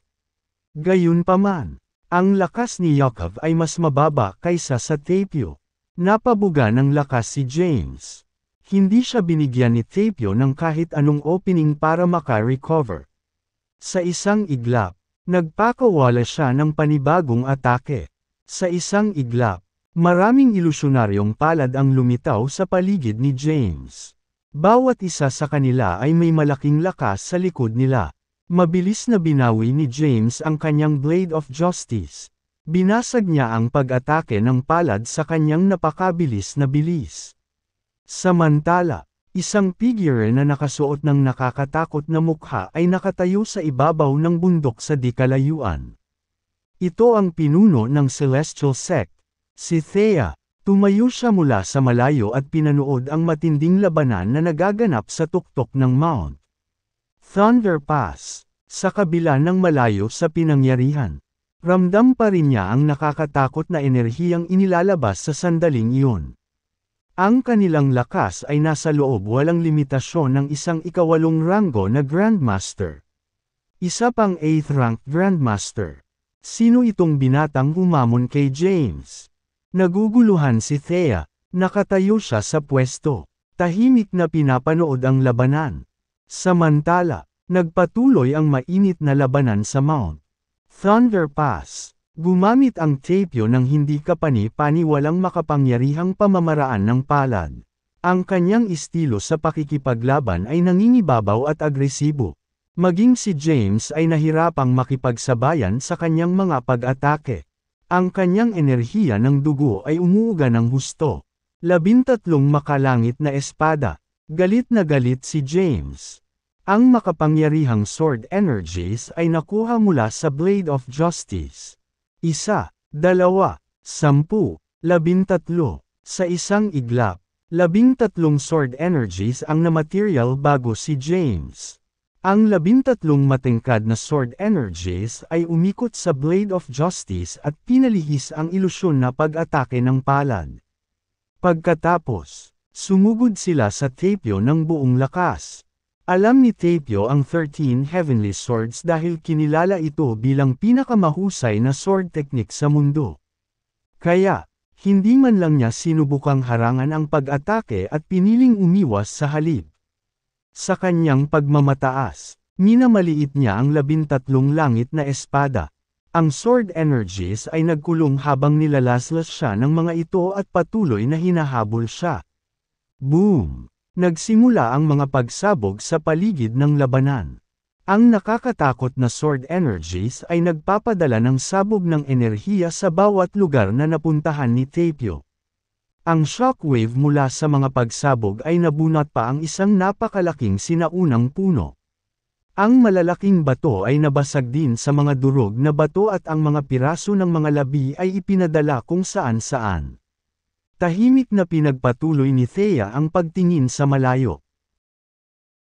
Gayunpaman, ang lakas ni Yakov ay mas mababa kaysa sa Tapio. Napabuga ng lakas si James. Hindi siya binigyan ni Tapio ng kahit anong opening para maka-recover. Sa isang iglap, nagpakawala siya ng panibagong atake. Sa isang iglap, maraming ilusyonaryong palad ang lumitaw sa paligid ni James. Bawat isa sa kanila ay may malaking lakas sa likod nila. Mabilis na binawi ni James ang kanyang Blade of Justice. Binasag niya ang pag-atake ng palad sa kanyang napakabilis na bilis. Samantala, isang figure na nakasuot ng nakakatakot na mukha ay nakatayo sa ibabaw ng bundok sa di kalayuan. Ito ang pinuno ng Celestial Sect, si Thea. Tumayo siya mula sa malayo at pinanood ang matinding labanan na nagaganap sa tuktok ng Mount Thunder Pass. Sa kabila ng malayo sa pinangyarihan, ramdam pa rin niya ang nakakatakot na enerhiyang inilalabas sa sandaling iyon. Ang kanilang lakas ay nasa loob walang limitasyon ng isang ikawalong ranggo na Grandmaster. Isa pang 8th rank Grandmaster. Sino itong binatang humamon kay James? Naguguluhan si Thea. Nakatayo siya sa pwesto. Tahimik na pinapanood ang labanan. Samantala, nagpatuloy ang mainit na labanan sa Mount Thunder Pass. Gumamit ang Tapio ng hindi kapani-pani walang makapangyarihang pamamaraan ng palad. Ang kanyang estilo sa pakikipaglaban ay nangingibabaw at agresibo. Maging si James ay nahirapang makipagsabayan sa kanyang mga pag-atake. Ang kanyang enerhiya ng dugo ay umuuga ng husto. 13 makalangit na espada. Galit na galit si James. Ang makapangyarihang sword energies ay nakuha mula sa Blade of Justice. 1, 2, 10, 13. Sa isang iglap, 13 sword energies ang na-material bago si James. Ang 13 matingkad na sword energies ay umikot sa Blade of Justice at pinalihis ang ilusyon na pag-atake ng palad. Pagkatapos, sumugod sila sa Tapio ng buong lakas. Alam ni Tapio ang 13 Heavenly Swords dahil kinilala ito bilang pinakamahusay na sword technique sa mundo. Kaya, hindi man lang niya sinubukang harangan ang pag-atake at piniling umiwas sa halip. Sa kanyang pagmamataas, minamaliit niya ang 13 langit na espada. Ang sword energies ay nagkulong habang nilalaslas siya ng mga ito at patuloy na hinahabol siya. Boom! Nagsimula ang mga pagsabog sa paligid ng labanan. Ang nakakatakot na sword energies ay nagpapadala ng sabog ng enerhiya sa bawat lugar na napuntahan ni Tapio. Ang shockwave mula sa mga pagsabog ay nabunot pa ang isang napakalaking sinaunang puno. Ang malalaking bato ay nabasag din sa mga durog na bato at ang mga piraso ng mga labi ay ipinadala kung saan-saan. Tahimik na pinagpatuloy ni Thea ang pagtingin sa malayo.